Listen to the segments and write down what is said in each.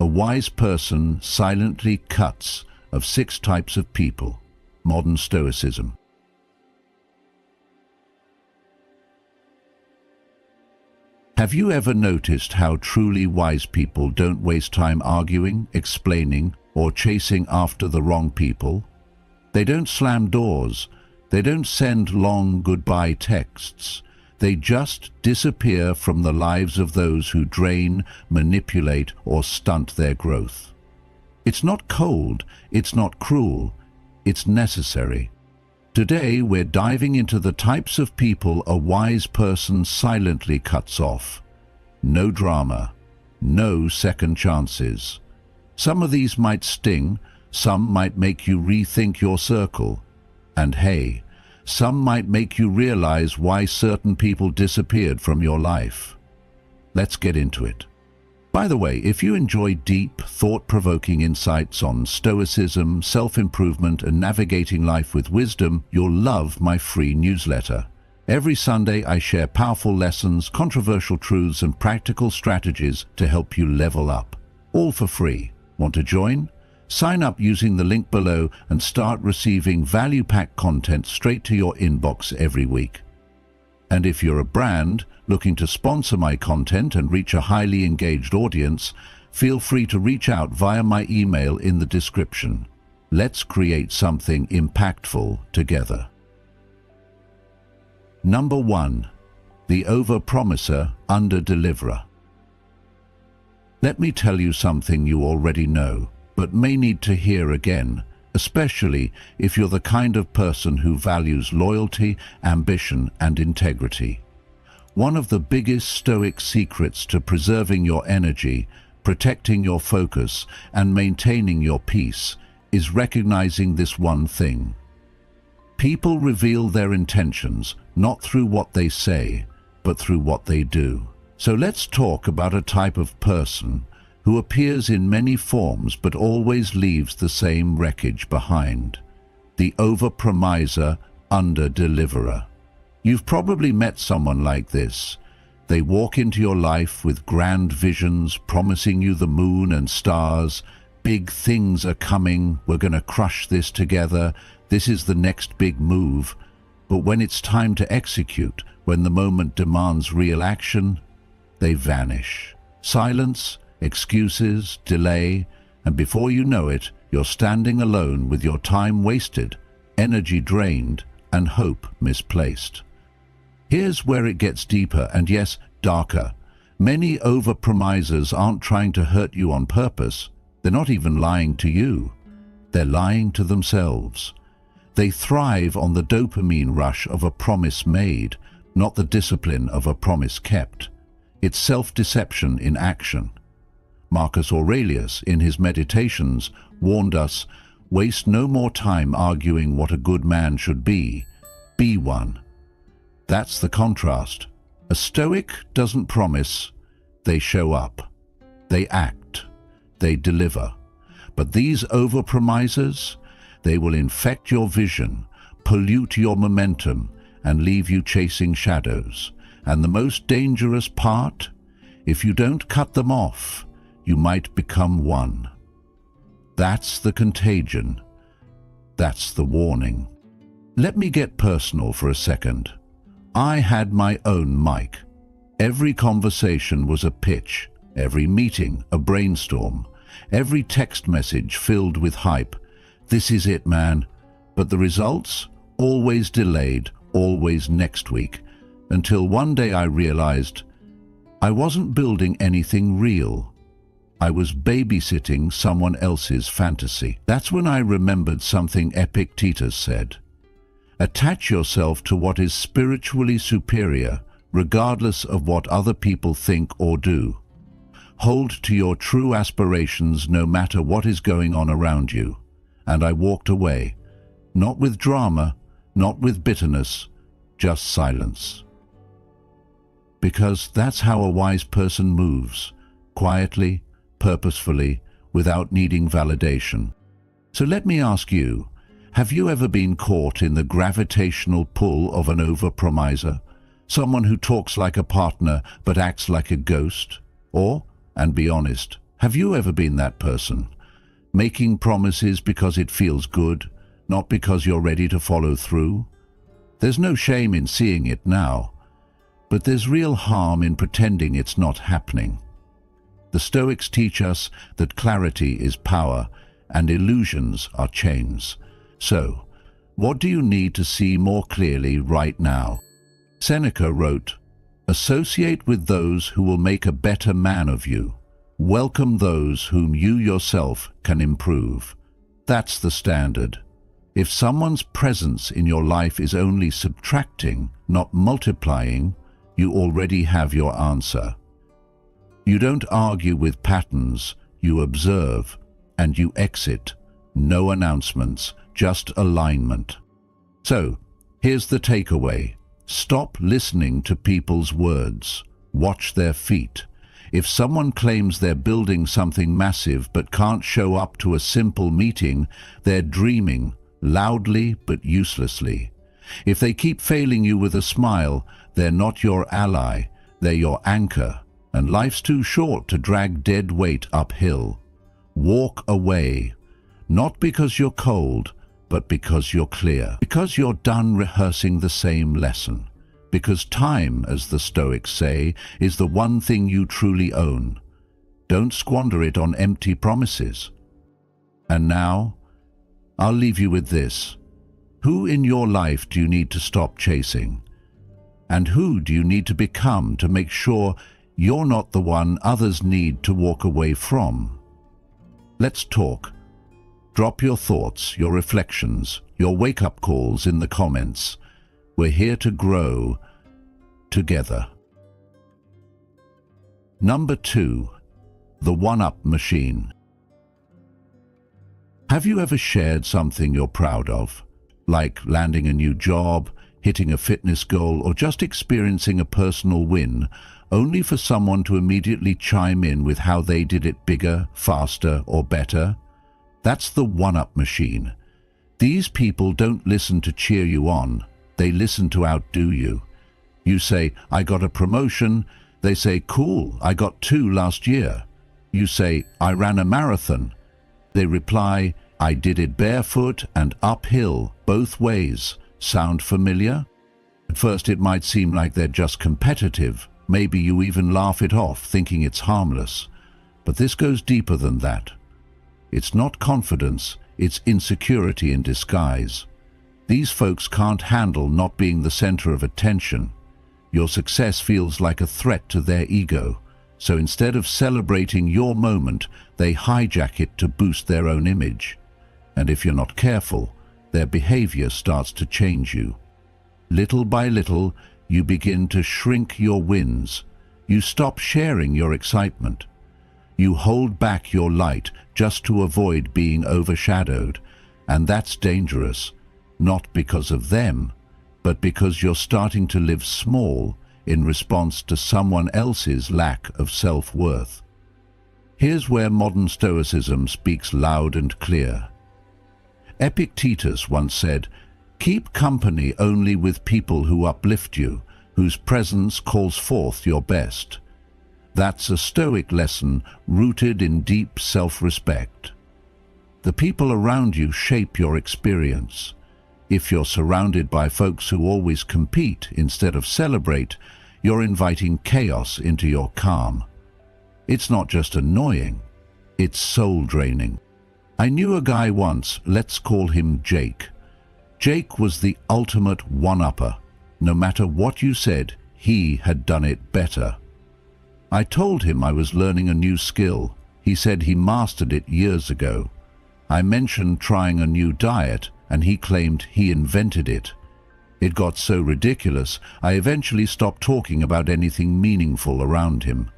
A wise person silently cuts of 6 types of people. Modern Stoicism. Have you ever noticed how truly wise people don't waste time arguing, explaining, or chasing after the wrong people? They don't slam doors. They don't send long goodbye texts. They just disappear from the lives of those who drain, manipulate, or stunt their growth. It's not cold, it's not cruel, it's necessary. Today we're diving into the types of people a wise person silently cuts off. No drama, no second chances. Some of these might sting, some might make you rethink your circle. And hey, some might make you realize why certain people disappeared from your life. Let's get into it. By the way, if you enjoy deep, thought-provoking insights on Stoicism, self-improvement, and navigating life with wisdom, you'll love my free newsletter. Every Sunday, I share powerful lessons, controversial truths, and practical strategies to help you level up. All for free. Want to join? Sign up using the link below and start receiving value-packed content straight to your inbox every week. And if you're a brand looking to sponsor my content and reach a highly engaged audience, feel free to reach out via my email in the description. Let's create something impactful together. Number 1. The overpromiser, under-deliverer. Let me tell you something you already know, but may need to hear again, especially if you're the kind of person who values loyalty, ambition, and integrity. One of the biggest Stoic secrets to preserving your energy, protecting your focus, and maintaining your peace is recognizing this one thing. People reveal their intentions not through what they say, but through what they do. So let's talk about a type of person who appears in many forms but always leaves the same wreckage behind. The overpromiser, under-deliverer. You've probably met someone like this. They walk into your life with grand visions, promising you the moon and stars. Big things are coming, we're going to crush this together, this is the next big move. But when it's time to execute, when the moment demands real action, they vanish. Silence, excuses, delay, and before you know it, you're standing alone with your time wasted, energy drained, and hope misplaced. Here's where it gets deeper and, yes, darker. Many overpromisers aren't trying to hurt you on purpose. They're not even lying to you. They're lying to themselves. They thrive on the dopamine rush of a promise made, not the discipline of a promise kept. It's self-deception in action. Marcus Aurelius, in his Meditations, warned us, waste no more time arguing what a good man should be one. That's the contrast. A Stoic doesn't promise, they show up. They act. They deliver. But these overpromisers, they will infect your vision, pollute your momentum, and leave you chasing shadows. And the most dangerous part, if you don't cut them off, you might become one. That's the contagion. That's the warning. Let me get personal for a second. I had my own mic. Every conversation was a pitch, every meeting a brainstorm, every text message filled with hype. This is it, man. But the results? Always delayed, always next week. Until one day I realized I wasn't building anything real. I was babysitting someone else's fantasy. That's when I remembered something Epictetus said. Attach yourself to what is spiritually superior, regardless of what other people think or do. Hold to your true aspirations no matter what is going on around you. And I walked away, not with drama, not with bitterness, just silence. Because that's how a wise person moves, quietly, purposefully, without needing validation. So let me ask you, have you ever been caught in the gravitational pull of an overpromiser? Someone who talks like a partner but acts like a ghost? Or, and be honest, Have you ever been that person? Making promises because it feels good, not because you're ready to follow through? There's no shame in seeing it now, but there's real harm in pretending it's not happening. The Stoics teach us that clarity is power and illusions are chains. So, what do you need to see more clearly right now? Seneca wrote, "Associate with those who will make a better man of you. Welcome those whom you yourself can improve." That's the standard. If someone's presence in your life is only subtracting, not multiplying, you already have your answer. You don't argue with patterns, you observe, and you exit. No announcements, just alignment. So, here's the takeaway. Stop listening to people's words. Watch their feet. If someone claims they're building something massive but can't show up to a simple meeting, they're dreaming, loudly but uselessly. If they keep failing you with a smile, they're not your ally, they're your anchor, and life's too short to drag dead weight uphill. Walk away, not because you're cold, but because you're clear, because you're done rehearsing the same lesson, because time, as the Stoics say, is the one thing you truly own. Don't squander it on empty promises. And now, I'll leave you with this. Who in your life do you need to stop chasing? And who do you need to become to make sure you're not the one others need to walk away from? Let's talk. Drop your thoughts, your reflections, your wake-up calls in the comments. We're here to grow together. Number 2. The one-up machine. Have you ever shared something you're proud of, like landing a new job, hitting a fitness goal, or just experiencing a personal win, only for someone to immediately chime in with how they did it bigger, faster, or better? That's the one-up machine. These people don't listen to cheer you on, they listen to outdo you. You say, "I got a promotion," they say, "Cool, I got 2 last year." You say, "I ran a marathon." They reply, "I did it barefoot and uphill, both ways." Sound familiar? At first it might seem like they're just competitive. Maybe you even laugh it off, thinking it's harmless. But this goes deeper than that. It's not confidence, it's insecurity in disguise. These folks can't handle not being the center of attention. Your success feels like a threat to their ego. So instead of celebrating your moment, they hijack it to boost their own image. And if you're not careful, their behavior starts to change you. Little by little, you begin to shrink your wins. You stop sharing your excitement. You hold back your light just to avoid being overshadowed. And that's dangerous, not because of them, but because you're starting to live small in response to someone else's lack of self-worth. Here's where modern Stoicism speaks loud and clear. Epictetus once said, "Keep company only with people who uplift you, whose presence calls forth your best." That's a Stoic lesson rooted in deep self-respect. The people around you shape your experience. If you're surrounded by folks who always compete instead of celebrate, you're inviting chaos into your calm. It's not just annoying, it's soul-draining. I knew a guy once, let's call him Jake. Jake was the ultimate one-upper. No matter what you said, he had done it better. I told him I was learning a new skill. He said he mastered it years ago. I mentioned trying a new diet, and he claimed he invented it. It got so ridiculous, I eventually stopped talking about anything meaningful around him.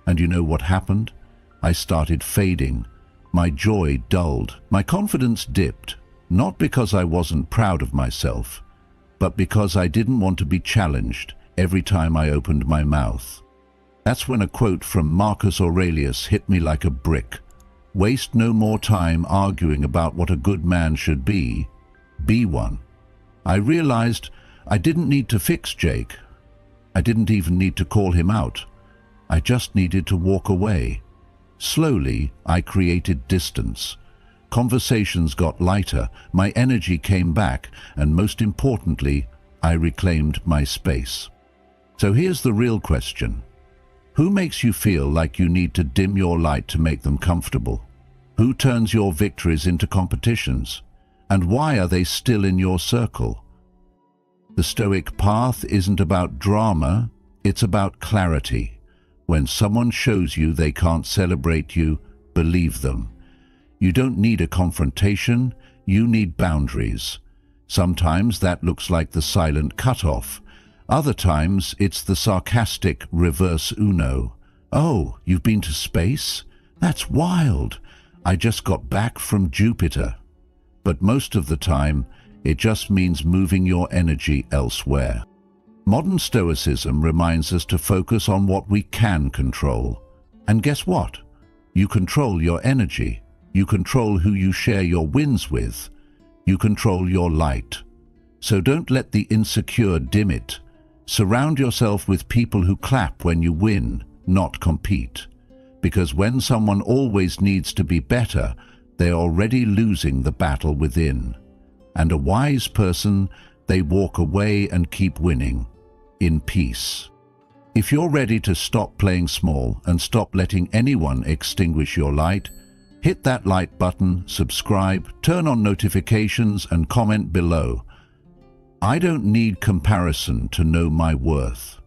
And you know what happened? I started fading. My joy dulled. My confidence dipped, not because I wasn't proud of myself, but because I didn't want to be challenged every time I opened my mouth. That's when a quote from Marcus Aurelius hit me like a brick. Waste no more time arguing about what a good man should be one. I realized I didn't need to fix Jake. I didn't even need to call him out. I just needed to walk away. Slowly, I created distance. Conversations got lighter, my energy came back, and most importantly, I reclaimed my space. So here's the real question. Who makes you feel like you need to dim your light to make them comfortable? Who turns your victories into competitions? And why are they still in your circle? The Stoic path isn't about drama, it's about clarity. When someone shows you they can't celebrate you, believe them. You don't need a confrontation, you need boundaries. Sometimes that looks like the silent cutoff. Other times it's the sarcastic reverse Uno. Oh, you've been to space? That's wild. I just got back from Jupiter. But most of the time, it just means moving your energy elsewhere. Modern Stoicism reminds us to focus on what we can control. And guess what? You control your energy. You control who you share your wins with. You control your light. So don't let the insecure dim it. Surround yourself with people who clap when you win, not compete. Because when someone always needs to be better, they're already losing the battle within. And a wise person, they walk away and keep winning, in peace. If you're ready to stop playing small and stop letting anyone extinguish your light, hit that like button, subscribe, turn on notifications, and comment below. I don't need comparison to know my worth.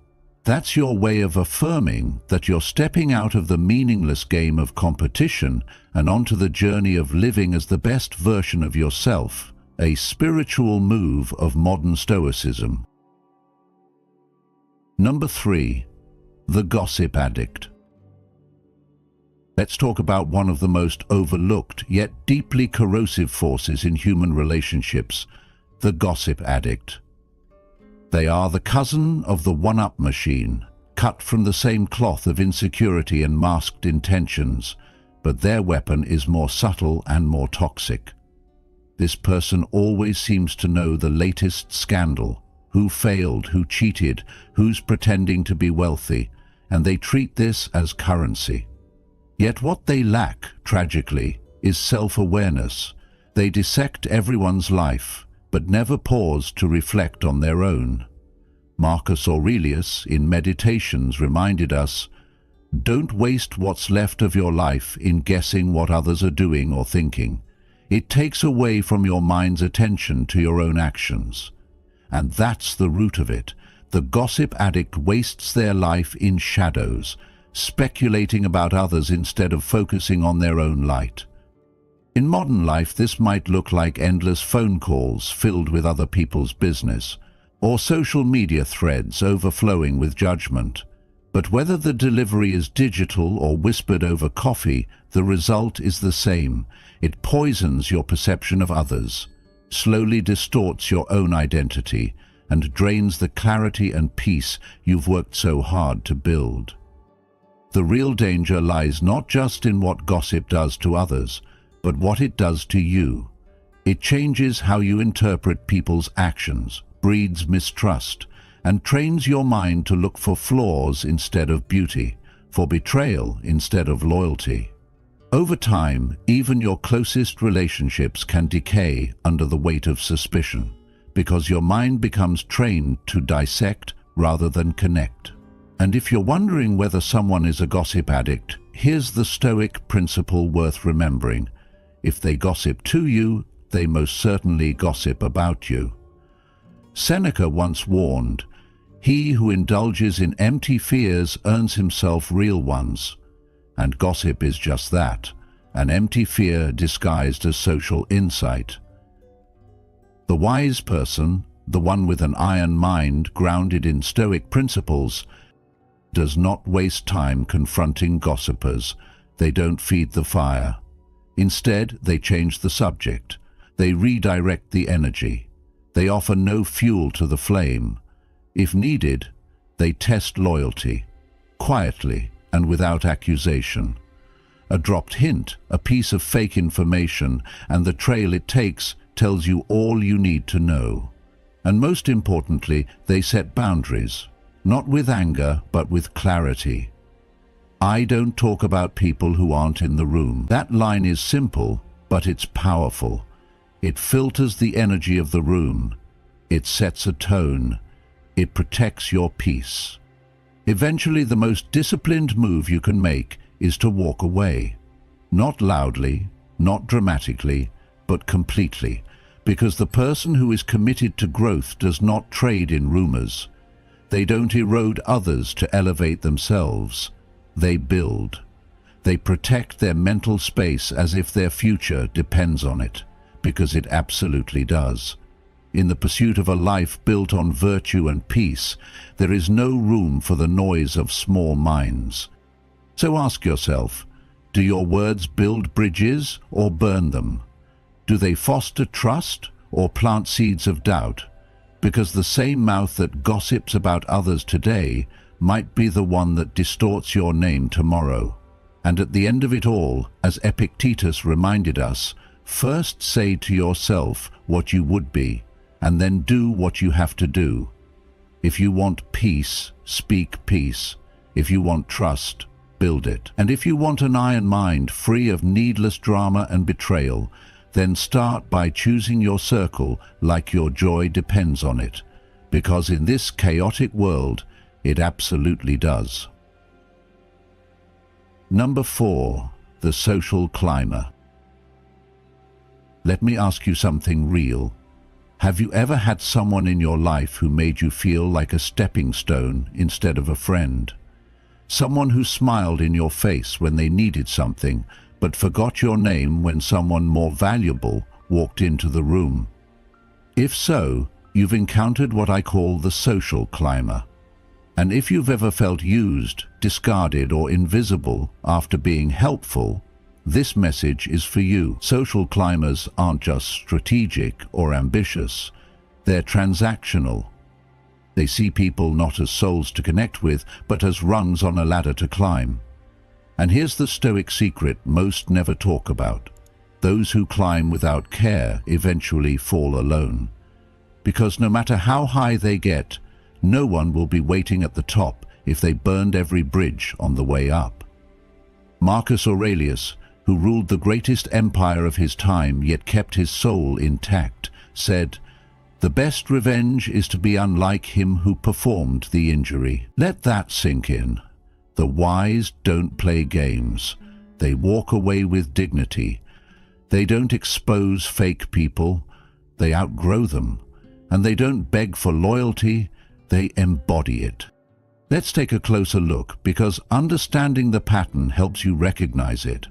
That's your way of affirming that you're stepping out of the meaningless game of competition and onto the journey of living as the best version of yourself, a spiritual move of modern Stoicism. Number 3. The gossip addict. Let's talk about one of the most overlooked yet deeply corrosive forces in human relationships, the gossip addict. They are the cousin of the one-up machine, cut from the same cloth of insecurity and masked intentions, but their weapon is more subtle and more toxic. This person always seems to know the latest scandal, who failed, who cheated, who's pretending to be wealthy, and they treat this as currency. Yet what they lack, tragically, is self-awareness. They dissect everyone's life, but never pause to reflect on their own. Marcus Aurelius, in Meditations, reminded us, "Don't waste what's left of your life in guessing what others are doing or thinking. It takes away from your mind's attention to your own actions." And that's the root of it. The gossip addict wastes their life in shadows, speculating about others instead of focusing on their own light. In modern life, this might look like endless phone calls filled with other people's business, or social media threads overflowing with judgment. But whether the delivery is digital or whispered over coffee, the result is the same. It poisons your perception of others, slowly distorts your own identity, and drains the clarity and peace you've worked so hard to build. The real danger lies not just in what gossip does to others, but what it does to you. It changes how you interpret people's actions, breeds mistrust, and trains your mind to look for flaws instead of beauty, for betrayal instead of loyalty. Over time, even your closest relationships can decay under the weight of suspicion, because your mind becomes trained to dissect rather than connect. And if you're wondering whether someone is a gossip addict, here's the Stoic principle worth remembering. If they gossip to you, they most certainly gossip about you. Seneca once warned, "He who indulges in empty fears earns himself real ones." And gossip is just that, an empty fear disguised as social insight. The wise person, the one with an iron mind grounded in Stoic principles, does not waste time confronting gossipers. They don't feed the fire. Instead, they change the subject. They redirect the energy. They offer no fuel to the flame. If needed, they test loyalty, quietly and without accusation. A dropped hint, a piece of fake information, and the trail it takes tells you all you need to know. And most importantly, they set boundaries, not with anger, but with clarity. I don't talk about people who aren't in the room. That line is simple, but it's powerful. It filters the energy of the room. It sets a tone. It protects your peace. Eventually, the most disciplined move you can make is to walk away. Not loudly, not dramatically, but completely, because the person who is committed to growth does not trade in rumors. They don't erode others to elevate themselves. They build. They protect their mental space as if their future depends on it, because it absolutely does. In the pursuit of a life built on virtue and peace, there is no room for the noise of small minds. So ask yourself, do your words build bridges or burn them? Do they foster trust or plant seeds of doubt? Because the same mouth that gossips about others today might be the one that distorts your name tomorrow. And at the end of it all, as Epictetus reminded us, first say to yourself what you would be, and then do what you have to do. If you want peace, speak peace. If you want trust, build it. And if you want an iron mind free of needless drama and betrayal, then start by choosing your circle like your joy depends on it, because in this chaotic world, it absolutely does. Number 4, the social climber. Let me ask you something real. Have you ever had someone in your life who made you feel like a stepping stone instead of a friend? Someone who smiled in your face when they needed something, but forgot your name when someone more valuable walked into the room? If so, you've encountered what I call the social climber. And if you've ever felt used, discarded, or invisible after being helpful, this message is for you. Social climbers aren't just strategic or ambitious. They're transactional. They see people not as souls to connect with, but as rungs on a ladder to climb. And here's the Stoic secret most never talk about. Those who climb without care eventually fall alone. Because no matter how high they get, no one will be waiting at the top if they burned every bridge on the way up. Marcus Aurelius, who ruled the greatest empire of his time yet kept his soul intact, said, "The best revenge is to be unlike him who performed the injury." Let that sink in. The wise don't play games. They walk away with dignity. They don't expose fake people. They outgrow them. And they don't beg for loyalty. They embody it. Let's take a closer look, because understanding the pattern helps you recognize it.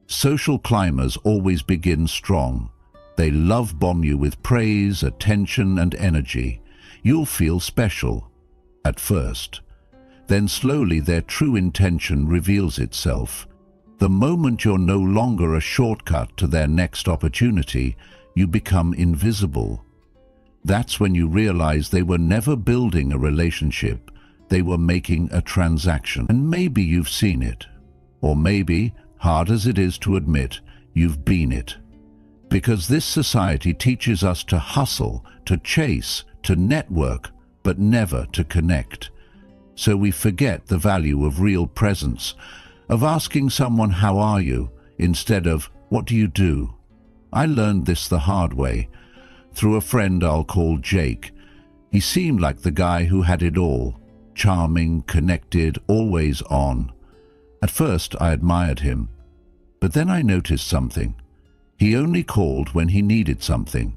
Social climbers always begin strong. They love bomb you with praise, attention, and energy. You'll feel special at first. Then slowly their true intention reveals itself. The moment you're no longer a shortcut to their next opportunity, you become invisible. That's when you realize they were never building a relationship. They were making a transaction. And maybe you've seen it. Or maybe, hard as it is to admit, you've been it. Because this society teaches us to hustle, to chase, to network, but never to connect. So we forget the value of real presence, of asking someone, "How are you?" instead of, "What do you do?" I learned this the hard way, through a friend I'll call Jake. He seemed like the guy who had it all, charming, connected, always on. At first I admired him, but then I noticed something. He only called when he needed something.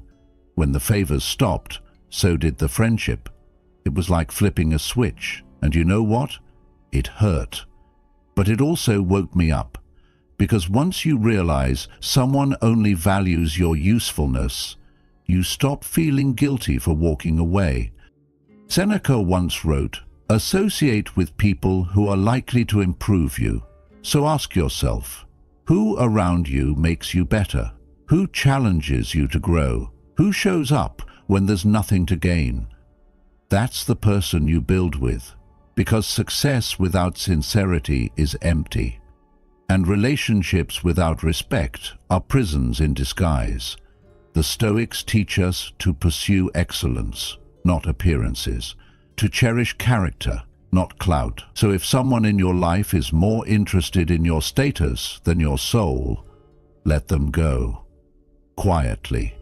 When the favors stopped, so did the friendship. It was like flipping a switch, and you know what? It hurt. But it also woke me up, because once you realize someone only values your usefulness, you stop feeling guilty for walking away. Seneca once wrote, "Associate with people who are likely to improve you." So ask yourself, who around you makes you better? Who challenges you to grow? Who shows up when there's nothing to gain? That's the person you build with, because success without sincerity is empty, and relationships without respect are prisons in disguise. The Stoics teach us to pursue excellence, not appearances, to cherish character not clout. So if someone in your life is more interested in your status than your soul, let them go. Quietly.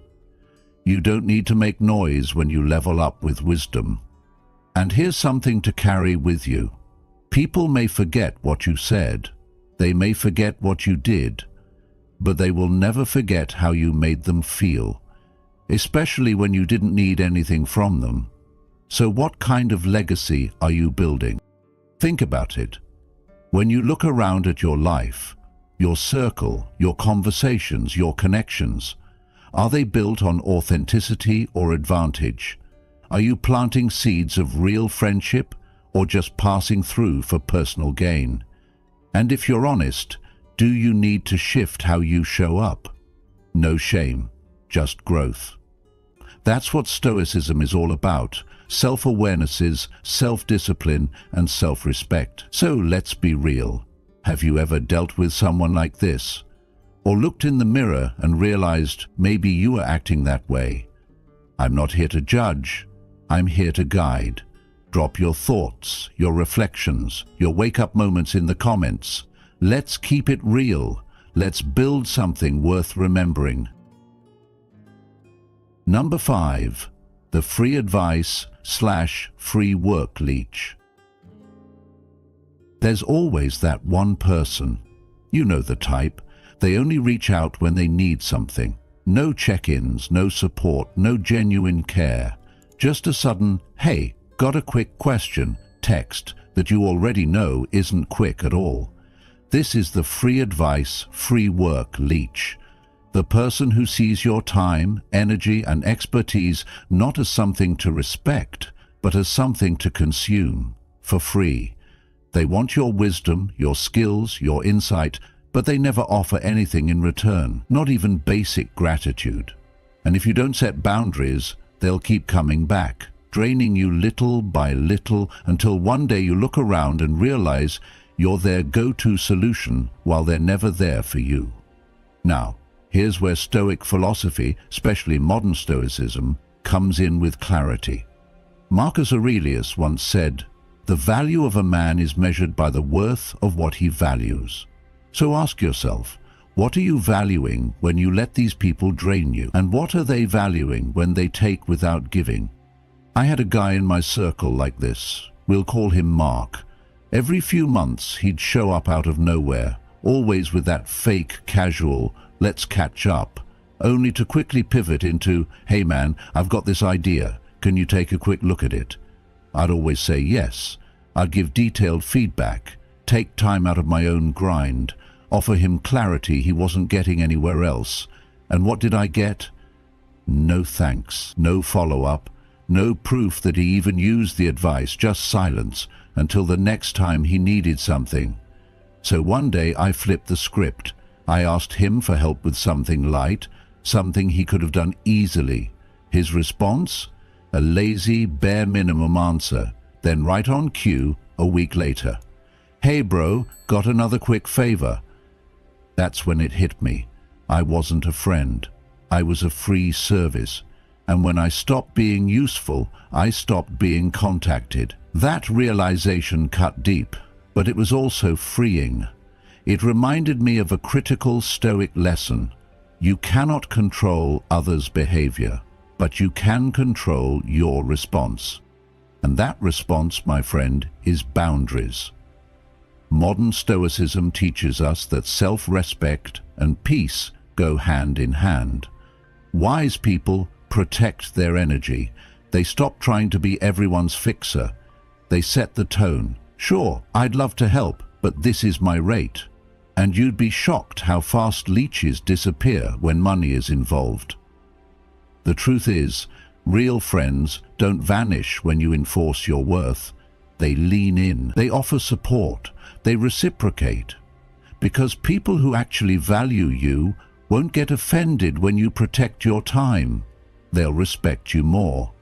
You don't need to make noise when you level up with wisdom. And here's something to carry with you. People may forget what you said. They may forget what you did. But they will never forget how you made them feel, especially when you didn't need anything from them. So what kind of legacy are you building? Think about it. When you look around at your life, your circle, your conversations, your connections, are they built on authenticity or advantage? Are you planting seeds of real friendship or just passing through for personal gain? And if you're honest, do you need to shift how you show up? No shame, just growth. That's what Stoicism is all about. Self-awarenesses, self-discipline, and self-respect. So let's be real. Have you ever dealt with someone like this? Or looked in the mirror and realized maybe you are acting that way? I'm not here to judge. I'm here to guide. Drop your thoughts, your reflections, your wake-up moments in the comments. Let's keep it real. Let's build something worth remembering. Number 5. The free advice/free work leech. There's always that one person. You know the type. They only reach out when they need something. No check-ins, no support, no genuine care. Just a sudden, hey, got a quick question, text that you already know isn't quick at all. This is the free advice, free work leech. The person who sees your time, energy, and expertise not as something to respect, but as something to consume, for free. They want your wisdom, your skills, your insight, but they never offer anything in return, not even basic gratitude. And if you don't set boundaries, they'll keep coming back, draining you little by little until one day you look around and realize you're their go-to solution while they're never there for you. Now, here's where Stoic philosophy, especially modern Stoicism, comes in with clarity. Marcus Aurelius once said, "The value of a man is measured by the worth of what he values." So ask yourself, what are you valuing when you let these people drain you? And what are they valuing when they take without giving? I had a guy in my circle like this. We'll call him Mark. Every few months he'd show up out of nowhere, always with that fake, casual, let's catch up, only to quickly pivot into, hey man, I've got this idea. Can you take a quick look at it? I'd always say yes. I'd give detailed feedback, take time out of my own grind, offer him clarity he wasn't getting anywhere else. And what did I get? No thanks, no follow-up, no proof that he even used the advice, just silence, until the next time he needed something. So one day I flipped the script. I asked him for help with something light, something he could have done easily. His response? A lazy, bare minimum answer. Then right on cue, a week later. Hey bro, got another quick favor. That's when it hit me. I wasn't a friend. I was a free service. And when I stopped being useful, I stopped being contacted. That realization cut deep, but it was also freeing. It reminded me of a critical Stoic lesson. You cannot control others' behavior, but you can control your response. And that response, my friend, is boundaries. Modern Stoicism teaches us that self-respect and peace go hand in hand. Wise people protect their energy. They stop trying to be everyone's fixer. They set the tone. Sure, I'd love to help, but this is my rate. And you'd be shocked how fast leeches disappear when money is involved. The truth is, real friends don't vanish when you enforce your worth. They lean in, they offer support, they reciprocate. Because people who actually value you won't get offended when you protect your time. They'll respect you more.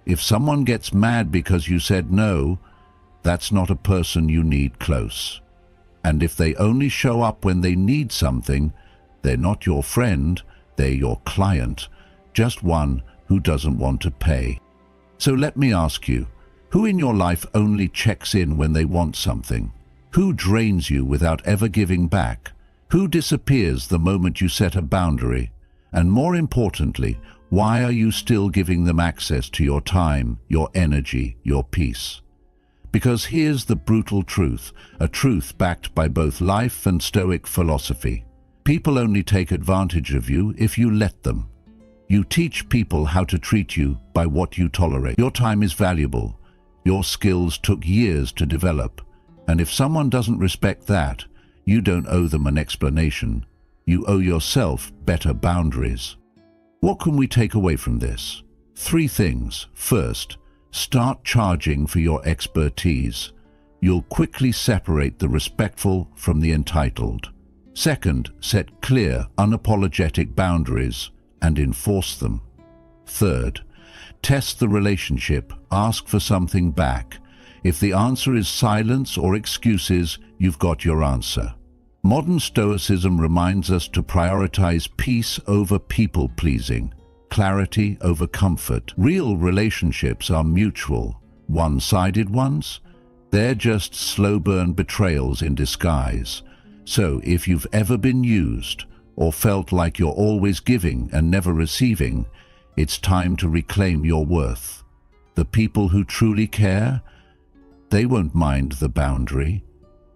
If someone gets mad because you said no, that's not a person you need close. And if they only show up when they need something, they're not your friend, they're your client, just one who doesn't want to pay. So let me ask you, Who in your life only checks in when they want something? Who drains you without ever giving back? Who disappears the moment you set a boundary? And more importantly, why are you still giving them access to your time, your energy, your peace? Because here's the brutal truth, a truth backed by both life and Stoic philosophy. People only take advantage of you if you let them. You teach people how to treat you by what you tolerate. Your time is valuable. Your skills took years to develop. And if someone doesn't respect that, you don't owe them an explanation. You owe yourself better boundaries. What can we take away from this? 3 things. First, start charging for your expertise. You'll quickly separate the respectful from the entitled. Second, set clear, unapologetic boundaries and enforce them. Third, test the relationship, ask for something back. If the answer is silence or excuses, you've got your answer. Modern Stoicism reminds us to prioritize peace over people-pleasing, clarity over comfort. Real relationships are mutual. One-sided ones? They're just slow-burn betrayals in disguise. So if you've ever been used or felt like you're always giving and never receiving, it's time to reclaim your worth. The people who truly care, they won't mind the boundary.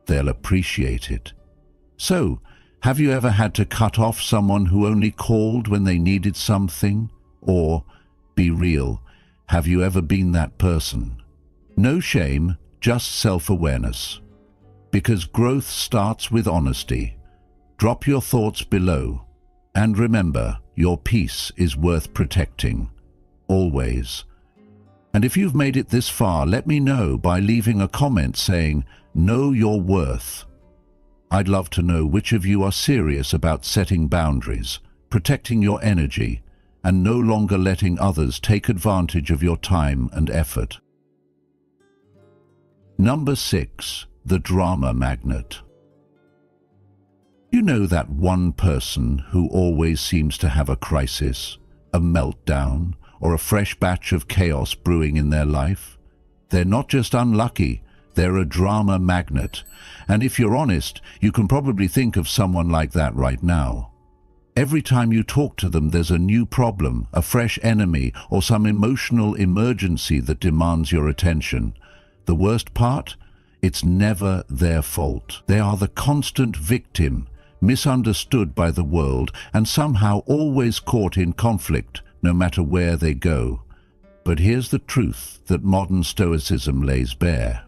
They'll appreciate it. So, have you ever had to cut off someone who only called when they needed something? Or, be real, have you ever been that person? No shame, just self-awareness. Because growth starts with honesty. Drop your thoughts below. And remember, your peace is worth protecting. Always. And if you've made it this far, let me know by leaving a comment saying, "Know your worth." I'd love to know which of you are serious about setting boundaries, protecting your energy, and no longer letting others take advantage of your time and effort. Number 6. The drama magnet. You know that one person who always seems to have a crisis, a meltdown, or a fresh batch of chaos brewing in their life? They're not just unlucky, they're a drama magnet. And if you're honest, you can probably think of someone like that right now. Every time you talk to them, there's a new problem, a fresh enemy, or some emotional emergency that demands your attention. The worst part? It's never their fault. They are the constant victim, misunderstood by the world, and somehow always caught in conflict, no matter where they go. But here's the truth that modern Stoicism lays bare.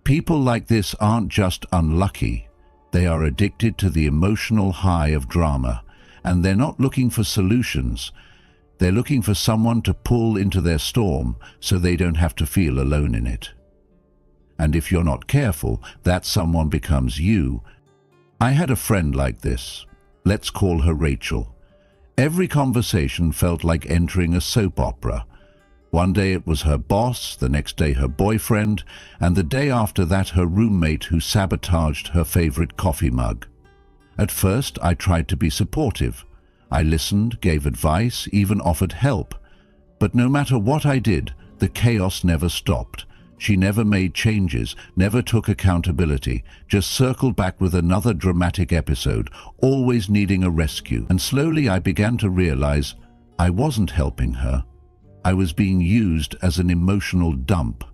People like this aren't just unlucky. They are addicted to the emotional high of drama, and they're not looking for solutions. They're looking for someone to pull into their storm so they don't have to feel alone in it. And if you're not careful, that someone becomes you. I had a friend like this. Let's call her Rachel. Every conversation felt like entering a soap opera. One day it was her boss, the next day her boyfriend, and the day after that her roommate who sabotaged her favorite coffee mug. At first I tried to be supportive. I listened, gave advice, even offered help. But no matter what I did, the chaos never stopped. She never made changes, never took accountability, just circled back with another dramatic episode, always needing a rescue. And slowly I began to realize I wasn't helping her. I was being used as an emotional dump.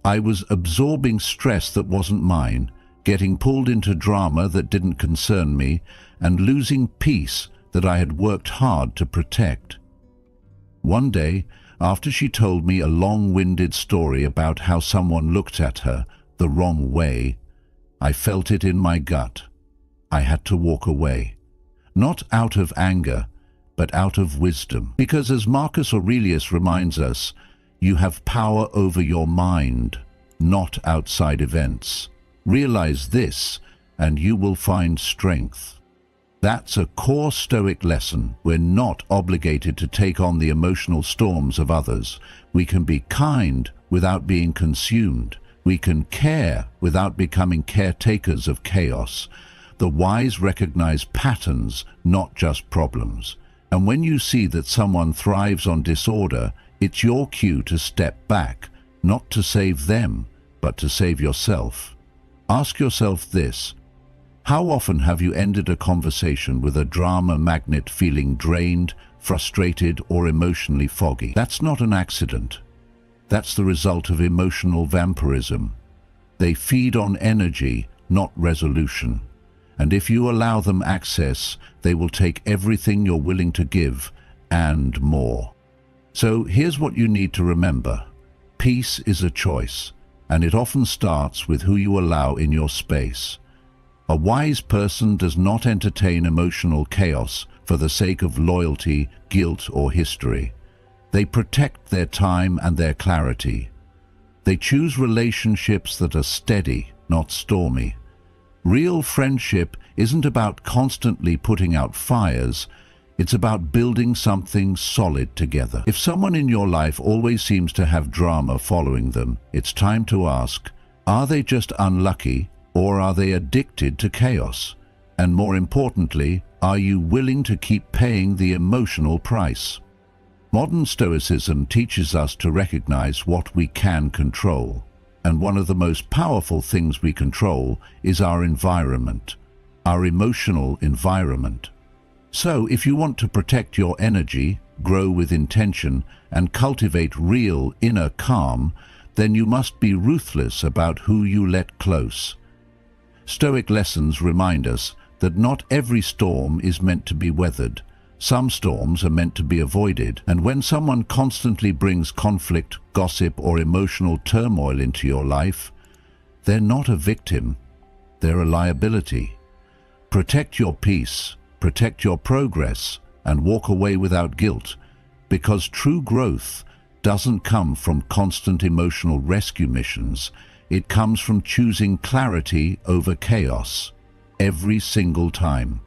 I was absorbing stress that wasn't mine, getting pulled into drama that didn't concern me, and losing peace that I had worked hard to protect. One day, after she told me a long-winded story about how someone looked at her the wrong way, I felt it in my gut. I had to walk away. Not out of anger, but out of wisdom. Because as Marcus Aurelius reminds us, you have power over your mind, not outside events. Realize this, and you will find strength. That's a core Stoic lesson. We're not obligated to take on the emotional storms of others. We can be kind without being consumed. We can care without becoming caretakers of chaos. The wise recognize patterns, not just problems. And when you see that someone thrives on disorder, it's your cue to step back, not to save them, but to save yourself. Ask yourself this: how often have you ended a conversation with a drama magnet feeling drained, frustrated, or emotionally foggy? That's not an accident. That's the result of emotional vampirism. They feed on energy, not resolution. And if you allow them access, they will take everything you're willing to give, and more. So here's what you need to remember. Peace is a choice, and it often starts with who you allow in your space. A wise person does not entertain emotional chaos for the sake of loyalty, guilt, or history. They protect their time and their clarity. They choose relationships that are steady, not stormy. Real friendship isn't about constantly putting out fires. It's about building something solid together. If someone in your life always seems to have drama following them, it's time to ask, are they just unlucky, or are they addicted to chaos? And more importantly, are you willing to keep paying the emotional price? Modern Stoicism teaches us to recognize what we can control. And one of the most powerful things we control is our environment, our emotional environment. So if you want to protect your energy, grow with intention, and cultivate real inner calm, then you must be ruthless about who you let close. Stoic lessons remind us that not every storm is meant to be weathered. Some storms are meant to be avoided, and when someone constantly brings conflict, gossip, or emotional turmoil into your life, they're not a victim, they're a liability. Protect your peace, protect your progress, and walk away without guilt, because true growth doesn't come from constant emotional rescue missions. It comes from choosing clarity over chaos, every single time.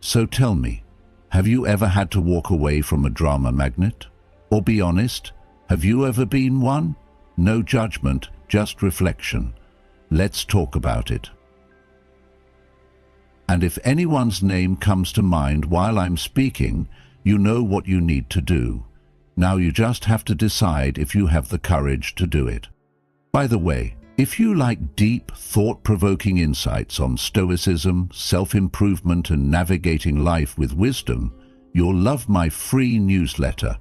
So tell me, have you ever had to walk away from a drama magnet? Or be honest, have you ever been one? No judgment, just reflection. Let's talk about it. And if anyone's name comes to mind while I'm speaking, you know what you need to do. Now you just have to decide if you have the courage to do it. By the way, if you like deep, thought-provoking insights on Stoicism, self-improvement, and navigating life with wisdom, you'll love my free newsletter.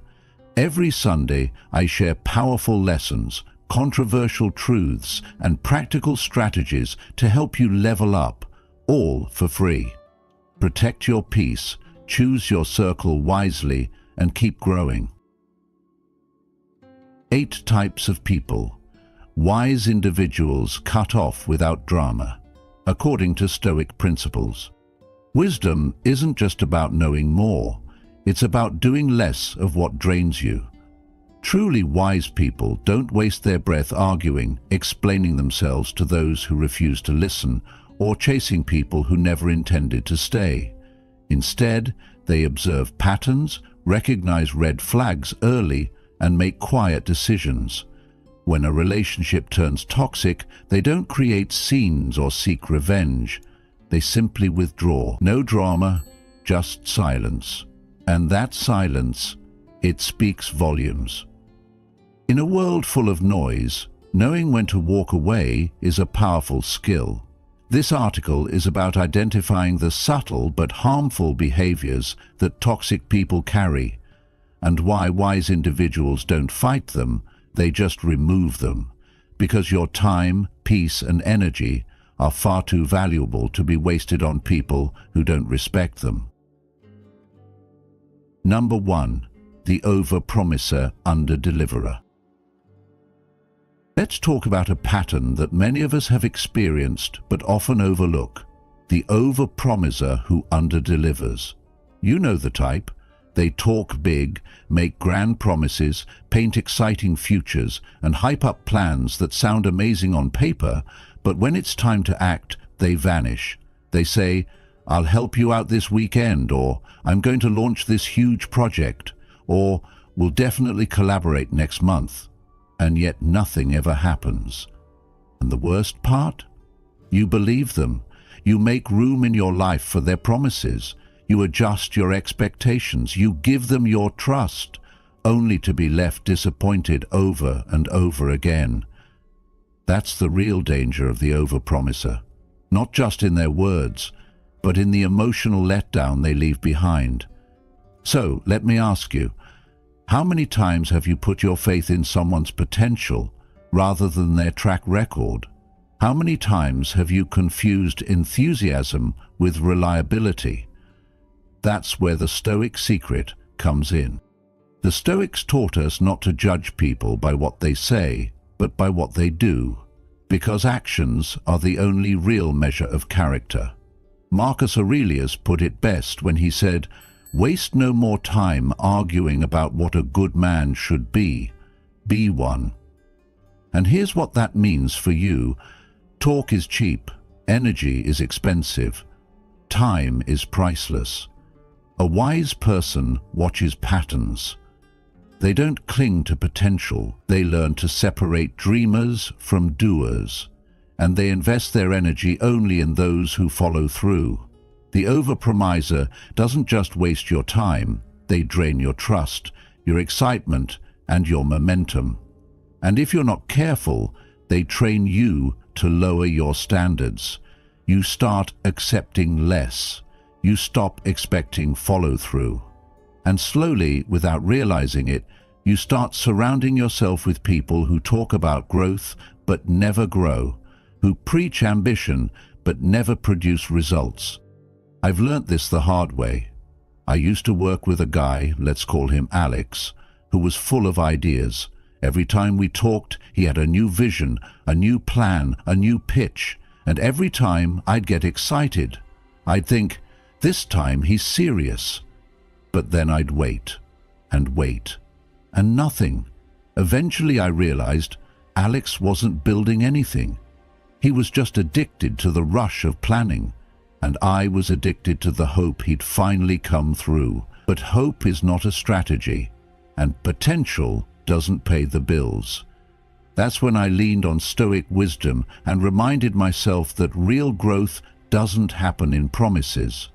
Every Sunday, I share powerful lessons, controversial truths, and practical strategies to help you level up, all for free. Protect your peace, choose your circle wisely, and keep growing. 8 types of people. Wise individuals cut off without drama, according to Stoic principles. Wisdom isn't just about knowing more, it's about doing less of what drains you. Truly wise people don't waste their breath arguing, explaining themselves to those who refuse to listen, or chasing people who never intended to stay. Instead, they observe patterns, recognize red flags early, and make quiet decisions. When a relationship turns toxic, they don't create scenes or seek revenge. They simply withdraw. No drama, just silence. And that silence, it speaks volumes. In a world full of noise, knowing when to walk away is a powerful skill. This article is about identifying the subtle but harmful behaviors that toxic people carry, and why wise individuals don't fight them, they just remove them, because your time, peace, and energy are far too valuable to be wasted on people who don't respect them. Number 1. The over-promiser, under-deliverer. Let's talk about a pattern that many of us have experienced but often overlook. The over-promiser who under-delivers. You know the type. They talk big, make grand promises, paint exciting futures, and hype up plans that sound amazing on paper, but when it's time to act, they vanish. They say, "I'll help you out this weekend," or "I'm going to launch this huge project," or "We'll definitely collaborate next month." And yet nothing ever happens. And the worst part? You believe them. You make room in your life for their promises. You adjust your expectations. You give them your trust, only to be left disappointed over and over again. That's the real danger of the overpromiser, not just in their words, but in the emotional letdown they leave behind. So, let me ask you, how many times have you put your faith in someone's potential rather than their track record? How many times have you confused enthusiasm with reliability? That's where the Stoic secret comes in. The Stoics taught us not to judge people by what they say, but by what they do, because actions are the only real measure of character. Marcus Aurelius put it best when he said, "Waste no more time arguing about what a good man should be one." And here's what that means for you. Talk is cheap, energy is expensive, time is priceless. A wise person watches patterns. They don't cling to potential, they learn to separate dreamers from doers, and they invest their energy only in those who follow through. The overpromiser doesn't just waste your time, they drain your trust, your excitement, and your momentum. And if you're not careful, they train you to lower your standards. You start accepting less. You stop expecting follow-through. And slowly, without realizing it, you start surrounding yourself with people who talk about growth but never grow, who preach ambition but never produce results. I've learnt this the hard way. I used to work with a guy, let's call him Alex, who was full of ideas. Every time we talked, he had a new vision, a new plan, a new pitch, and every time I'd get excited. I'd think, this time he's serious. But then I'd wait, and nothing. Eventually I realized Alex wasn't building anything. He was just addicted to the rush of planning, and I was addicted to the hope he'd finally come through. But hope is not a strategy, and potential doesn't pay the bills. That's when I leaned on Stoic wisdom and reminded myself that real growth doesn't happen in promises.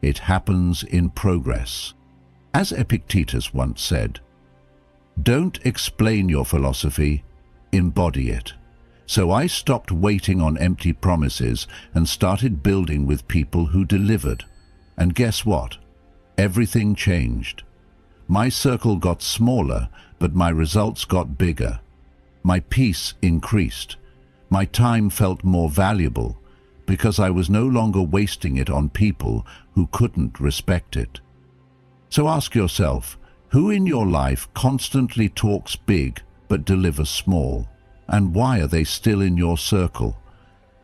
It happens in progress. As Epictetus once said, "Don't explain your philosophy, embody it." So I stopped waiting on empty promises and started building with people who delivered. And guess what? Everything changed. My circle got smaller, but my results got bigger. My peace increased. My time felt more valuable because I was no longer wasting it on people who couldn't respect it. So ask yourself, who in your life constantly talks big but delivers small? And why are they still in your circle?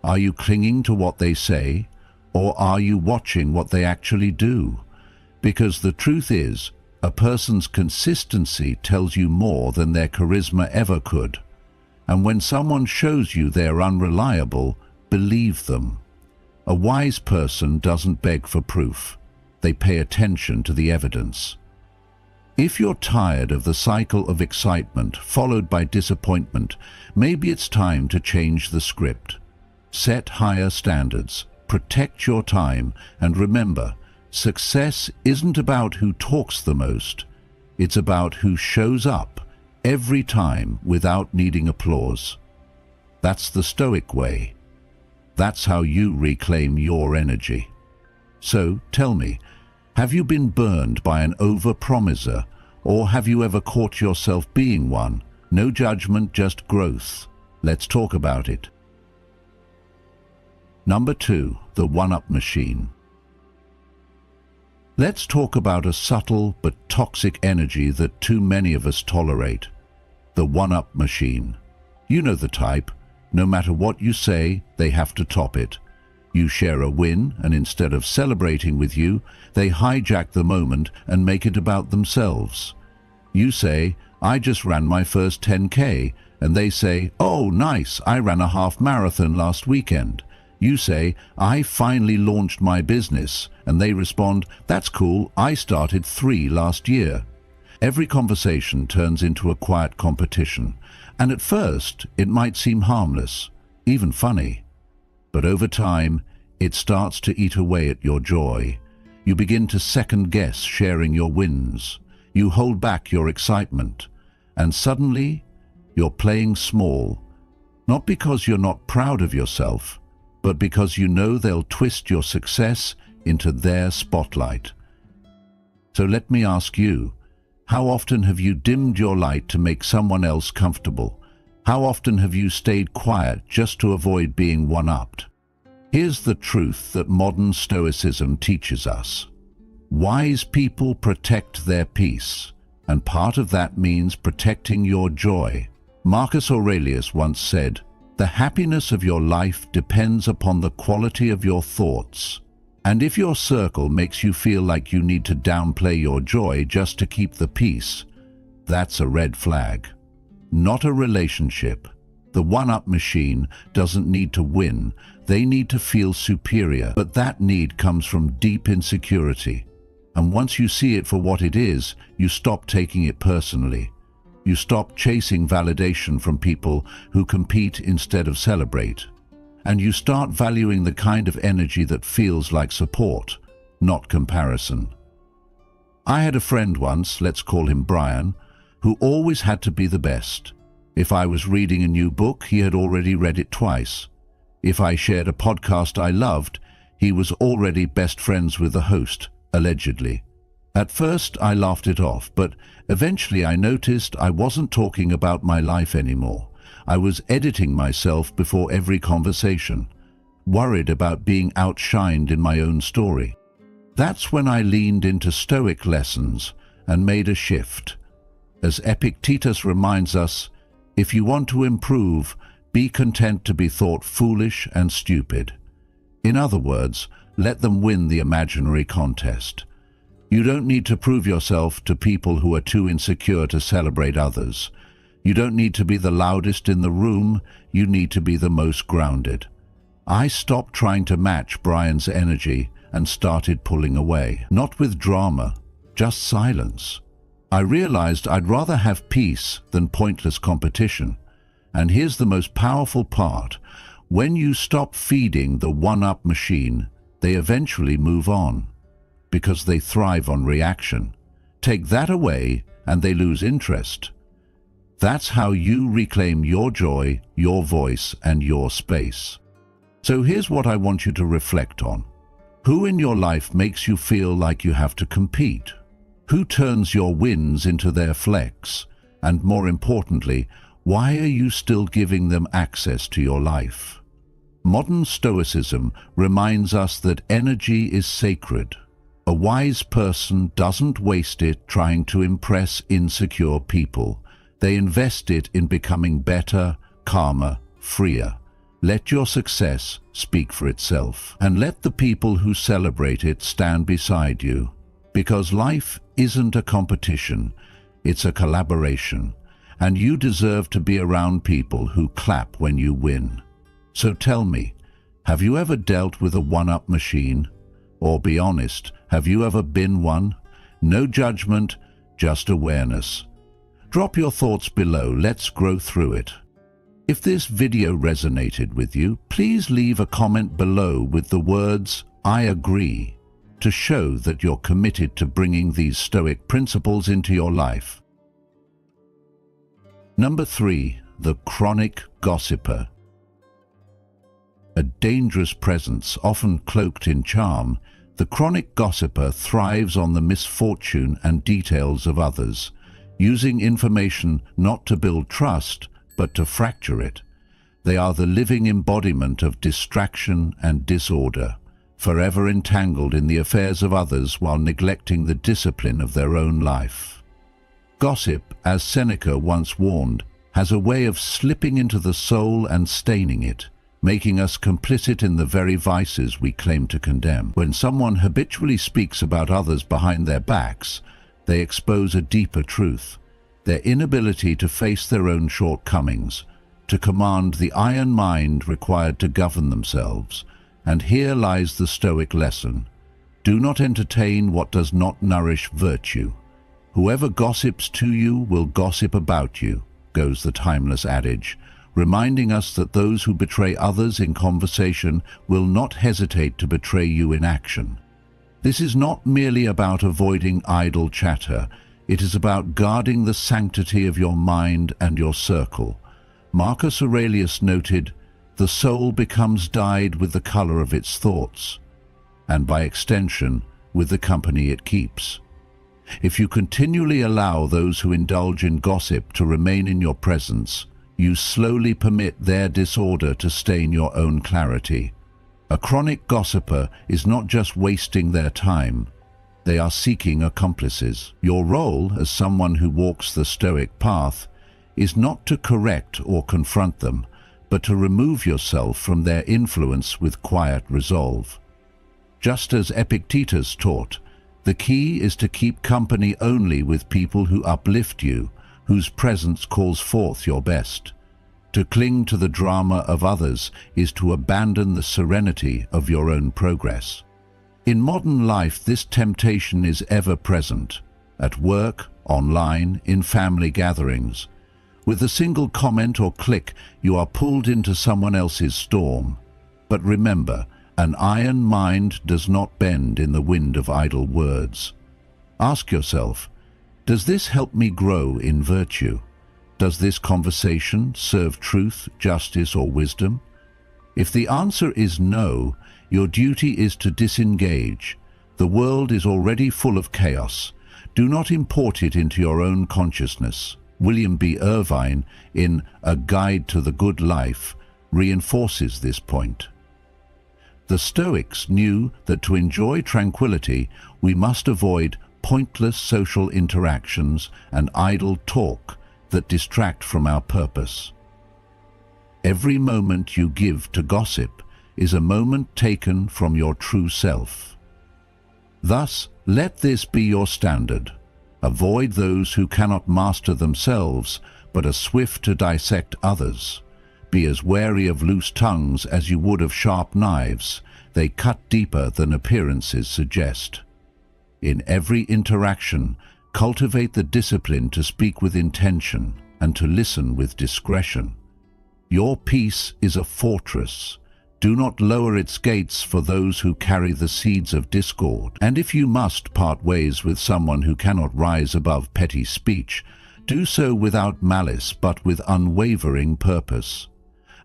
Are you clinging to what they say, or are you watching what they actually do? Because the truth is, a person's consistency tells you more than their charisma ever could. And when someone shows you they're unreliable, believe them. A wise person doesn't beg for proof. They pay attention to the evidence. If you're tired of the cycle of excitement followed by disappointment, maybe it's time to change the script. Set higher standards, protect your time, and remember, success isn't about who talks the most. It's about who shows up every time without needing applause. That's the Stoic way. That's how you reclaim your energy. So tell me, have you been burned by an overpromiser, or have you ever caught yourself being one? No judgment, just growth. Let's talk about it. Number 2, the one-up machine. Let's talk about a subtle but toxic energy that too many of us tolerate. The one-up machine. You know the type. No matter what you say, they have to top it. You share a win, and instead of celebrating with you, they hijack the moment and make it about themselves. You say, "I just ran my first 10K," and they say, "Oh, nice, I ran a half marathon last weekend." You say, "I finally launched my business," and they respond, "That's cool, I started 3 last year." Every conversation turns into a quiet competition, and at first it might seem harmless, even funny. But over time, it starts to eat away at your joy. You begin to second-guess sharing your wins. You hold back your excitement, and suddenly you're playing small, not because you're not proud of yourself, but because you know they'll twist your success into their spotlight. So let me ask you, how often have you dimmed your light to make someone else comfortable? How often have you stayed quiet just to avoid being one-upped? Here's the truth that modern Stoicism teaches us. Wise people protect their peace, and part of that means protecting your joy. Marcus Aurelius once said, "The happiness of your life depends upon the quality of your thoughts." And if your circle makes you feel like you need to downplay your joy just to keep the peace, that's a red flag. Not a relationship. The one-up machine doesn't need to win, they need to feel superior, but that need comes from deep insecurity. And once you see it for what it is, you stop taking it personally. You stop chasing validation from people who compete instead of celebrate. And you start valuing the kind of energy that feels like support, not comparison. I had a friend once, let's call him Brian, who always had to be the best. If I was reading a new book, he had already read it twice. If I shared a podcast I loved, he was already best friends with the host, allegedly. At first, I laughed it off, but eventually I noticed I wasn't talking about my life anymore. I was editing myself before every conversation, worried about being outshined in my own story. That's when I leaned into Stoic lessons and made a shift. As Epictetus reminds us, if you want to improve, be content to be thought foolish and stupid. In other words, let them win the imaginary contest. You don't need to prove yourself to people who are too insecure to celebrate others. You don't need to be the loudest in the room, you need to be the most grounded. I stopped trying to match Brian's energy and started pulling away. Not with drama, just silence. I realized I'd rather have peace than pointless competition. And here's the most powerful part. When you stop feeding the one-up machine, they eventually move on, because they thrive on reaction. Take that away and they lose interest. That's how you reclaim your joy, your voice, and your space. So here's what I want you to reflect on. Who in your life makes you feel like you have to compete? Who turns your wins into their flex? And more importantly, why are you still giving them access to your life? Modern Stoicism reminds us that energy is sacred. A wise person doesn't waste it trying to impress insecure people. They invest it in becoming better, calmer, freer. Let your success speak for itself, and let the people who celebrate it stand beside you. Because life isn't a competition, it's a collaboration, and you deserve to be around people who clap when you win. So tell me, have you ever dealt with a one-up machine? Or be honest, have you ever been one? No judgment, just awareness. Drop your thoughts below, let's grow through it. If this video resonated with you, please leave a comment below with the words, "I agree," to show that you're committed to bringing these Stoic principles into your life. Number 3, the chronic gossiper. A dangerous presence, often cloaked in charm, the chronic gossiper thrives on the misfortune and details of others, using information not to build trust, but to fracture it. They are the living embodiment of distraction and disorder, forever entangled in the affairs of others while neglecting the discipline of their own life. Gossip, as Seneca once warned, has a way of slipping into the soul and staining it, making us complicit in the very vices we claim to condemn. When someone habitually speaks about others behind their backs, they expose a deeper truth, their inability to face their own shortcomings, to command the iron mind required to govern themselves. And here lies the Stoic lesson. Do not entertain what does not nourish virtue. Whoever gossips to you will gossip about you, goes the timeless adage, reminding us that those who betray others in conversation will not hesitate to betray you in action. This is not merely about avoiding idle chatter, It is about guarding the sanctity of your mind and your circle. Marcus Aurelius noted, "The soul becomes dyed with the color of its thoughts, and by extension, with the company it keeps." If you continually allow those who indulge in gossip to remain in your presence, you slowly permit their disorder to stain your own clarity. A chronic gossiper is not just wasting their time, they are seeking accomplices. Your role as someone who walks the Stoic path is not to correct or confront them, but to remove yourself from their influence with quiet resolve. Just as Epictetus taught, the key is to keep company only with people who uplift you, whose presence calls forth your best. To cling to the drama of others is to abandon the serenity of your own progress. In modern life, this temptation is ever present, at work, online, in family gatherings. With a single comment or click, you are pulled into someone else's storm. But remember, an iron mind does not bend in the wind of idle words. Ask yourself, does this help me grow in virtue? Does this conversation serve truth, justice, or wisdom? If the answer is no, your duty is to disengage. The world is already full of chaos. Do not import it into your own consciousness. William B. Irvine, in A Guide to the Good Life, reinforces this point. The Stoics knew that to enjoy tranquility, we must avoid pointless social interactions and idle talk that distract from our purpose. Every moment you give to gossip is a moment taken from your true self. Thus, let this be your standard. Avoid those who cannot master themselves, but are swift to dissect others. Be as wary of loose tongues as you would of sharp knives. They cut deeper than appearances suggest. In every interaction, cultivate the discipline to speak with intention and to listen with discretion. Your peace is a fortress. Do not lower its gates for those who carry the seeds of discord. And if you must part ways with someone who cannot rise above petty speech, do so without malice but with unwavering purpose.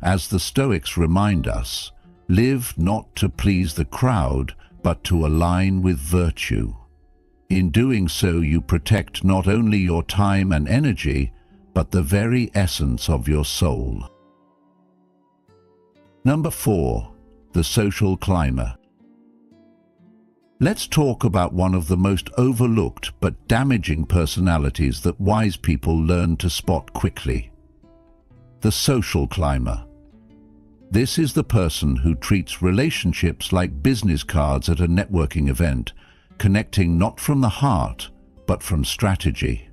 As the Stoics remind us, live not to please the crowd, but to align with virtue. In doing so, you protect not only your time and energy, but the very essence of your soul. Number 4. The social climber. Let's talk about one of the most overlooked but damaging personalities that wise people learn to spot quickly. The social climber. This is the person who treats relationships like business cards at a networking event, connecting not from the heart, but from strategy.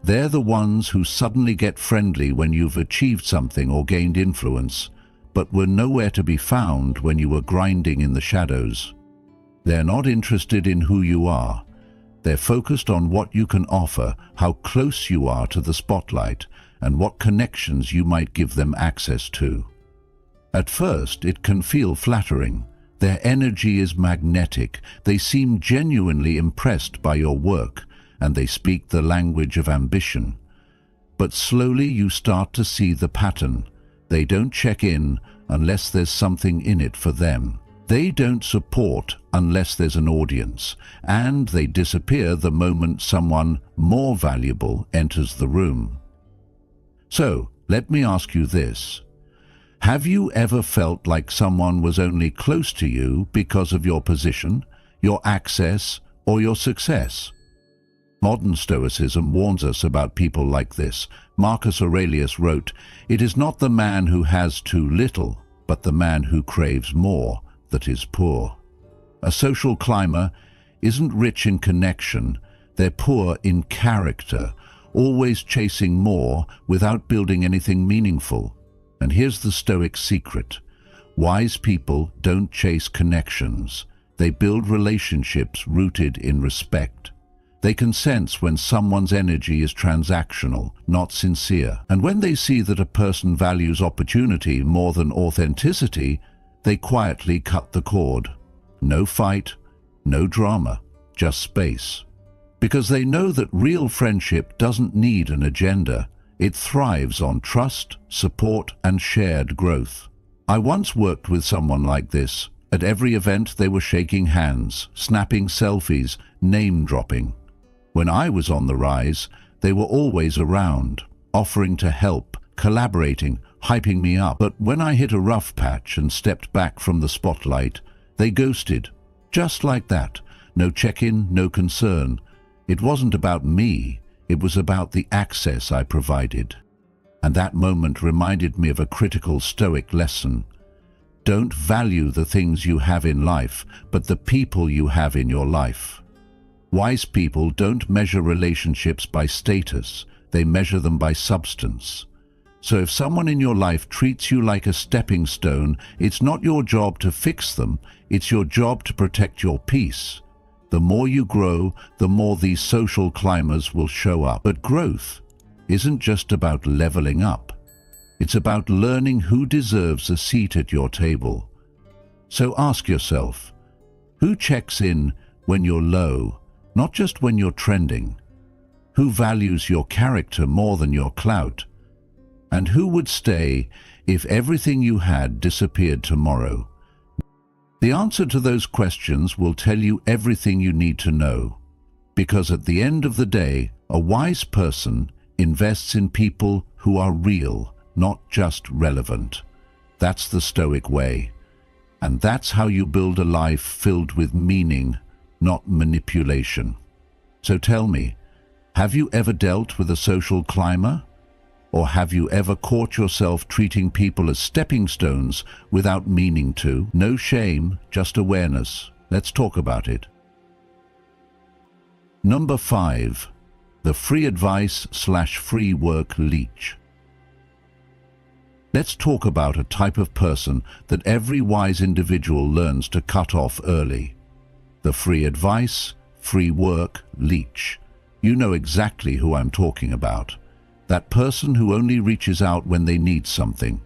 They're the ones who suddenly get friendly when you've achieved something or gained influence, but were nowhere to be found when you were grinding in the shadows. They're not interested in who you are. They're focused on what you can offer, how close you are to the spotlight, and what connections you might give them access to. At first, it can feel flattering. Their energy is magnetic. They seem genuinely impressed by your work, and they speak the language of ambition. But slowly you start to see the pattern. They don't check in unless there's something in it for them. They don't support unless there's an audience, and they disappear the moment someone more valuable enters the room. So, let me ask you this. Have you ever felt like someone was only close to you because of your position, your access, or your success? Modern Stoicism warns us about people like this. Marcus Aurelius wrote, "It is not the man who has too little, but the man who craves more that is poor." A social climber isn't rich in connection, they're poor in character, always chasing more without building anything meaningful. And here's the Stoic secret. Wise people don't chase connections. They build relationships rooted in respect. They can sense when someone's energy is transactional, not sincere. And when they see that a person values opportunity more than authenticity, they quietly cut the cord. No fight, no drama, just space. because they know that real friendship doesn't need an agenda. It thrives on trust, support, and shared growth. I once worked with someone like this. At every event they were shaking hands, snapping selfies, name-dropping. When I was on the rise, they were always around, offering to help, collaborating, hyping me up. But when I hit a rough patch and stepped back from the spotlight, they ghosted. Just like that. No check-in, no concern. It wasn't about me, it was about the access I provided. And that moment reminded me of a critical Stoic lesson. Don't value the things you have in life, but the people you have in your life. Wise people don't measure relationships by status, they measure them by substance. So if someone in your life treats you like a stepping stone, it's not your job to fix them, it's your job to protect your peace. The more you grow, the more these social climbers will show up. But growth isn't just about leveling up. It's about learning who deserves a seat at your table. So ask yourself, who checks in when you're low, not just when you're trending? Who values your character more than your clout? And who would stay if everything you had disappeared tomorrow? The answer to those questions will tell you everything you need to know. Because at the end of the day, a wise person invests in people who are real, not just relevant. That's the Stoic way. And that's how you build a life filled with meaning, not manipulation. So tell me, have you ever dealt with a social climber? Or have you ever caught yourself treating people as stepping stones without meaning to? No shame, just awareness. Let's talk about it. Number 5. The free advice/free work leech. Let's talk about a type of person that every wise individual learns to cut off early. The free advice, free work leech. You know exactly who I'm talking about. That person who only reaches out when they need something.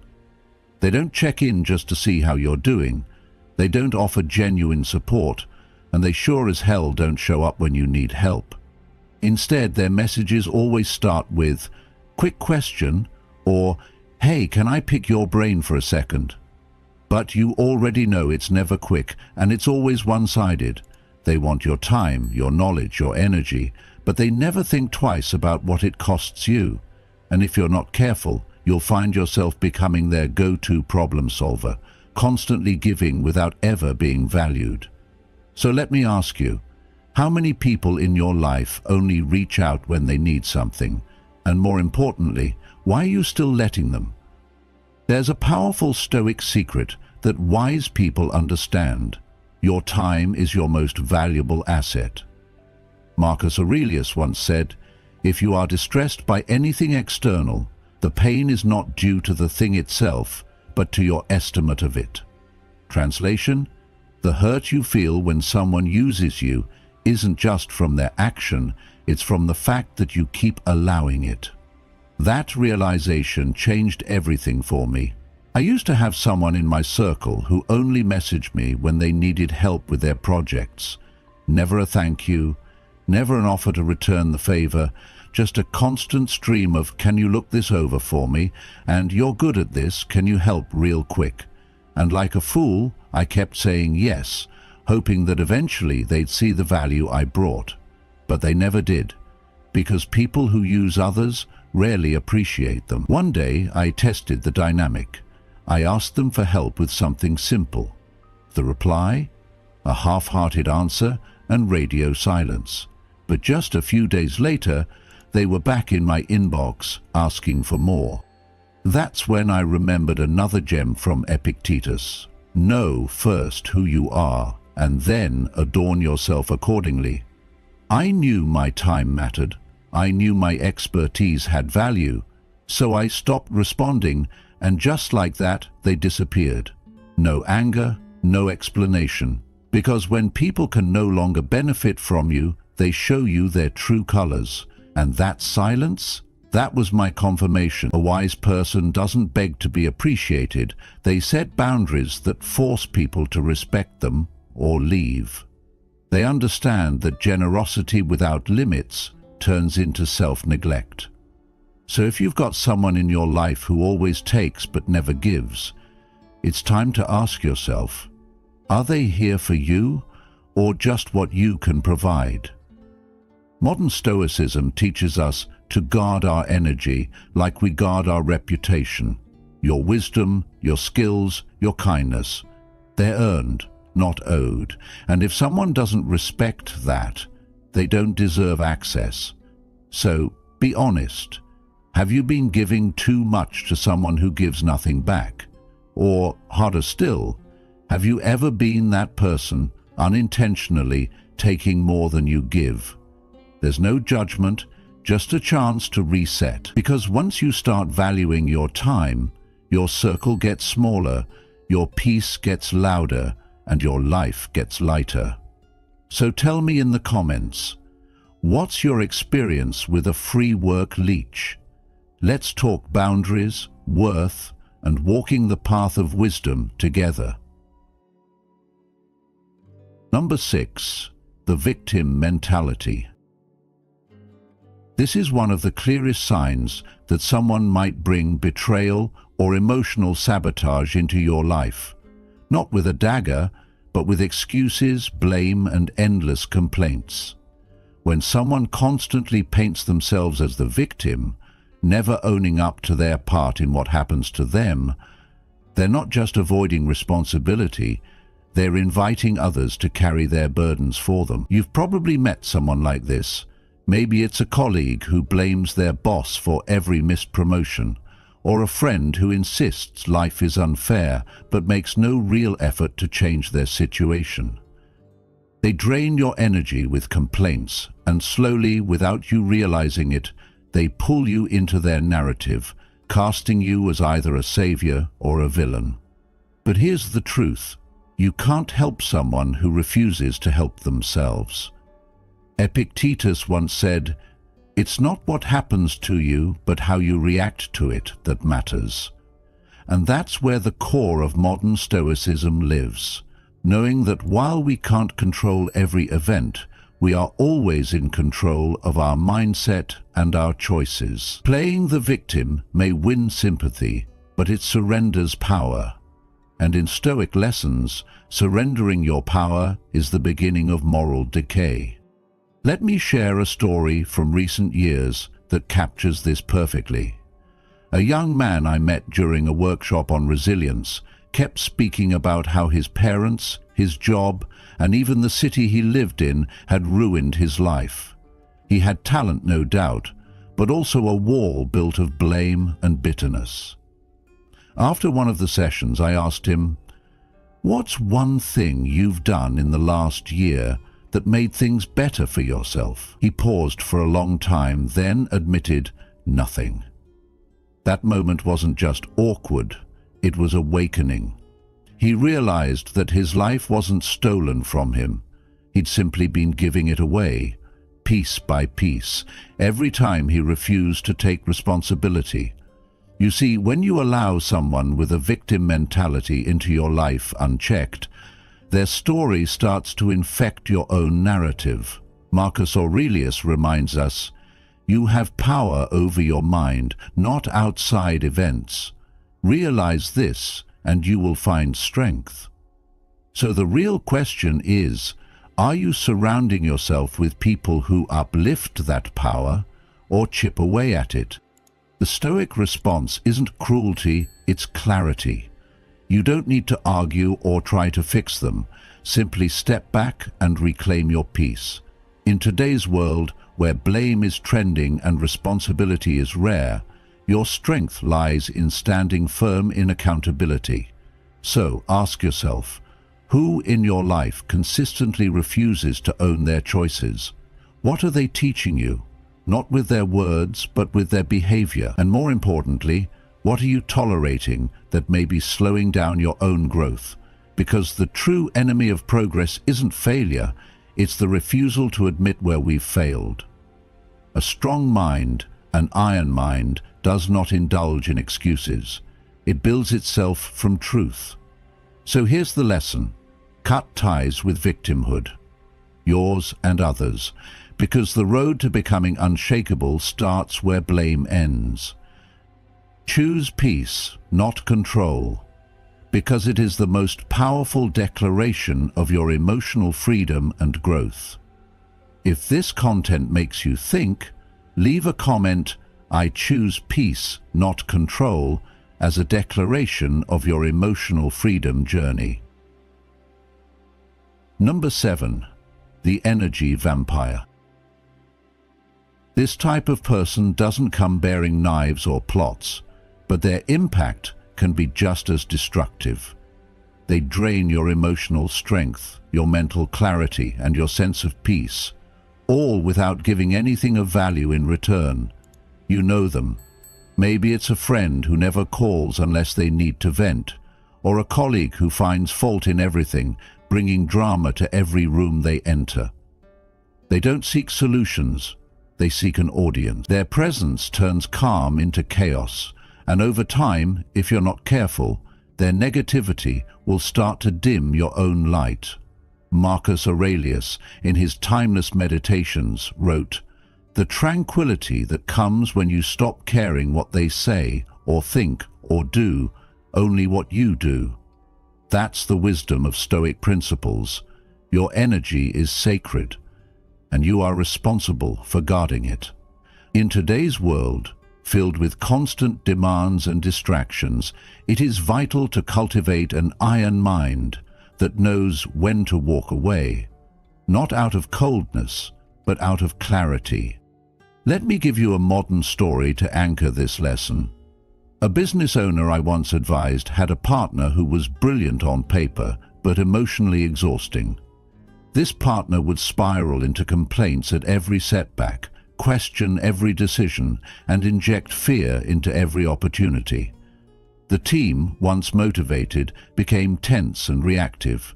They don't check in just to see how you're doing. They don't offer genuine support, and they sure as hell don't show up when you need help. Instead, their messages always start with, "Quick question," or "Hey, can I pick your brain for a second?" But you already know it's never quick, and it's always one-sided. They want your time, your knowledge, your energy, but they never think twice about what it costs you. And if you're not careful, you'll find yourself becoming their go-to problem solver, constantly giving without ever being valued. So let me ask you, how many people in your life only reach out when they need something? And more importantly, why are you still letting them? There's a powerful Stoic secret that wise people understand. Your time is your most valuable asset. Marcus Aurelius once said, "If you are distressed by anything external, the pain is not due to the thing itself, but to your estimate of it." Translation: the hurt you feel when someone uses you isn't just from their action, it's from the fact that you keep allowing it. That realization changed everything for me. I used to have someone in my circle who only messaged me when they needed help with their projects. Never a thank you, never an offer to return the favor, just a constant stream of "Can you look this over for me?" and "You're good at this, can you help real quick?" And like a fool, I kept saying yes, hoping that eventually they'd see the value I brought. But they never did, because people who use others rarely appreciate them. One day I tested the dynamic. I asked them for help with something simple. The reply? A half-hearted answer and radio silence. But just a few days later, they were back in my inbox asking for more. That's when I remembered another gem from Epictetus. Know first who you are, and then adorn yourself accordingly. I knew my time mattered. I knew my expertise had value. So I stopped responding, and just like that, they disappeared. No anger, no explanation. Because when people can no longer benefit from you, they show you their true colors. And that silence? That was my confirmation. A wise person doesn't beg to be appreciated. They set boundaries that force people to respect them or leave. They understand that generosity without limits turns into self-neglect. So if you've got someone in your life who always takes but never gives, it's time to ask yourself, are they here for you or just what you can provide? Modern Stoicism teaches us to guard our energy like we guard our reputation. Your wisdom, your skills, your kindness. They're earned, not owed. And if someone doesn't respect that, they don't deserve access. So, be honest. Have you been giving too much to someone who gives nothing back? Or, harder still, have you ever been that person, unintentionally taking more than you give? There's no judgment, just a chance to reset. Because once you start valuing your time, your circle gets smaller, your peace gets louder, and your life gets lighter. So tell me in the comments, what's your experience with a free work leech? Let's talk boundaries, worth, and walking the path of wisdom together. Number 6. The victim mentality. This is one of the clearest signs that someone might bring betrayal or emotional sabotage into your life, not with a dagger, but with excuses, blame, and endless complaints. When someone constantly paints themselves as the victim, never owning up to their part in what happens to them, they're not just avoiding responsibility, they're inviting others to carry their burdens for them. You've probably met someone like this. Maybe it's a colleague who blames their boss for every missed promotion, or a friend who insists life is unfair but makes no real effort to change their situation. They drain your energy with complaints, and slowly, without you realizing it, they pull you into their narrative, casting you as either a savior or a villain. But here's the truth. You can't help someone who refuses to help themselves. Epictetus once said, "It's not what happens to you, but how you react to it that matters." And that's where the core of modern Stoicism lives, knowing that while we can't control every event, we are always in control of our mindset and our choices. Playing the victim may win sympathy, but it surrenders power. And in Stoic lessons, surrendering your power is the beginning of moral decay. Let me share a story from recent years that captures this perfectly. A young man I met during a workshop on resilience kept speaking about how his parents, his job, and even the city he lived in had ruined his life. He had talent, no doubt, but also a wall built of blame and bitterness. After one of the sessions, I asked him, "What's one thing you've done in the last year that made things better for yourself?" He paused for a long time, then admitted, "Nothing." That moment wasn't just awkward, it was awakening. He realized that his life wasn't stolen from him. He'd simply been giving it away, piece by piece, every time he refused to take responsibility. You see, when you allow someone with a victim mentality into your life unchecked, their story starts to infect your own narrative. Marcus Aurelius reminds us, "You have power over your mind, not outside events. Realize this, and you will find strength." So the real question is, are you surrounding yourself with people who uplift that power or chip away at it? The Stoic response isn't cruelty, it's clarity. You don't need to argue or try to fix them. Simply step back and reclaim your peace. In today's world, where blame is trending and responsibility is rare, your strength lies in standing firm in accountability. So ask yourself, who in your life consistently refuses to own their choices? What are they teaching you? Not with their words, but with their behavior. And more importantly, what are you tolerating that may be slowing down your own growth? Because the true enemy of progress isn't failure, it's the refusal to admit where we've failed. A strong mind, an iron mind, does not indulge in excuses. It builds itself from truth. So here's the lesson. Cut ties with victimhood. yours and others, because the road to becoming unshakable starts where blame ends. Choose peace, not control, because it is the most powerful declaration of your emotional freedom and growth. If this content makes you think, leave a comment, "I choose peace, not control," as a declaration of your emotional freedom journey. Number 7. The energy vampire. This type of person doesn't come bearing knives or plots, but their impact can be just as destructive. They drain your emotional strength, your mental clarity, and your sense of peace, all without giving anything of value in return. You know them. Maybe it's a friend who never calls unless they need to vent, or a colleague who finds fault in everything, bringing drama to every room they enter. They don't seek solutions, they seek an audience. Their presence turns calm into chaos, and over time, if you're not careful, their negativity will start to dim your own light. Marcus Aurelius, in his timeless meditations, wrote, "The tranquility that comes when you stop caring what they say or think or do, only what you do." That's the wisdom of Stoic principles. Your energy is sacred, and you are responsible for guarding it. In today's world, filled with constant demands and distractions, it is vital to cultivate an iron mind that knows when to walk away, not out of coldness, but out of clarity. Let me give you a modern story to anchor this lesson. A business owner I once advised had a partner who was brilliant on paper, but emotionally exhausting. This partner would spiral into complaints at every setback, question every decision, and inject fear into every opportunity. The team, once motivated, became tense and reactive.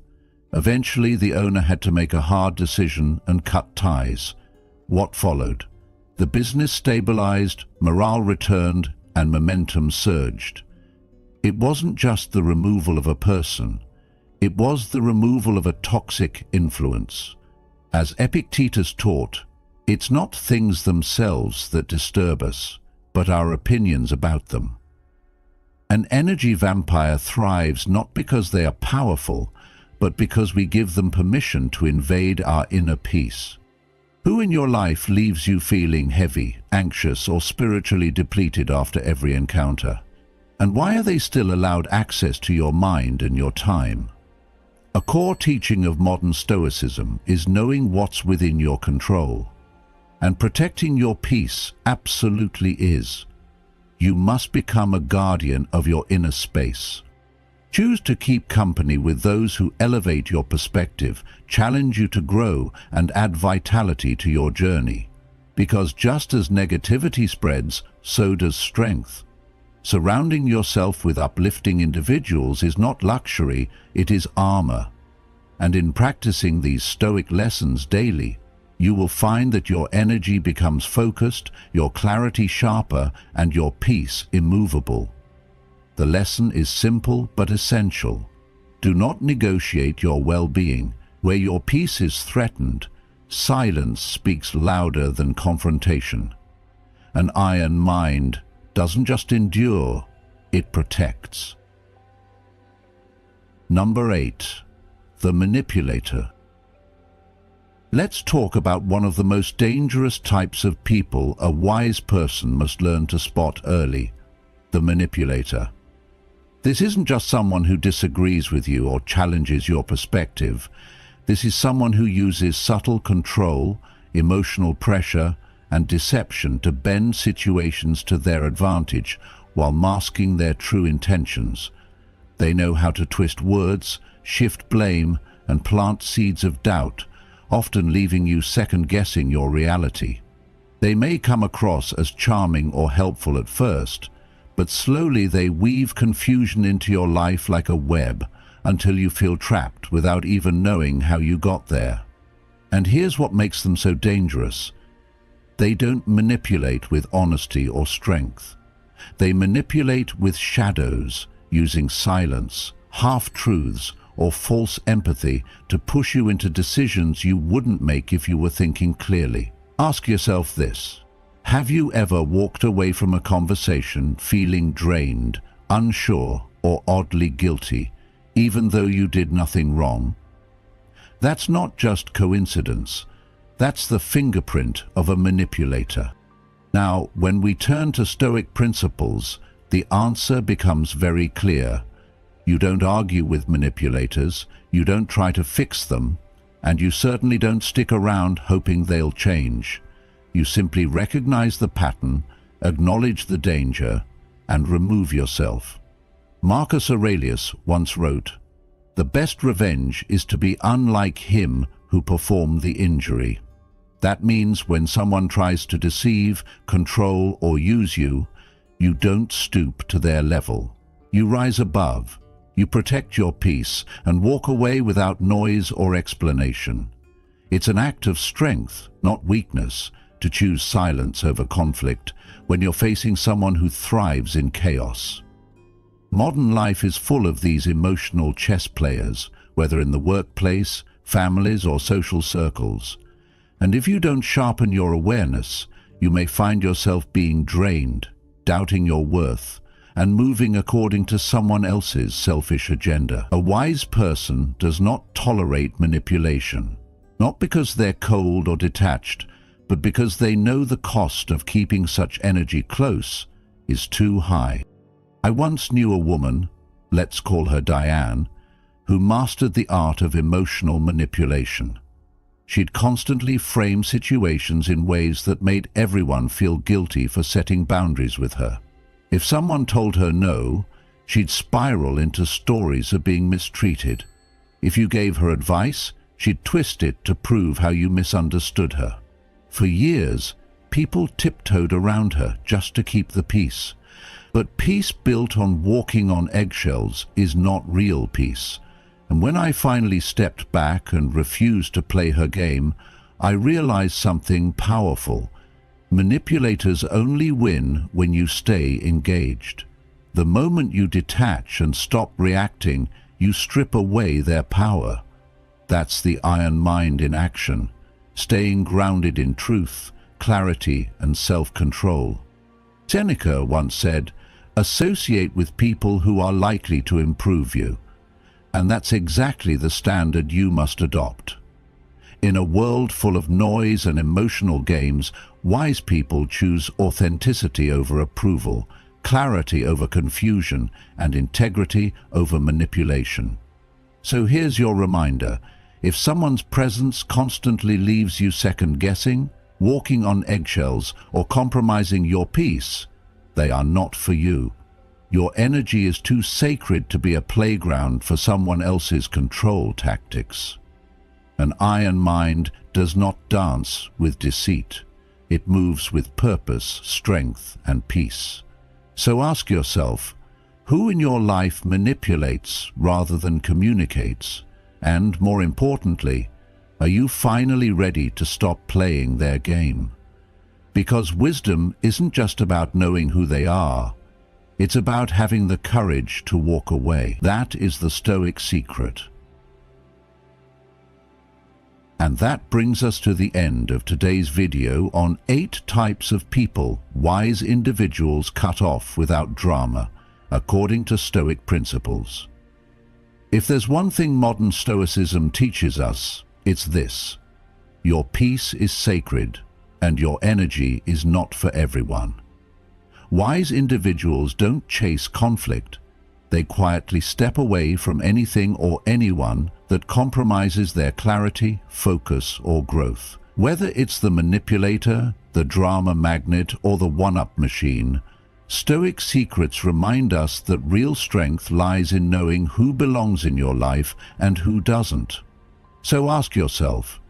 Eventually, the owner had to make a hard decision and cut ties. What followed? The business stabilized, morale returned, and momentum surged. It wasn't just the removal of a person. It was the removal of a toxic influence. As Epictetus taught, it's not things themselves that disturb us, but our opinions about them. An energy vampire thrives not because they are powerful, but because we give them permission to invade our inner peace. Who in your life leaves you feeling heavy, anxious, or spiritually depleted after every encounter? And why are they still allowed access to your mind and your time? A core teaching of modern Stoicism is knowing what's within your control. And protecting your peace absolutely is. You must become a guardian of your inner space. Choose to keep company with those who elevate your perspective, challenge you to grow, and add vitality to your journey. Because just as negativity spreads, so does strength. Surrounding yourself with uplifting individuals is not luxury, it is armor. And in practicing these Stoic lessons daily, you will find that your energy becomes focused, your clarity sharper, and your peace immovable. The lesson is simple but essential. Do not negotiate your well-being. Where your peace is threatened, silence speaks louder than confrontation. An iron mind doesn't just endure, it protects. Number 8. The manipulator. Let's talk about one of the most dangerous types of people a wise person must learn to spot early: the manipulator. This isn't just someone who disagrees with you or challenges your perspective. This is someone who uses subtle control, emotional pressure, and deception to bend situations to their advantage while masking their true intentions. They know how to twist words, shift blame, and plant seeds of doubt, often leaving you second-guessing your reality. They may come across as charming or helpful at first, but slowly they weave confusion into your life like a web until you feel trapped without even knowing how you got there. And here's what makes them so dangerous. They don't manipulate with honesty or strength. They manipulate with shadows, using silence, half-truths, or false empathy to push you into decisions you wouldn't make if you were thinking clearly. Ask yourself this: have you ever walked away from a conversation feeling drained, unsure, or oddly guilty, even though you did nothing wrong? That's not just coincidence. That's the fingerprint of a manipulator. Now, when we turn to Stoic principles, the answer becomes very clear. You don't argue with manipulators, you don't try to fix them, and you certainly don't stick around hoping they'll change. You simply recognize the pattern, acknowledge the danger, and remove yourself. Marcus Aurelius once wrote, "The best revenge is to be unlike him who performed the injury." That means when someone tries to deceive, control, or use you, you don't stoop to their level. You rise above, you protect your peace, and walk away without noise or explanation. It's an act of strength, not weakness, to choose silence over conflict when you're facing someone who thrives in chaos. Modern life is full of these emotional chess players, whether in the workplace, families, or social circles. And if you don't sharpen your awareness, you may find yourself being drained, doubting your worth, and moving according to someone else's selfish agenda. A wise person does not tolerate manipulation, not because they're cold or detached, but because they know the cost of keeping such energy close is too high. I once knew a woman, let's call her Diane, who mastered the art of emotional manipulation. She'd constantly frame situations in ways that made everyone feel guilty for setting boundaries with her. If someone told her no, she'd spiral into stories of being mistreated. If you gave her advice, she'd twist it to prove how you misunderstood her. For years, people tiptoed around her just to keep the peace. But peace built on walking on eggshells is not real peace. And when I finally stepped back and refused to play her game, I realized something powerful. Manipulators only win when you stay engaged. The moment you detach and stop reacting, you strip away their power. That's the iron mind in action, staying grounded in truth, clarity, and self-control. Seneca once said, "Associate with people who are likely to improve you." And that's exactly the standard you must adopt. In a world full of noise and emotional games, wise people choose authenticity over approval, clarity over confusion, and integrity over manipulation. So here's your reminder: if someone's presence constantly leaves you second-guessing, walking on eggshells, or compromising your peace, they are not for you. Your energy is too sacred to be a playground for someone else's control tactics. An iron mind does not dance with deceit. It moves with purpose, strength, and peace. So ask yourself, who in your life manipulates rather than communicates? And more importantly, are you finally ready to stop playing their game? Because wisdom isn't just about knowing who they are. It's about having the courage to walk away. That is the Stoic secret. And that brings us to the end of today's video on 8 types of people wise individuals cut off without drama, according to Stoic principles. If there's one thing modern Stoicism teaches us, it's this: your peace is sacred, and your energy is not for everyone. Wise individuals don't chase conflict. They quietly step away from anything or anyone that compromises their clarity, focus, or growth. Whether it's the manipulator, the drama magnet, or the one-up machine, Stoic secrets remind us that real strength lies in knowing who belongs in your life and who doesn't. So ask yourself,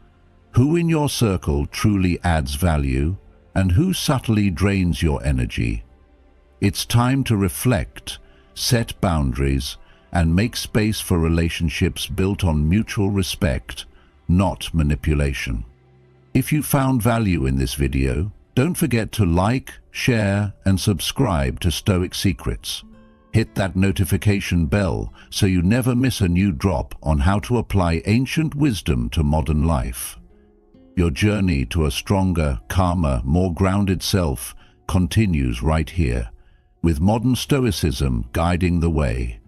who in your circle truly adds value, and who subtly drains your energy? It's time to reflect, set boundaries, and make space for relationships built on mutual respect, not manipulation. If you found value in this video, don't forget to like, share, and subscribe to Stoic Secrets. Hit that notification bell so you never miss a new drop on how to apply ancient wisdom to modern life. Your journey to a stronger, calmer, more grounded self continues right here, with modern stoicism guiding the way.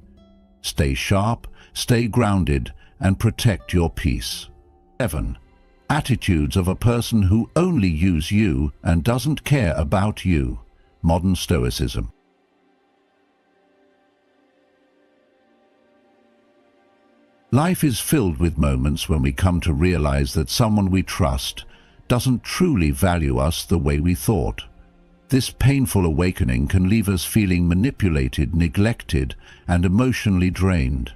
Stay sharp, stay grounded, and protect your peace. 7. Attitudes of a person who only uses you and doesn't care about you. Modern stoicism. Life is filled with moments when we come to realize that someone we trust doesn't truly value us the way we thought. This painful awakening can leave us feeling manipulated, neglected, and emotionally drained.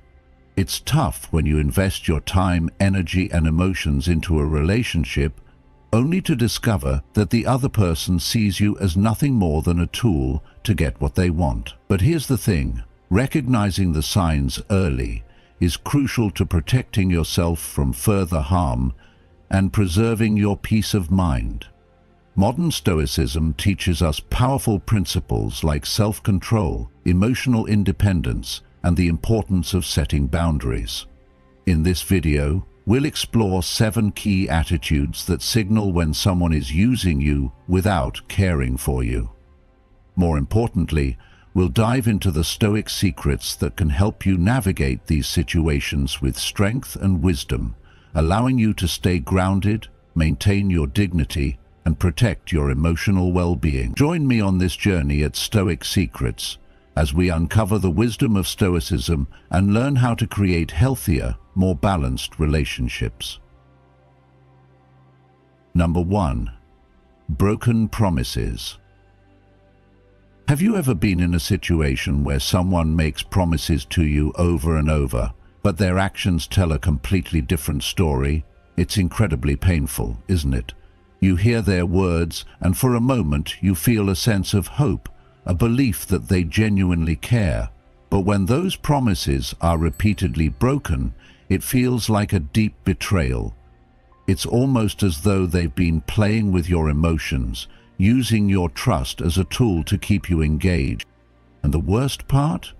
It's tough when you invest your time, energy, and emotions into a relationship only to discover that the other person sees you as nothing more than a tool to get what they want. But here's the thing, recognizing the signs early is crucial to protecting yourself from further harm and preserving your peace of mind. Modern Stoicism teaches us powerful principles like self-control, emotional independence, and the importance of setting boundaries. In this video, we'll explore 7 key attitudes that signal when someone is using you without caring for you. More importantly, we'll dive into the Stoic secrets that can help you navigate these situations with strength and wisdom, allowing you to stay grounded, maintain your dignity, and protect your emotional well-being. Join me on this journey at Stoic Secrets as we uncover the wisdom of Stoicism and learn how to create healthier, more balanced relationships. Number 1. Broken promises. Have you ever been in a situation where someone makes promises to you over and over, but their actions tell a completely different story? It's incredibly painful, isn't it? You hear their words, and for a moment you feel a sense of hope, a belief that they genuinely care. But when those promises are repeatedly broken, it feels like a deep betrayal. It's almost as though they've been playing with your emotions, using your trust as a tool to keep you engaged. And the worst part?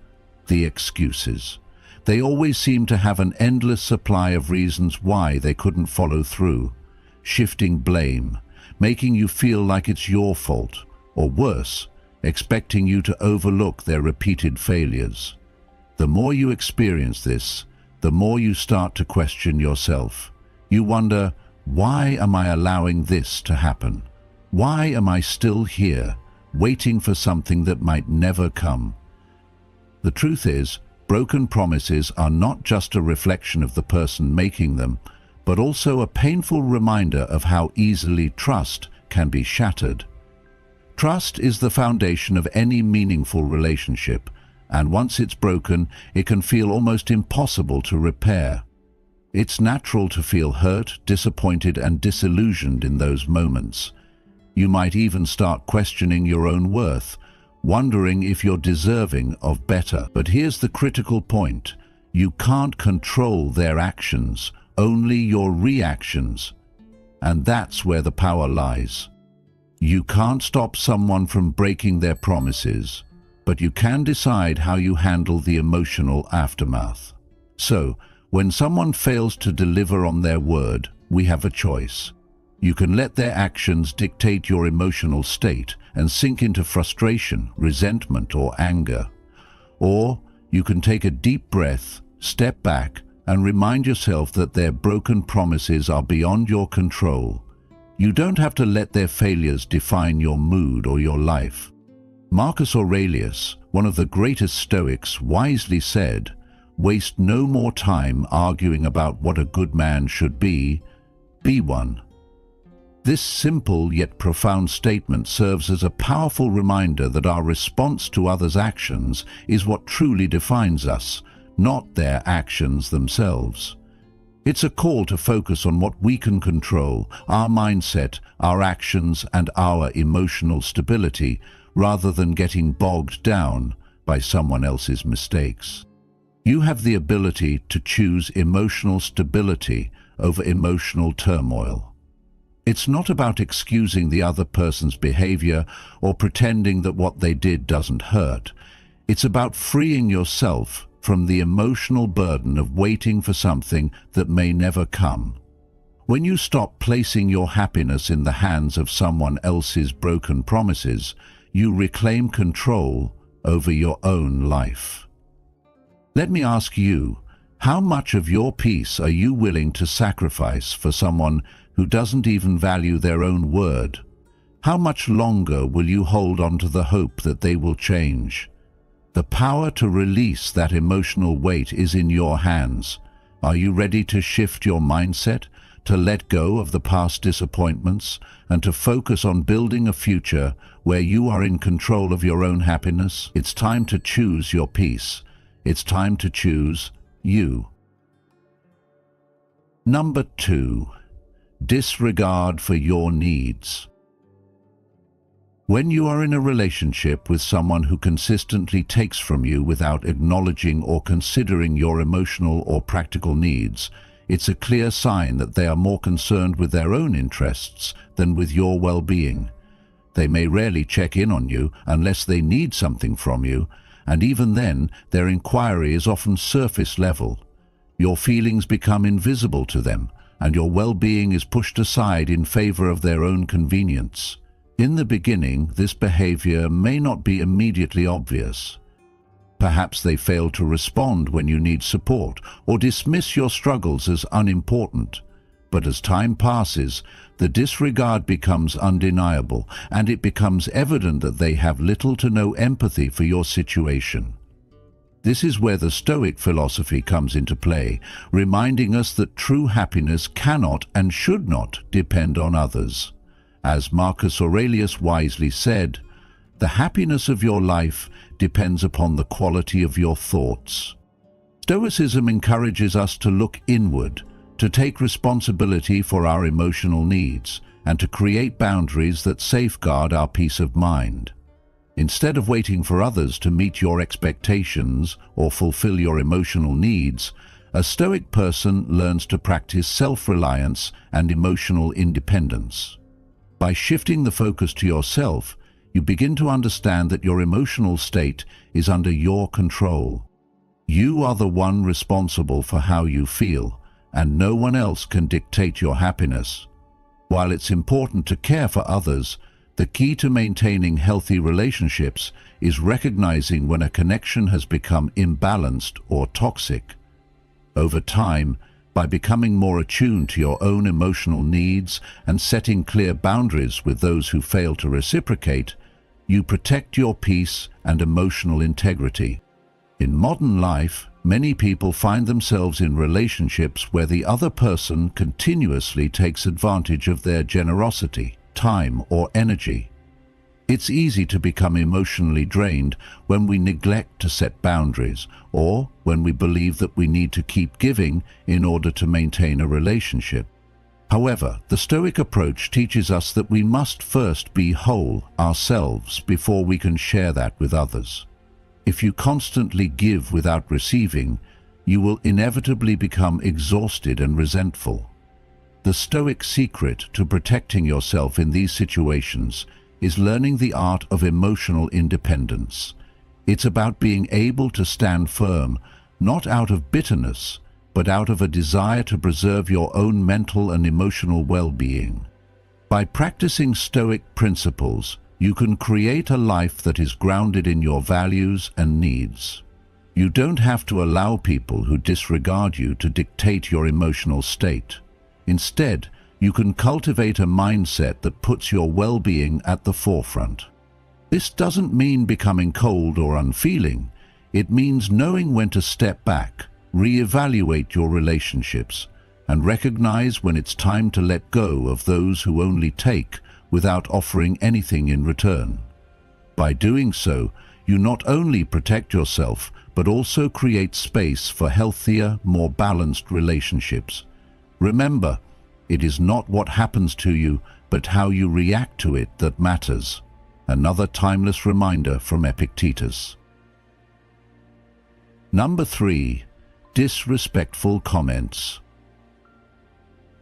The excuses. They always seem to have an endless supply of reasons why they couldn't follow through, shifting blame, making you feel like it's your fault, or worse, expecting you to overlook their repeated failures. The more you experience this, the more you start to question yourself. You wonder, why am I allowing this to happen? Why am I still here, waiting for something that might never come? The truth is, broken promises are not just a reflection of the person making them, but also a painful reminder of how easily trust can be shattered. Trust is the foundation of any meaningful relationship, and once it's broken, it can feel almost impossible to repair. It's natural to feel hurt, disappointed, and disillusioned in those moments. You might even start questioning your own worth, wondering if you're deserving of better. But here's the critical point. You can't control their actions, only your reactions. And that's where the power lies. You can't stop someone from breaking their promises, but you can decide how you handle the emotional aftermath. So, when someone fails to deliver on their word, we have a choice. You can let their actions dictate your emotional state and sink into frustration, resentment, or anger. Or you can take a deep breath, step back, and remind yourself that their broken promises are beyond your control. You don't have to let their failures define your mood or your life. Marcus Aurelius, one of the greatest Stoics, wisely said, "Waste no more time arguing about what a good man should be one." This simple yet profound statement serves as a powerful reminder that our response to others' actions is what truly defines us, not their actions themselves. It's a call to focus on what we can control, our mindset, our actions, and our emotional stability, rather than getting bogged down by someone else's mistakes. You have the ability to choose emotional stability over emotional turmoil. It's not about excusing the other person's behavior or pretending that what they did doesn't hurt. It's about freeing yourself from the emotional burden of waiting for something that may never come. When you stop placing your happiness in the hands of someone else's broken promises, you reclaim control over your own life. Let me ask you, how much of your peace are you willing to sacrifice for someone who doesn't even value their own word? How much longer will you hold on to the hope that they will change? The power to release that emotional weight is in your hands. Are you ready to shift your mindset, to let go of the past disappointments, and to focus on building a future where you are in control of your own happiness? It's time to choose your peace. It's time to choose you. Number 2, disregard for your needs. When you are in a relationship with someone who consistently takes from you without acknowledging or considering your emotional or practical needs, it's a clear sign that they are more concerned with their own interests than with your well-being. They may rarely check in on you unless they need something from you, and even then, their inquiry is often surface level. Your feelings become invisible to them, and your well-being is pushed aside in favor of their own convenience. In the beginning, this behavior may not be immediately obvious. Perhaps they fail to respond when you need support or dismiss your struggles as unimportant. But as time passes, the disregard becomes undeniable, and it becomes evident that they have little to no empathy for your situation. This is where the Stoic philosophy comes into play, reminding us that true happiness cannot and should not depend on others. As Marcus Aurelius wisely said, "The happiness of your life depends upon the quality of your thoughts." Stoicism encourages us to look inward, to take responsibility for our emotional needs, and to create boundaries that safeguard our peace of mind. Instead of waiting for others to meet your expectations or fulfill your emotional needs, a Stoic person learns to practice self-reliance and emotional independence. By shifting the focus to yourself, you begin to understand that your emotional state is under your control. You are the one responsible for how you feel, and no one else can dictate your happiness. While it's important to care for others, the key to maintaining healthy relationships is recognizing when a connection has become imbalanced or toxic. Over time, by becoming more attuned to your own emotional needs and setting clear boundaries with those who fail to reciprocate, you protect your peace and emotional integrity. In modern life, many people find themselves in relationships where the other person continuously takes advantage of their generosity, time, or energy. It's easy to become emotionally drained when we neglect to set boundaries, or when we believe that we need to keep giving in order to maintain a relationship. However, the Stoic approach teaches us that we must first be whole ourselves before we can share that with others. If you constantly give without receiving, you will inevitably become exhausted and resentful. The Stoic secret to protecting yourself in these situations is learning the art of emotional independence. It's about being able to stand firm, not out of bitterness, but out of a desire to preserve your own mental and emotional well-being. By practicing Stoic principles, you can create a life that is grounded in your values and needs. You don't have to allow people who disregard you to dictate your emotional state. Instead, you can cultivate a mindset that puts your well-being at the forefront. This doesn't mean becoming cold or unfeeling. It means knowing when to step back, reevaluate your relationships, and recognize when it's time to let go of those who only take without offering anything in return. By doing so, you not only protect yourself, but also create space for healthier, more balanced relationships. Remember, it is not what happens to you, but how you react to it that matters. Another timeless reminder from Epictetus. Number 3. Disrespectful comments.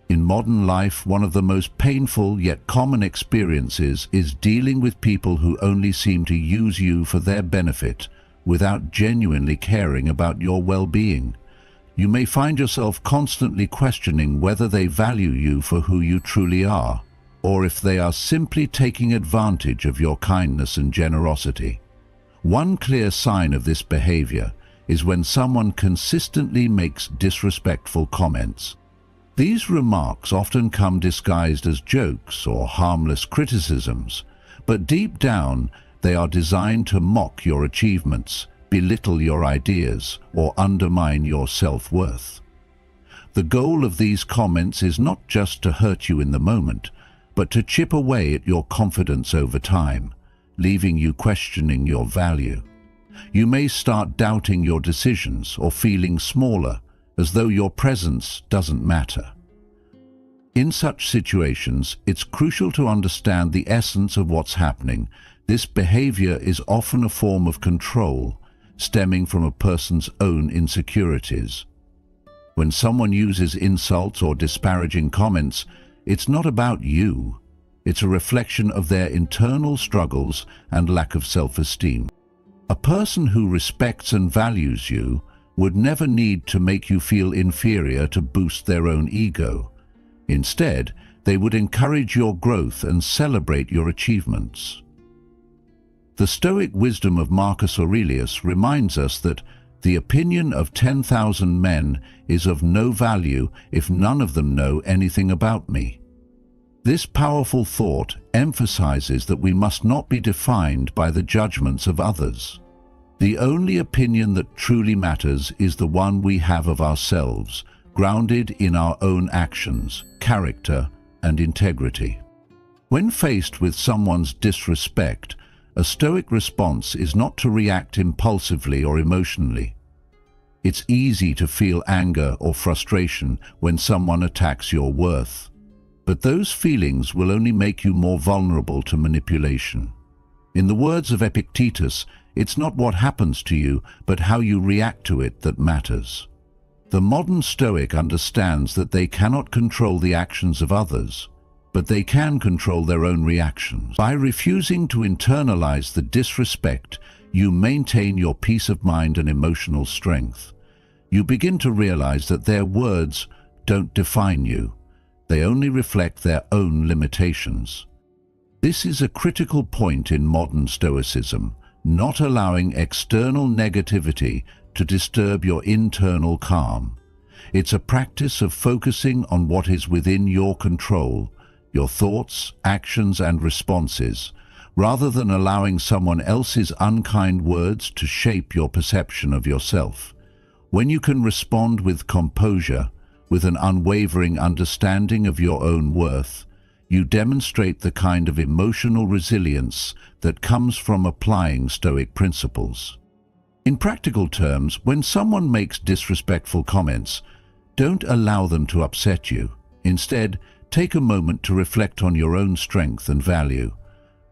In modern life, one of the most painful yet common experiences is dealing with people who only seem to use you for their benefit without genuinely caring about your well-being. You may find yourself constantly questioning whether they value you for who you truly are, or if they are simply taking advantage of your kindness and generosity. One clear sign of this behavior is when someone consistently makes disrespectful comments. These remarks often come disguised as jokes or harmless criticisms, but deep down they are designed to mock your achievements, belittle your ideas, or undermine your self-worth. The goal of these comments is not just to hurt you in the moment, but to chip away at your confidence over time, leaving you questioning your value. You may start doubting your decisions or feeling smaller, as though your presence doesn't matter. In such situations, it's crucial to understand the essence of what's happening. This behavior is often a form of control, stemming from a person's own insecurities. When someone uses insults or disparaging comments, it's not about you. It's a reflection of their internal struggles and lack of self-esteem. A person who respects and values you would never need to make you feel inferior to boost their own ego. Instead, they would encourage your growth and celebrate your achievements. The Stoic wisdom of Marcus Aurelius reminds us that the opinion of 10,000 men is of no value if none of them know anything about me. This powerful thought emphasizes that we must not be defined by the judgments of others. The only opinion that truly matters is the one we have of ourselves, grounded in our own actions, character, and integrity. When faced with someone's disrespect, a Stoic response is not to react impulsively or emotionally. It's easy to feel anger or frustration when someone attacks your worth, but those feelings will only make you more vulnerable to manipulation. In the words of Epictetus, it's not what happens to you, but how you react to it that matters. The modern Stoic understands that they cannot control the actions of others, but they can control their own reactions. By refusing to internalize the disrespect, you maintain your peace of mind and emotional strength. You begin to realize that their words don't define you. They only reflect their own limitations. This is a critical point in modern Stoicism, not allowing external negativity to disturb your internal calm. It's a practice of focusing on what is within your control, your thoughts, actions, and responses, rather than allowing someone else's unkind words to shape your perception of yourself. When you can respond with composure, with an unwavering understanding of your own worth, you demonstrate the kind of emotional resilience that comes from applying Stoic principles. In practical terms, when someone makes disrespectful comments, don't allow them to upset you. Instead, take a moment to reflect on your own strength and value.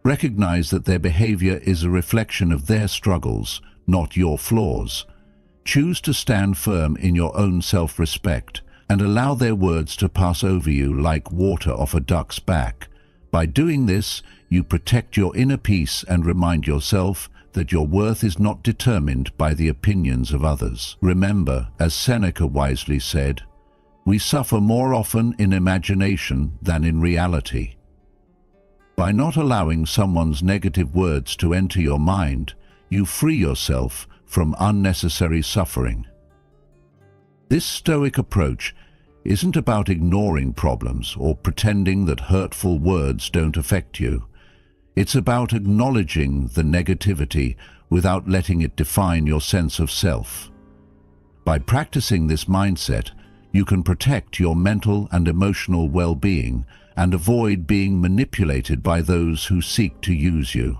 Recognize that their behavior is a reflection of their struggles, not your flaws. Choose to stand firm in your own self-respect and allow their words to pass over you like water off a duck's back. By doing this, you protect your inner peace and remind yourself that your worth is not determined by the opinions of others. Remember, as Seneca wisely said, we suffer more often in imagination than in reality. By not allowing someone's negative words to enter your mind, you free yourself from unnecessary suffering. This Stoic approach isn't about ignoring problems or pretending that hurtful words don't affect you. It's about acknowledging the negativity without letting it define your sense of self. By practicing this mindset, you can protect your mental and emotional well-being and avoid being manipulated by those who seek to use you.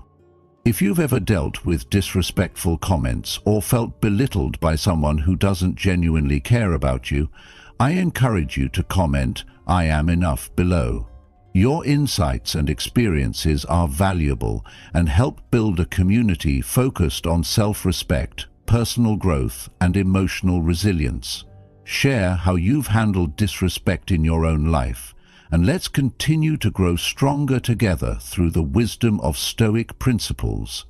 If you've ever dealt with disrespectful comments or felt belittled by someone who doesn't genuinely care about you, I encourage you to comment, "I am enough," below. Your insights and experiences are valuable and help build a community focused on self-respect, personal growth, and emotional resilience. Share how you've handled disrespect in your own life, and let's continue to grow stronger together through the wisdom of Stoic principles.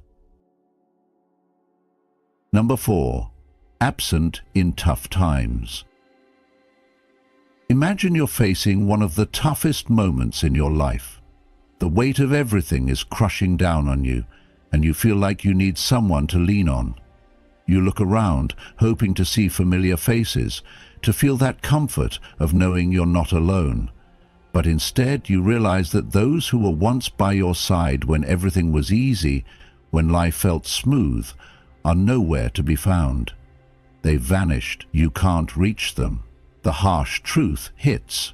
Number 4. Absent in tough times. Imagine you're facing one of the toughest moments in your life. The weight of everything is crushing down on you, and you feel like you need someone to lean on. You look around, hoping to see familiar faces, to feel that comfort of knowing you're not alone. But instead you realize that those who were once by your side when everything was easy, when life felt smooth, are nowhere to be found. They've vanished. You can't reach them. The harsh truth hits.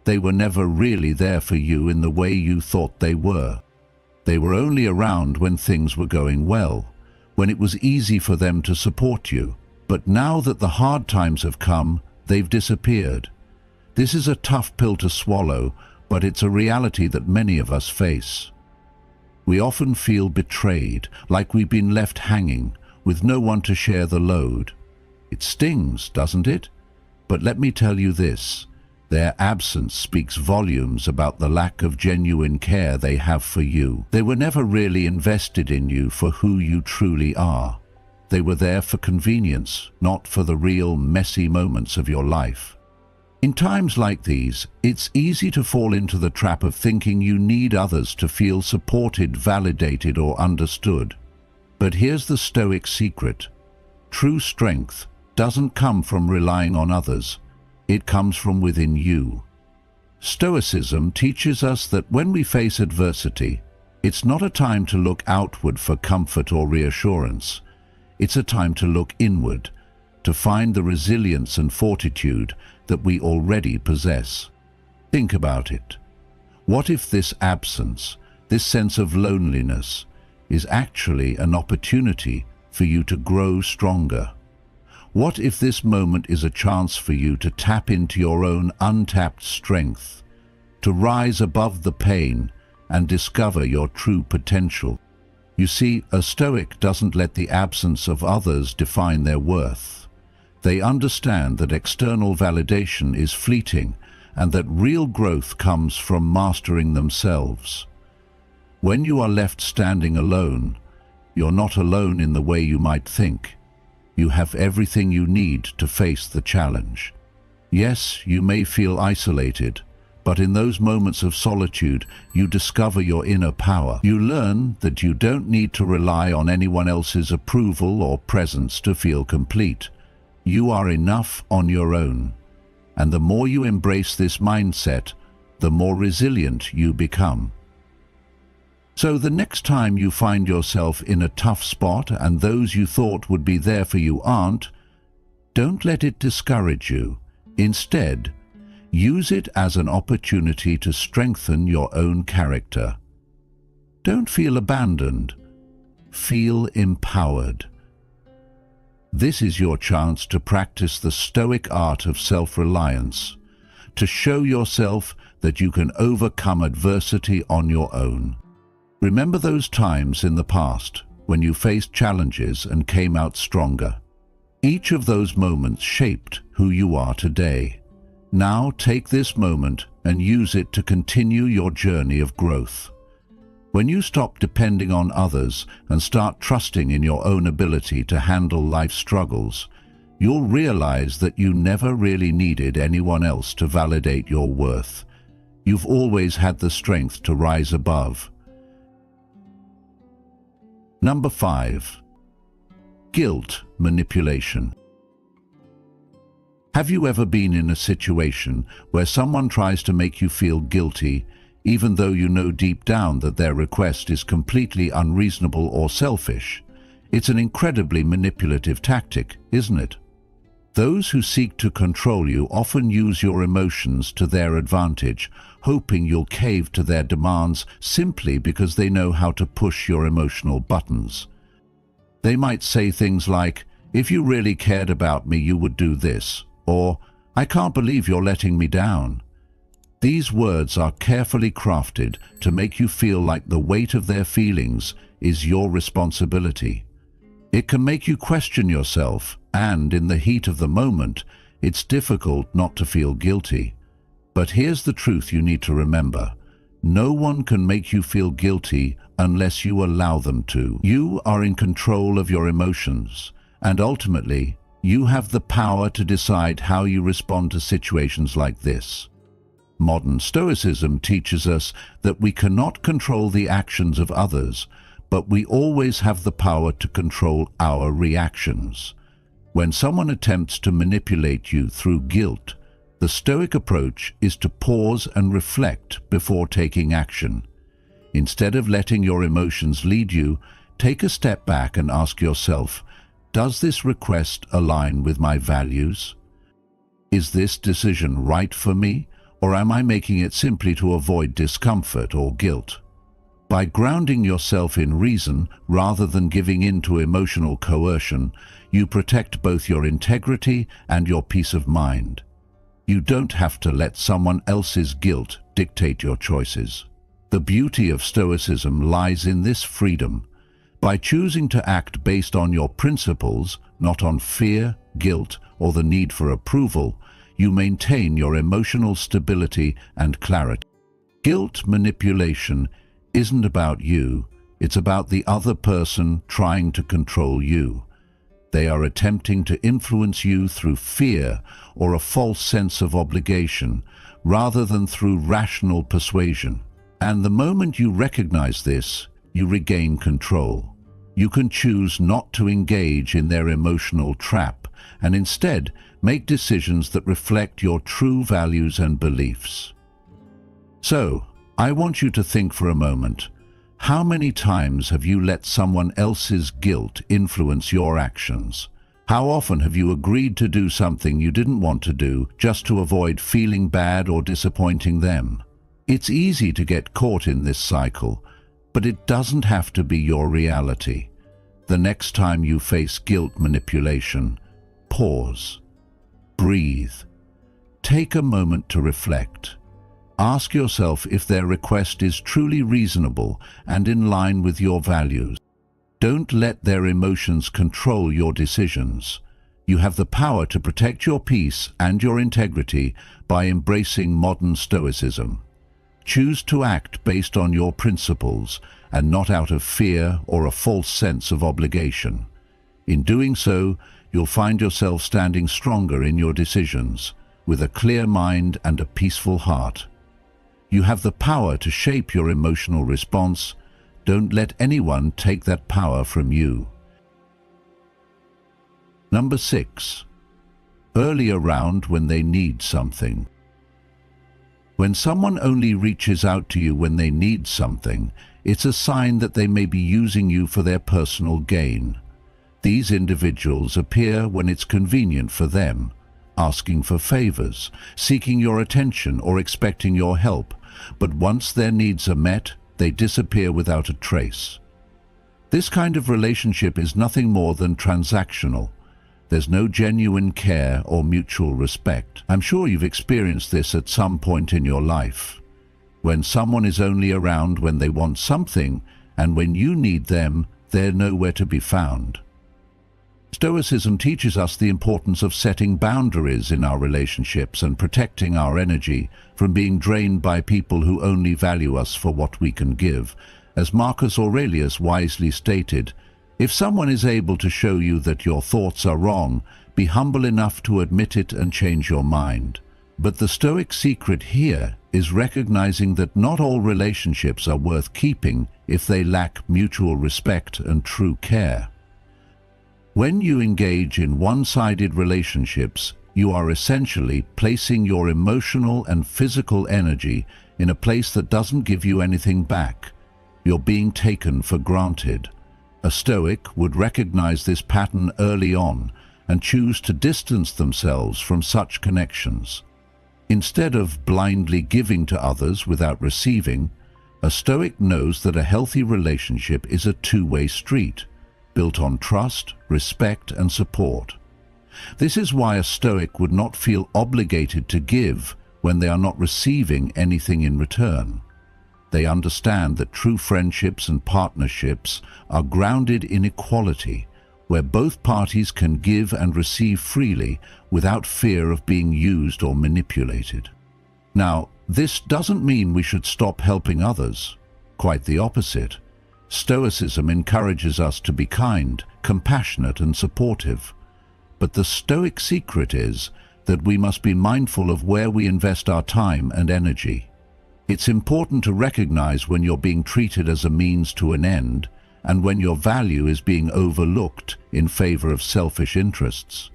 They were never really there for you in the way you thought they were. They were only around when things were going well, when it was easy for them to support you. But now that the hard times have come, they've disappeared. This is a tough pill to swallow, but it's a reality that many of us face. We often feel betrayed, like we've been left hanging, with no one to share the load. It stings, doesn't it? But let me tell you this, their absence speaks volumes about the lack of genuine care they have for you. They were never really invested in you for who you truly are. They were there for convenience, not for the real messy moments of your life. In times like these, it's easy to fall into the trap of thinking you need others to feel supported, validated, or understood. But here's the Stoic secret. True strength doesn't come from relying on others. It comes from within you. Stoicism teaches us that when we face adversity, it's not a time to look outward for comfort or reassurance. It's a time to look inward, to find the resilience and fortitude that we already possess. Think about it. What if this absence, this sense of loneliness, is actually an opportunity for you to grow stronger? What if this moment is a chance for you to tap into your own untapped strength, to rise above the pain and discover your true potential? You see, a Stoic doesn't let the absence of others define their worth. They understand that external validation is fleeting and that real growth comes from mastering themselves. When you are left standing alone, you're not alone in the way you might think. You have everything you need to face the challenge. Yes, you may feel isolated, but in those moments of solitude, you discover your inner power. You learn that you don't need to rely on anyone else's approval or presence to feel complete. You are enough on your own. And the more you embrace this mindset, the more resilient you become. So the next time you find yourself in a tough spot and those you thought would be there for you aren't, don't let it discourage you. Instead, use it as an opportunity to strengthen your own character. Don't feel abandoned. Feel empowered. This is your chance to practice the Stoic art of self-reliance, to show yourself that you can overcome adversity on your own. Remember those times in the past when you faced challenges and came out stronger. Each of those moments shaped who you are today. Now take this moment and use it to continue your journey of growth. When you stop depending on others and start trusting in your own ability to handle life's struggles, you'll realize that you never really needed anyone else to validate your worth. You've always had the strength to rise above. Number 5. Guilt manipulation. Have you ever been in a situation where someone tries to make you feel guilty, even though you know deep down that their request is completely unreasonable or selfish? It's an incredibly manipulative tactic, isn't it? Those who seek to control you often use your emotions to their advantage, hoping you'll cave to their demands simply because they know how to push your emotional buttons. They might say things like, "If you really cared about me, you would do this," or "I can't believe you're letting me down." These words are carefully crafted to make you feel like the weight of their feelings is your responsibility. It can make you question yourself, and in the heat of the moment, it's difficult not to feel guilty. But here's the truth you need to remember. No one can make you feel guilty unless you allow them to. You are in control of your emotions, And ultimately, you have the power to decide how you respond to situations like this. Modern Stoicism teaches us that we cannot control the actions of others, but we always have the power to control our reactions. When someone attempts to manipulate you through guilt, the Stoic approach is to pause and reflect before taking action. Instead of letting your emotions lead you, take a step back and ask yourself, does this request align with my values? Is this decision right for me, or am I making it simply to avoid discomfort or guilt? By grounding yourself in reason rather than giving in to emotional coercion, you protect both your integrity and your peace of mind. You don't have to let someone else's guilt dictate your choices. The beauty of Stoicism lies in this freedom. By choosing to act based on your principles, not on fear, guilt, or the need for approval, you maintain your emotional stability and clarity. Guilt manipulation isn't about you, it's about the other person trying to control you. They are attempting to influence you through fear or a false sense of obligation, rather than through rational persuasion. And the moment you recognize this, you regain control. You can choose not to engage in their emotional trap and instead make decisions that reflect your true values and beliefs. So, I want you to think for a moment, how many times have you let someone else's guilt influence your actions? How often have you agreed to do something you didn't want to do just to avoid feeling bad or disappointing them? It's easy to get caught in this cycle, but it doesn't have to be your reality. The next time you face guilt manipulation, pause, breathe, take a moment to reflect. Ask yourself if their request is truly reasonable and in line with your values. Don't let their emotions control your decisions. You have the power to protect your peace and your integrity by embracing modern Stoicism. Choose to act based on your principles and not out of fear or a false sense of obligation. In doing so, you'll find yourself standing stronger in your decisions, with a clear mind and a peaceful heart. You have the power to shape your emotional response. Don't let anyone take that power from you. Number 6. Early around when they need something. When someone only reaches out to you when they need something, it's a sign that they may be using you for their personal gain. These individuals appear when it's convenient for them, asking for favors, seeking your attention or expecting your help, but once their needs are met, they disappear without a trace. This kind of relationship is nothing more than transactional. There's no genuine care or mutual respect. I'm sure you've experienced this at some point in your life. When someone is only around when they want something, and when you need them, they're nowhere to be found. Stoicism teaches us the importance of setting boundaries in our relationships and protecting our energy from being drained by people who only value us for what we can give. As Marcus Aurelius wisely stated, if someone is able to show you that your thoughts are wrong, be humble enough to admit it and change your mind. But the Stoic secret here is recognizing that not all relationships are worth keeping if they lack mutual respect and true care. When you engage in one-sided relationships, you are essentially placing your emotional and physical energy in a place that doesn't give you anything back. You're being taken for granted. A Stoic would recognize this pattern early on and choose to distance themselves from such connections. Instead of blindly giving to others without receiving, a Stoic knows that a healthy relationship is a two-way street, built on trust, respect, and support. This is why a Stoic would not feel obligated to give when they are not receiving anything in return. They understand that true friendships and partnerships are grounded in equality, where both parties can give and receive freely without fear of being used or manipulated. Now, this doesn't mean we should stop helping others. Quite the opposite. Stoicism encourages us to be kind, compassionate, and supportive. But the Stoic secret is that we must be mindful of where we invest our time and energy. It's important to recognize when you're being treated as a means to an end and when your value is being overlooked in favor of selfish interests.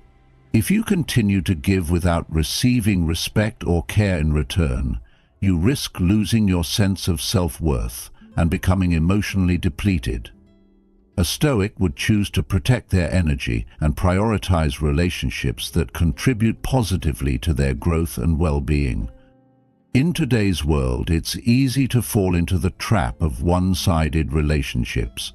If you continue to give without receiving respect or care in return, you risk losing your sense of self-worth and becoming emotionally depleted. A Stoic would choose to protect their energy and prioritize relationships that contribute positively to their growth and well-being. In today's world, it's easy to fall into the trap of one-sided relationships,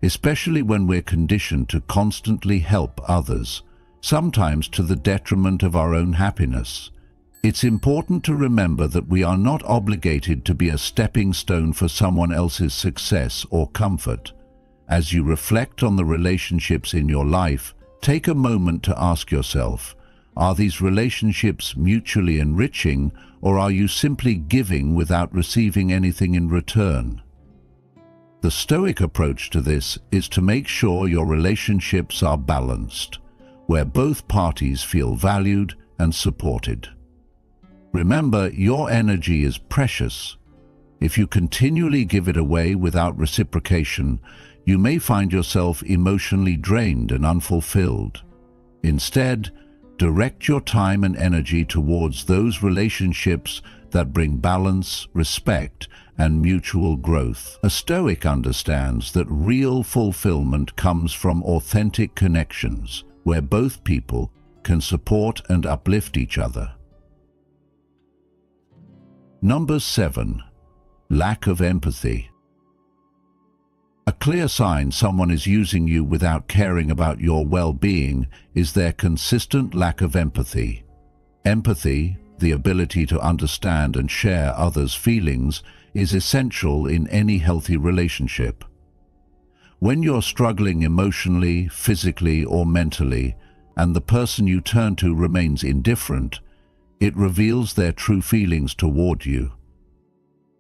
especially when we're conditioned to constantly help others, sometimes to the detriment of our own happiness. It's important to remember that we are not obligated to be a stepping stone for someone else's success or comfort. As you reflect on the relationships in your life, take a moment to ask yourself, are these relationships mutually enriching, or are you simply giving without receiving anything in return? The Stoic approach to this is to make sure your relationships are balanced, where both parties feel valued and supported. Remember, your energy is precious. If you continually give it away without reciprocation, you may find yourself emotionally drained and unfulfilled. Instead, direct your time and energy towards those relationships that bring balance, respect, and mutual growth. A Stoic understands that real fulfillment comes from authentic connections, where both people can support and uplift each other. Number 7. Lack of empathy. A clear sign someone is using you without caring about your well-being is their consistent lack of empathy. Empathy, the ability to understand and share others' feelings, is essential in any healthy relationship. When you're struggling emotionally, physically, or mentally, and the person you turn to remains indifferent, it reveals their true feelings toward you.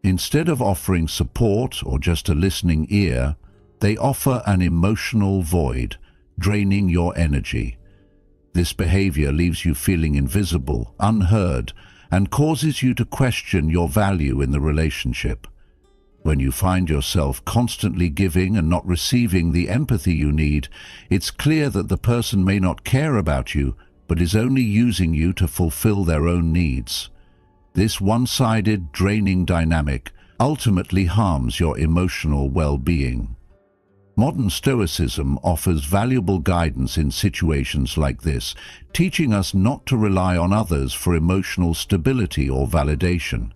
Instead of offering support or just a listening ear, they offer an emotional void, draining your energy. This behavior leaves you feeling invisible, unheard, and causes you to question your value in the relationship. When you find yourself constantly giving and not receiving the empathy you need, it's clear that the person may not care about you, but is only using you to fulfill their own needs. This one-sided, draining dynamic ultimately harms your emotional well-being. Modern Stoicism offers valuable guidance in situations like this, teaching us not to rely on others for emotional stability or validation.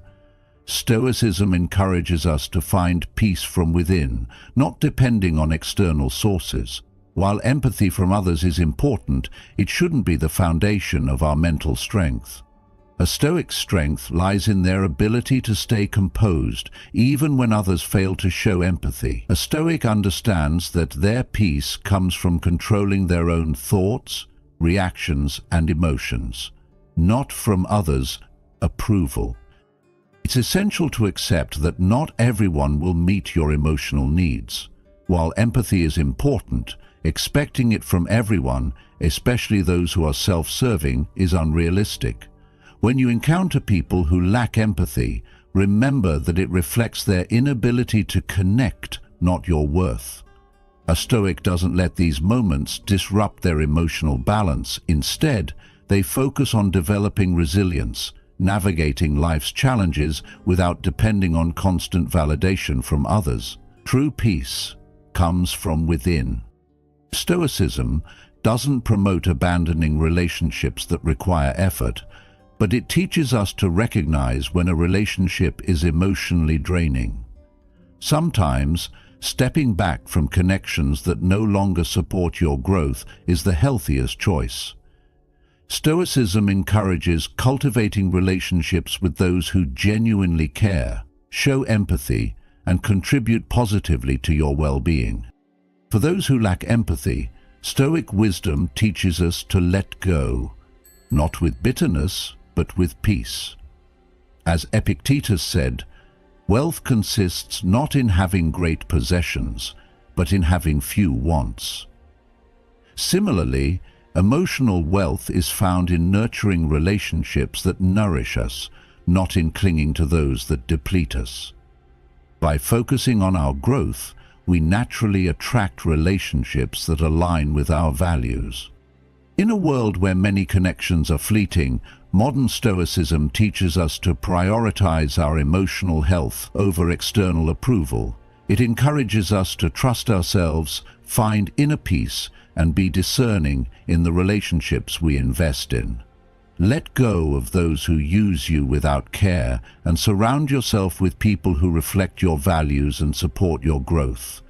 Stoicism encourages us to find peace from within, not depending on external sources. While empathy from others is important, it shouldn't be the foundation of our mental strength. A Stoic's strength lies in their ability to stay composed, even when others fail to show empathy. A Stoic understands that their peace comes from controlling their own thoughts, reactions, and emotions, not from others' approval. It's essential to accept that not everyone will meet your emotional needs. While empathy is important, expecting it from everyone, especially those who are self-serving, is unrealistic. When you encounter people who lack empathy, remember that it reflects their inability to connect, not your worth. A Stoic doesn't let these moments disrupt their emotional balance. Instead, they focus on developing resilience, navigating life's challenges without depending on constant validation from others. True peace comes from within. Stoicism doesn't promote abandoning relationships that require effort, but it teaches us to recognize when a relationship is emotionally draining. Sometimes, stepping back from connections that no longer support your growth is the healthiest choice. Stoicism encourages cultivating relationships with those who genuinely care, show empathy, and contribute positively to your well-being. For those who lack empathy, Stoic wisdom teaches us to let go, not with bitterness, but with peace. As Epictetus said, Wealth consists not in having great possessions, but in having few wants. Similarly, emotional wealth is found in nurturing relationships that nourish us, not in clinging to those that deplete us. By focusing on our growth, we naturally attract relationships that align with our values. In a world where many connections are fleeting, modern Stoicism teaches us to prioritize our emotional health over external approval. It encourages us to trust ourselves, find inner peace, and be discerning in the relationships we invest in. Let go of those who use you without care and surround yourself with people who reflect your values and support your growth.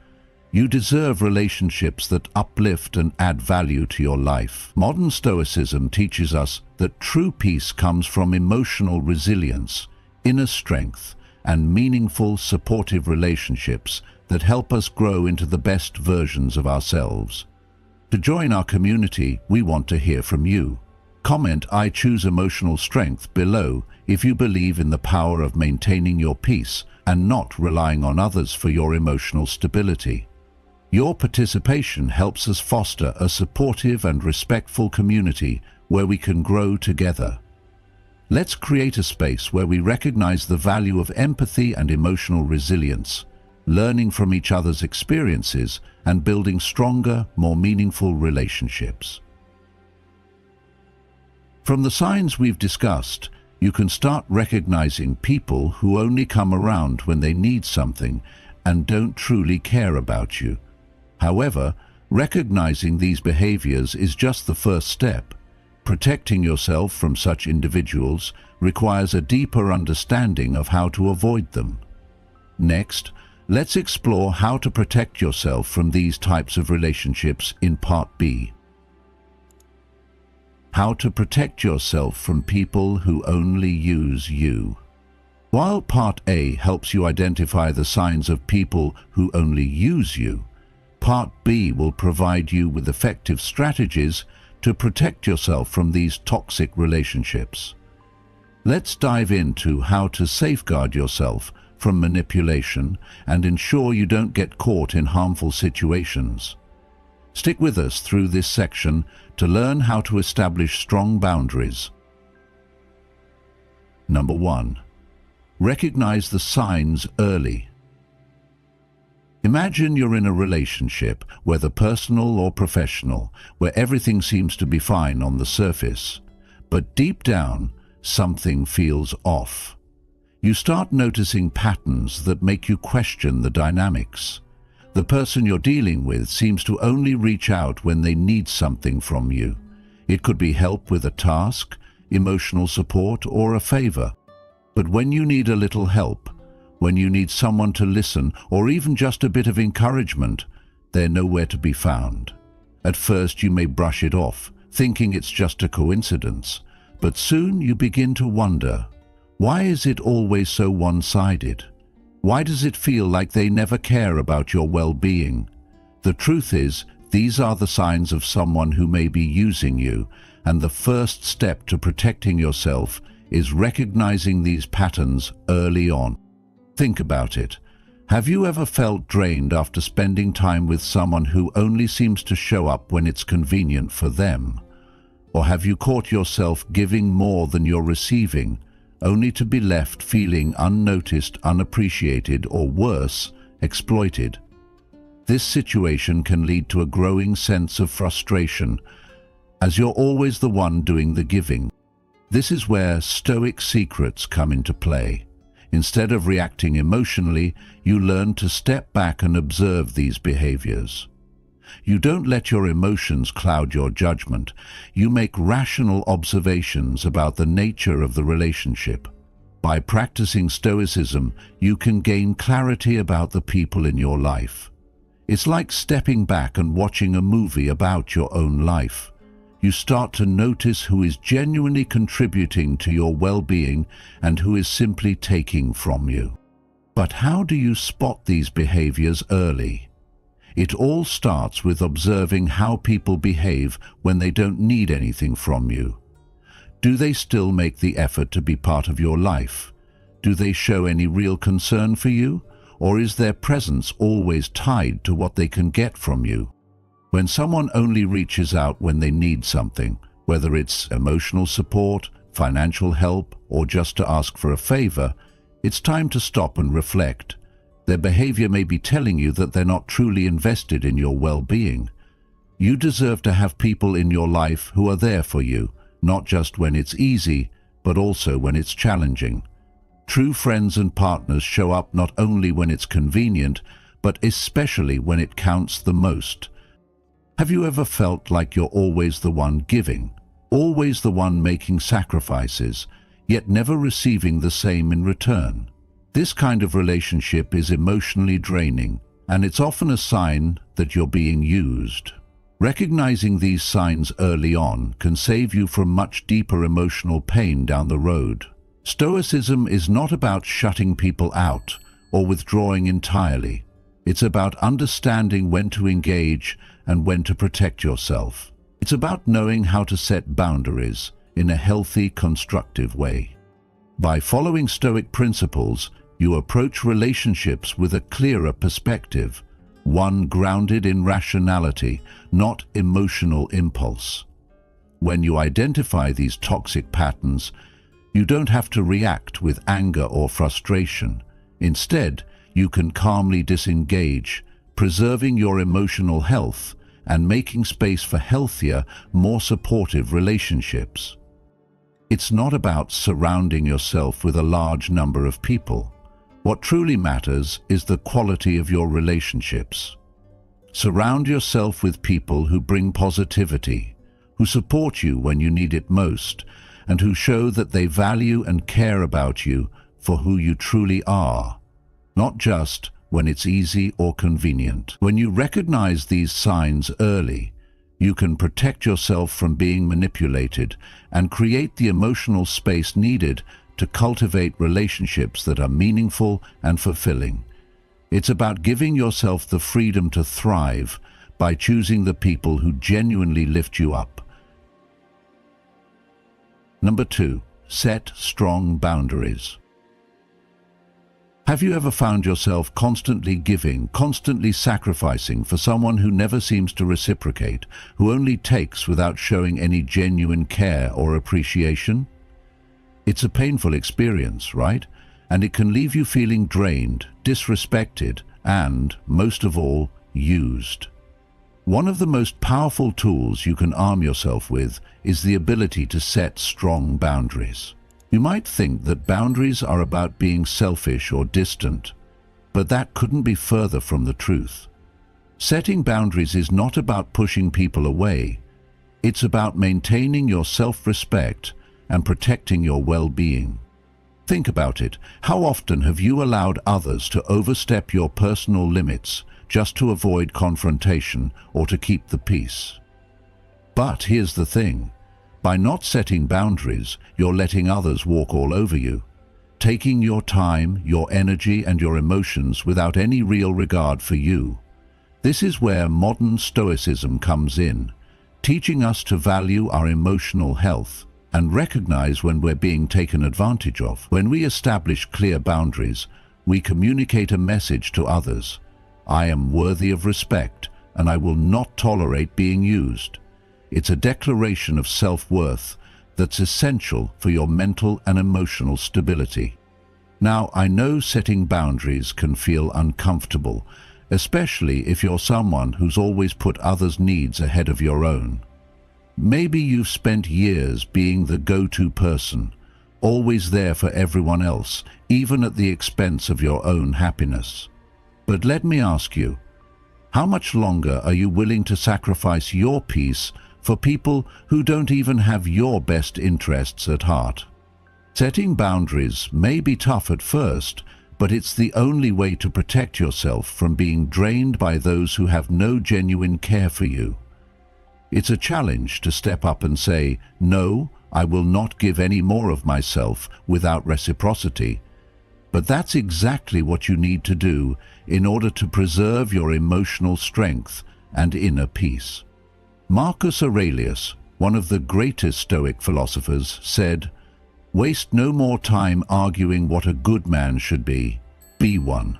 You deserve relationships that uplift and add value to your life. Modern Stoicism teaches us that true peace comes from emotional resilience, inner strength, and meaningful, supportive relationships that help us grow into the best versions of ourselves. To join our community, we want to hear from you. Comment "I choose emotional strength" below if you believe in the power of maintaining your peace and not relying on others for your emotional stability. Your participation helps us foster a supportive and respectful community where we can grow together. Let's create a space where we recognize the value of empathy and emotional resilience, learning from each other's experiences and building stronger, more meaningful relationships. From the signs we've discussed, you can start recognizing people who only come around when they need something and don't truly care about you. However, recognizing these behaviors is just the first step. Protecting yourself from such individuals requires a deeper understanding of how to avoid them. Next, let's explore how to protect yourself from these types of relationships in Part B. How to protect yourself from people who only use you. While Part A helps you identify the signs of people who only use you, Part B will provide you with effective strategies to protect yourself from these toxic relationships. Let's dive into how to safeguard yourself from manipulation and ensure you don't get caught in harmful situations. Stick with us through this section to learn how to establish strong boundaries. Number 1. Recognize the signs early. Imagine you're in a relationship, whether personal or professional, where everything seems to be fine on the surface, but deep down, something feels off. You start noticing patterns that make you question the dynamics. The person you're dealing with seems to only reach out when they need something from you. It could be help with a task, emotional support, or a favor. But when you need a little help, when you need someone to listen, or even just a bit of encouragement, they're nowhere to be found. At first you may brush it off, thinking it's just a coincidence, but soon you begin to wonder, why is it always so one-sided? Why does it feel like they never care about your well-being? The truth is, these are the signs of someone who may be using you, and the first step to protecting yourself is recognizing these patterns early on. Think about it. Have you ever felt drained after spending time with someone who only seems to show up when it's convenient for them? Or have you caught yourself giving more than you're receiving, only to be left feeling unnoticed, unappreciated, or worse, exploited? This situation can lead to a growing sense of frustration, as you're always the one doing the giving. This is where Stoic secrets come into play. Instead of reacting emotionally, you learn to step back and observe these behaviors. You don't let your emotions cloud your judgment. You make rational observations about the nature of the relationship. By practicing Stoicism, you can gain clarity about the people in your life. It's like stepping back and watching a movie about your own life. You start to notice who is genuinely contributing to your well-being and who is simply taking from you. But how do you spot these behaviors early? It all starts with observing how people behave when they don't need anything from you. Do they still make the effort to be part of your life? Do they show any real concern for you? Or is their presence always tied to what they can get from you? When someone only reaches out when they need something, whether it's emotional support, financial help, or just to ask for a favor, it's time to stop and reflect. Their behavior may be telling you that they're not truly invested in your well-being. You deserve to have people in your life who are there for you, not just when it's easy, but also when it's challenging. True friends and partners show up not only when it's convenient, but especially when it counts the most. Have you ever felt like you're always the one giving, always the one making sacrifices, yet never receiving the same in return? This kind of relationship is emotionally draining, and it's often a sign that you're being used. Recognizing these signs early on can save you from much deeper emotional pain down the road. Stoicism is not about shutting people out or withdrawing entirely. It's about understanding when to engage and when to protect yourself. It's about knowing how to set boundaries in a healthy, constructive way. By following Stoic principles, you approach relationships with a clearer perspective, one grounded in rationality, not emotional impulse. When you identify these toxic patterns, you don't have to react with anger or frustration. Instead, you can calmly disengage, preserving your emotional health and making space for healthier, more supportive relationships. It's not about surrounding yourself with a large number of people. What truly matters is the quality of your relationships. Surround yourself with people who bring positivity, who support you when you need it most, and who show that they value and care about you for who you truly are, not just when it's easy or convenient. When you recognize these signs early, you can protect yourself from being manipulated and create the emotional space needed to cultivate relationships that are meaningful and fulfilling. It's about giving yourself the freedom to thrive by choosing the people who genuinely lift you up. Number 2, set strong boundaries. Have you ever found yourself constantly giving, constantly sacrificing for someone who never seems to reciprocate, who only takes without showing any genuine care or appreciation? It's a painful experience, right? And it can leave you feeling drained, disrespected, and, most of all, used. One of the most powerful tools you can arm yourself with is the ability to set strong boundaries. You might think that boundaries are about being selfish or distant, but that couldn't be further from the truth. Setting boundaries is not about pushing people away. It's about maintaining your self-respect and protecting your well-being. Think about it. How often have you allowed others to overstep your personal limits just to avoid confrontation or to keep the peace? But here's the thing. By not setting boundaries, you're letting others walk all over you, taking your time, your energy, and your emotions without any real regard for you. This is where modern Stoicism comes in, teaching us to value our emotional health and recognize when we're being taken advantage of. When we establish clear boundaries, we communicate a message to others. I am worthy of respect, and I will not tolerate being used. It's a declaration of self-worth that's essential for your mental and emotional stability. Now, I know setting boundaries can feel uncomfortable, especially if you're someone who's always put others' needs ahead of your own. Maybe you've spent years being the go-to person, always there for everyone else, even at the expense of your own happiness. But let me ask you, how much longer are you willing to sacrifice your peace for people who don't even have your best interests at heart? Setting boundaries may be tough at first, but it's the only way to protect yourself from being drained by those who have no genuine care for you. It's a challenge to step up and say, no, I will not give any more of myself without reciprocity. But that's exactly what you need to do in order to preserve your emotional strength and inner peace. Marcus Aurelius, one of the greatest Stoic philosophers, said, Waste no more time arguing what a good man should be. Be one.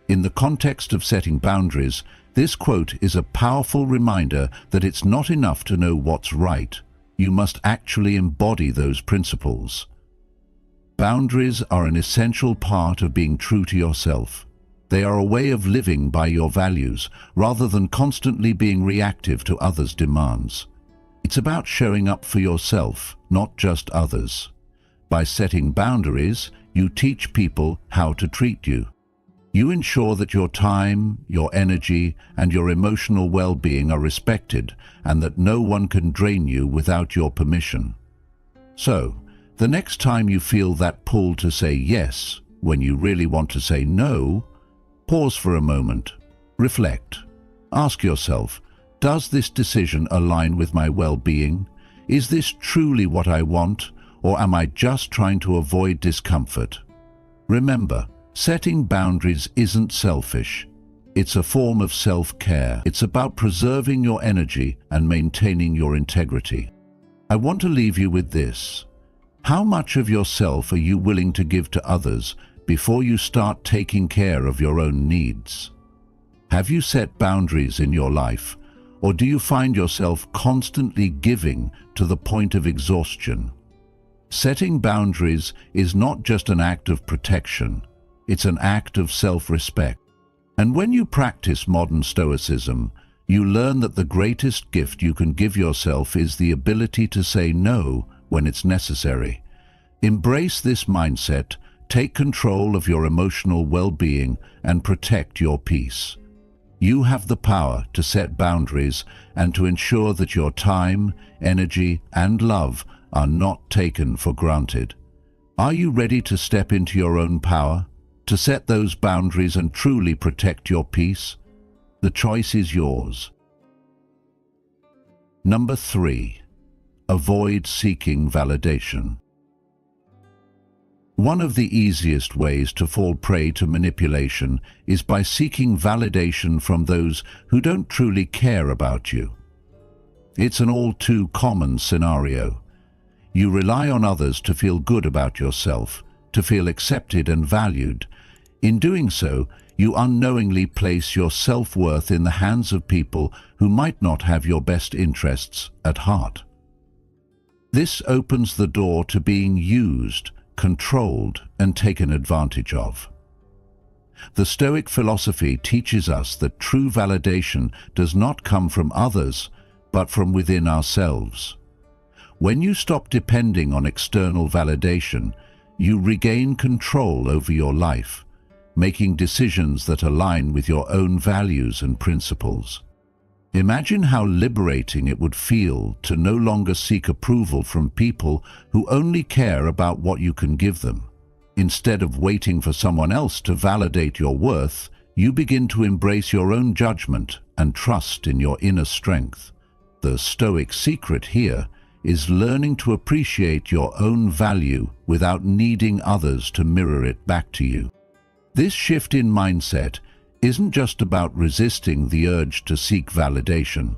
In the context of setting boundaries, this quote is a powerful reminder that it's not enough to know what's right. You must actually embody those principles. Boundaries are an essential part of being true to yourself. They are a way of living by your values, rather than constantly being reactive to others' demands. It's about showing up for yourself, not just others. By setting boundaries, you teach people how to treat you. You ensure that your time, your energy, and your emotional well-being are respected, and that no one can drain you without your permission. So, the next time you feel that pull to say yes, when you really want to say no, pause for a moment. Reflect. Ask yourself, does this decision align with my well-being? Is this truly what I want, or am I just trying to avoid discomfort? Remember, setting boundaries isn't selfish. It's a form of self-care. It's about preserving your energy and maintaining your integrity. I want to leave you with this. How much of yourself are you willing to give to others before you start taking care of your own needs? Have you set boundaries in your life, or do you find yourself constantly giving to the point of exhaustion? Setting boundaries is not just an act of protection. It's an act of self-respect. And when you practice modern stoicism, you learn that the greatest gift you can give yourself is the ability to say no when it's necessary. Embrace this mindset, take control of your emotional well-being, and protect your peace. You have the power to set boundaries and to ensure that your time, energy, and love are not taken for granted. Are you ready to step into your own power? To set those boundaries and truly protect your peace? The choice is yours. Number 3. Avoid seeking validation. One of the easiest ways to fall prey to manipulation is by seeking validation from those who don't truly care about you. It's an all too common scenario. You rely on others to feel good about yourself, to feel accepted and valued. In doing so, you unknowingly place your self-worth in the hands of people who might not have your best interests at heart. This opens the door to being used, controlled, and taken advantage of. The Stoic philosophy teaches us that true validation does not come from others, but from within ourselves. When you stop depending on external validation, you regain control over your life, making decisions that align with your own values and principles. Imagine how liberating it would feel to no longer seek approval from people who only care about what you can give them. Instead of waiting for someone else to validate your worth, you begin to embrace your own judgment and trust in your inner strength. The Stoic secret here is learning to appreciate your own value without needing others to mirror it back to you. This shift in mindset isn't just about resisting the urge to seek validation.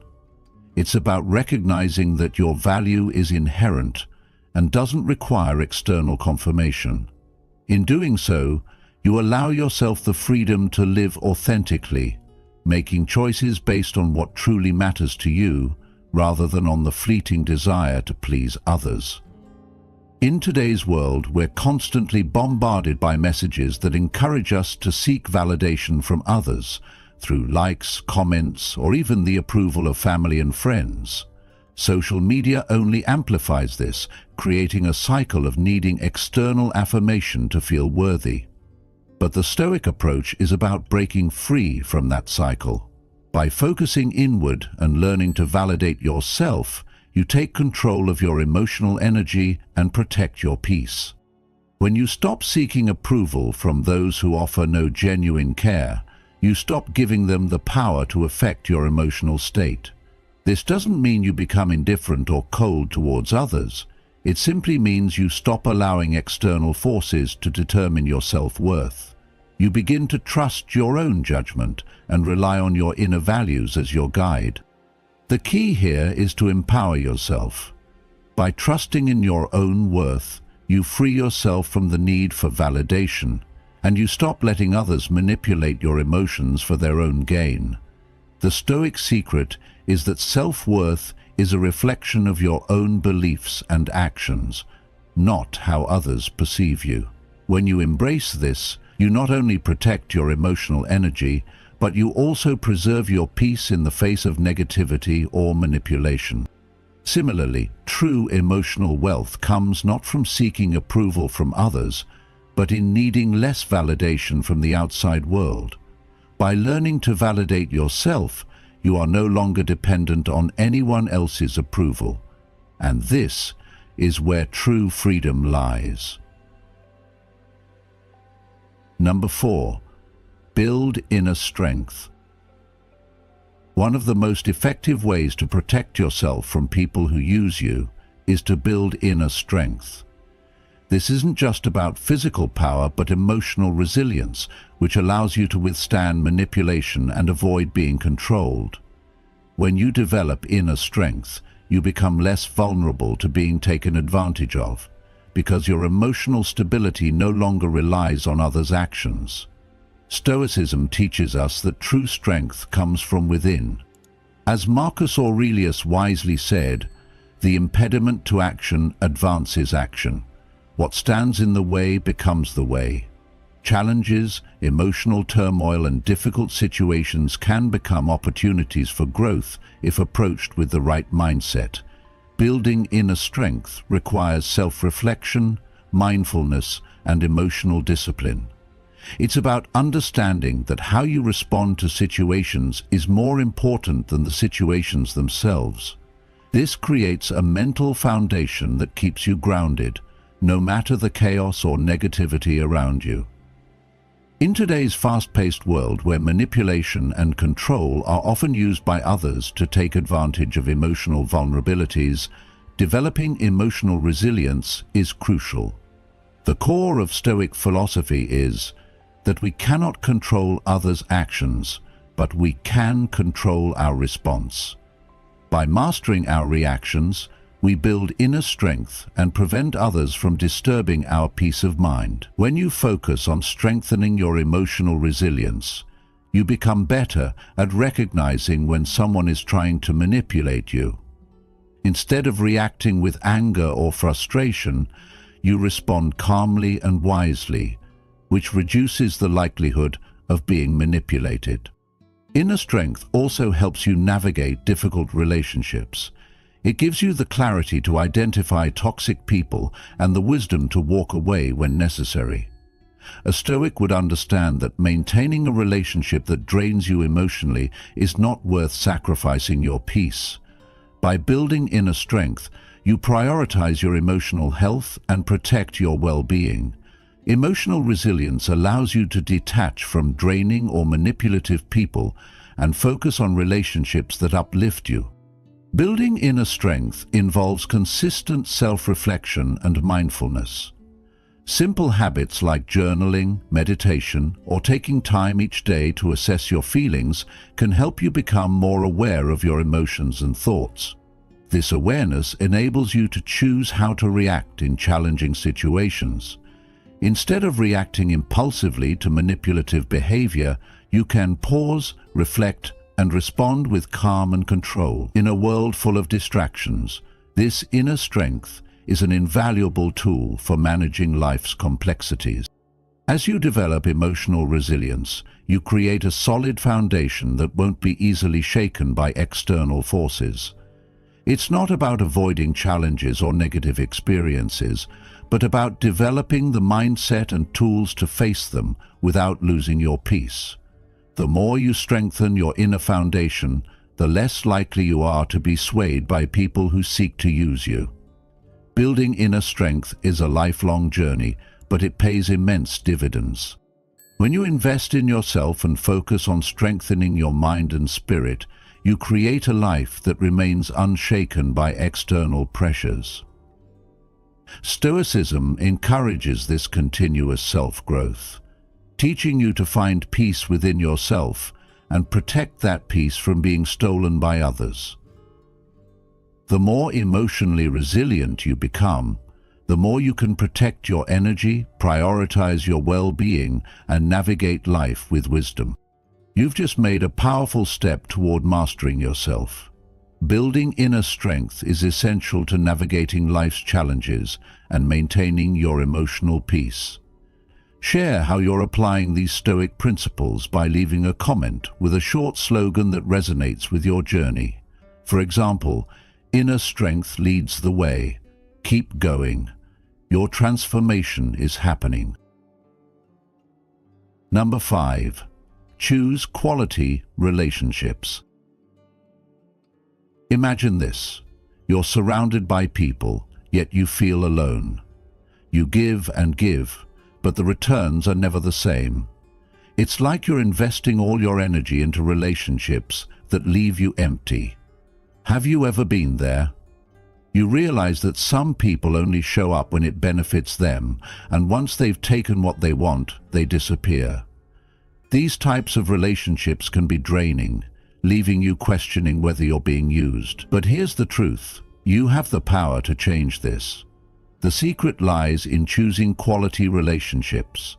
It's about recognizing that your value is inherent and doesn't require external confirmation. In doing so, you allow yourself the freedom to live authentically, making choices based on what truly matters to you, rather than on the fleeting desire to please others. In today's world, we're constantly bombarded by messages that encourage us to seek validation from others through likes, comments, or even the approval of family and friends. Social media only amplifies this, creating a cycle of needing external affirmation to feel worthy. But the Stoic approach is about breaking free from that cycle. By focusing inward and learning to validate yourself, you take control of your emotional energy and protect your peace. When you stop seeking approval from those who offer no genuine care, you stop giving them the power to affect your emotional state. This doesn't mean you become indifferent or cold towards others. It simply means you stop allowing external forces to determine your self-worth. You begin to trust your own judgment and rely on your inner values as your guide. The key here is to empower yourself. By trusting in your own worth, you free yourself from the need for validation, and you stop letting others manipulate your emotions for their own gain. The Stoic secret is that self-worth is a reflection of your own beliefs and actions, not how others perceive you. When you embrace this, you not only protect your emotional energy, but you also preserve your peace in the face of negativity or manipulation. Similarly, true emotional wealth comes not from seeking approval from others, but in needing less validation from the outside world. By learning to validate yourself, you are no longer dependent on anyone else's approval. And this is where true freedom lies. Number 4. Build inner strength. One of the most effective ways to protect yourself from people who use you is to build inner strength. This isn't just about physical power, but emotional resilience, which allows you to withstand manipulation and avoid being controlled. When you develop inner strength, you become less vulnerable to being taken advantage of, because your emotional stability no longer relies on others' actions. Stoicism teaches us that true strength comes from within. As Marcus Aurelius wisely said, "The impediment to action advances action. What stands in the way becomes the way." Challenges, emotional turmoil, and difficult situations can become opportunities for growth if approached with the right mindset. Building inner strength requires self-reflection, mindfulness, and emotional discipline. It's about understanding that how you respond to situations is more important than the situations themselves. This creates a mental foundation that keeps you grounded, no matter the chaos or negativity around you. In today's fast-paced world where manipulation and control are often used by others to take advantage of emotional vulnerabilities, developing emotional resilience is crucial. The core of Stoic philosophy is that we cannot control others' actions, but we can control our response. By mastering our reactions, we build inner strength and prevent others from disturbing our peace of mind. When you focus on strengthening your emotional resilience, you become better at recognizing when someone is trying to manipulate you. Instead of reacting with anger or frustration, you respond calmly and wisely, which reduces the likelihood of being manipulated. Inner strength also helps you navigate difficult relationships. It gives you the clarity to identify toxic people and the wisdom to walk away when necessary. A Stoic would understand that maintaining a relationship that drains you emotionally is not worth sacrificing your peace. By building inner strength, you prioritize your emotional health and protect your well-being. Emotional resilience allows you to detach from draining or manipulative people and focus on relationships that uplift you. Building inner strength involves consistent self-reflection and mindfulness. Simple habits like journaling, meditation, or taking time each day to assess your feelings can help you become more aware of your emotions and thoughts. This awareness enables you to choose how to react in challenging situations. Instead of reacting impulsively to manipulative behavior, you can pause, reflect, and respond with calm and control. In a world full of distractions, this inner strength is an invaluable tool for managing life's complexities. As you develop emotional resilience, you create a solid foundation that won't be easily shaken by external forces. It's not about avoiding challenges or negative experiences, but about developing the mindset and tools to face them without losing your peace. The more you strengthen your inner foundation, the less likely you are to be swayed by people who seek to use you. Building inner strength is a lifelong journey, but it pays immense dividends. When you invest in yourself and focus on strengthening your mind and spirit, you create a life that remains unshaken by external pressures. Stoicism encourages this continuous self-growth, teaching you to find peace within yourself and protect that peace from being stolen by others. The more emotionally resilient you become, the more you can protect your energy, prioritize your well-being, and navigate life with wisdom. You've just made a powerful step toward mastering yourself. Building inner strength is essential to navigating life's challenges and maintaining your emotional peace. Share how you're applying these Stoic principles by leaving a comment with a short slogan that resonates with your journey. For example, "Inner strength leads the way. Keep going. Your transformation is happening." Number 5. Choose quality relationships. Imagine this. You're surrounded by people, yet you feel alone. You give and give, but the returns are never the same. It's like you're investing all your energy into relationships that leave you empty. Have you ever been there? You realize that some people only show up when it benefits them, and once they've taken what they want, they disappear. These types of relationships can be draining, leaving you questioning whether you're being used. But here's the truth. You have the power to change this. The secret lies in choosing quality relationships,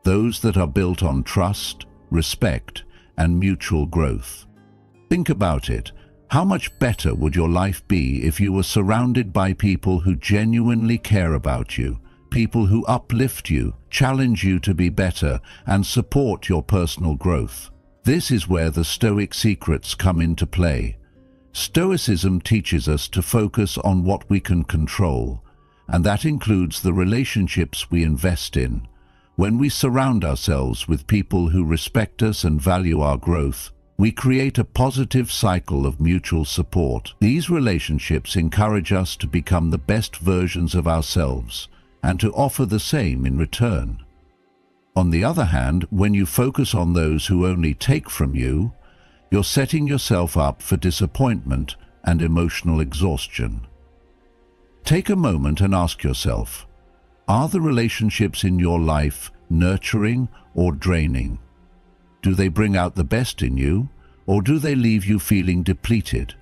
those that are built on trust, respect, and mutual growth. Think about it. How much better would your life be if you were surrounded by people who genuinely care about you, people who uplift you, challenge you to be better, and support your personal growth? This is where the Stoic secrets come into play. Stoicism teaches us to focus on what we can control, and that includes the relationships we invest in. When we surround ourselves with people who respect us and value our growth, we create a positive cycle of mutual support. These relationships encourage us to become the best versions of ourselves and to offer the same in return. On the other hand, when you focus on those who only take from you, you're setting yourself up for disappointment and emotional exhaustion. Take a moment and ask yourself, are the relationships in your life nurturing or draining? Do they bring out the best in you, or do they leave you feeling depleted?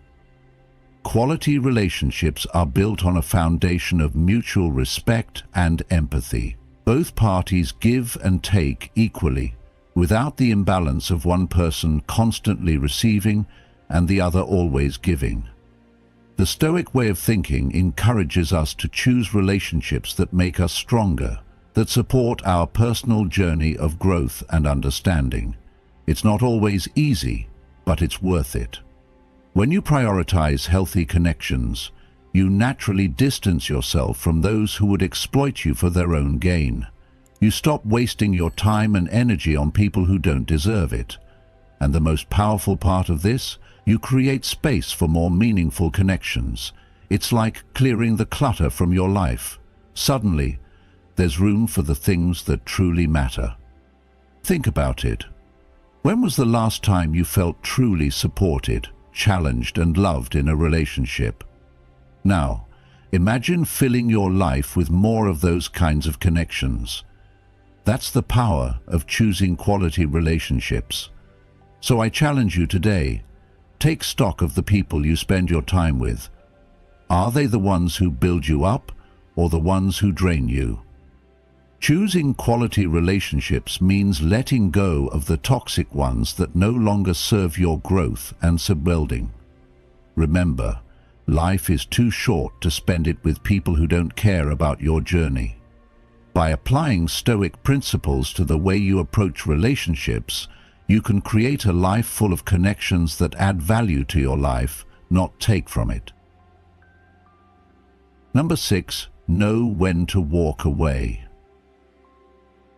Quality relationships are built on a foundation of mutual respect and empathy. Both parties give and take equally, without the imbalance of one person constantly receiving and the other always giving. The Stoic way of thinking encourages us to choose relationships that make us stronger, that support our personal journey of growth and understanding. It's not always easy, but it's worth it. When you prioritize healthy connections, you naturally distance yourself from those who would exploit you for their own gain. You stop wasting your time and energy on people who don't deserve it. And the most powerful part of this, you create space for more meaningful connections. It's like clearing the clutter from your life. Suddenly, there's room for the things that truly matter. Think about it. When was the last time you felt truly supported, challenged, and loved in a relationship? Now, imagine filling your life with more of those kinds of connections. That's the power of choosing quality relationships. So I challenge you today, take stock of the people you spend your time with. Are they the ones who build you up or the ones who drain you? Choosing quality relationships means letting go of the toxic ones that no longer serve your growth and well-being. Remember, life is too short to spend it with people who don't care about your journey. By applying Stoic principles to the way you approach relationships, you can create a life full of connections that add value to your life, not take from it. Number 6, know when to walk away.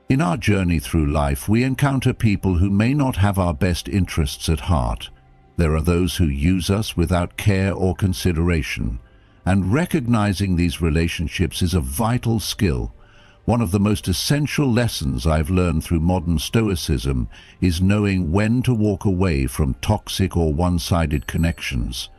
In our journey through life, we encounter people who may not have our best interests at heart. There are those who use us without care or consideration, and recognizing these relationships is a vital skill. One of the most essential lessons I've learned through modern Stoicism is knowing when to walk away from toxic or one-sided connections.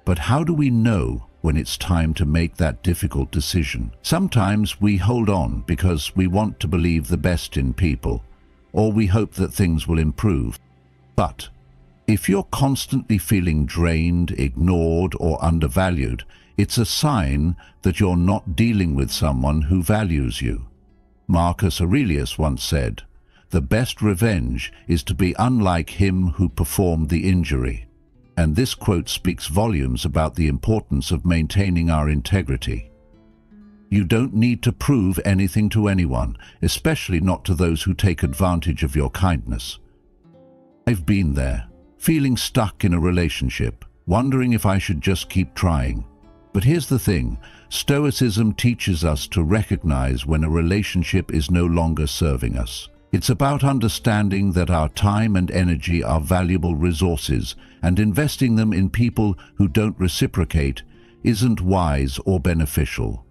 But how do we know when it's time to make that difficult decision? Sometimes we hold on because we want to believe the best in people, or we hope that things will improve. But if you're constantly feeling drained, ignored, or undervalued, It's a sign that you're not dealing with someone who values you. Marcus Aurelius once said, "The best revenge is to be unlike him who performed the injury." And this quote speaks volumes about the importance of maintaining our integrity. You don't need to prove anything to anyone, especially not to those who take advantage of your kindness. I've been there, feeling stuck in a relationship, wondering if I should just keep trying. But here's the thing, Stoicism teaches us to recognize when a relationship is no longer serving us. It's about understanding that our time and energy are valuable resources, and investing them in people who don't reciprocate isn't wise or beneficial.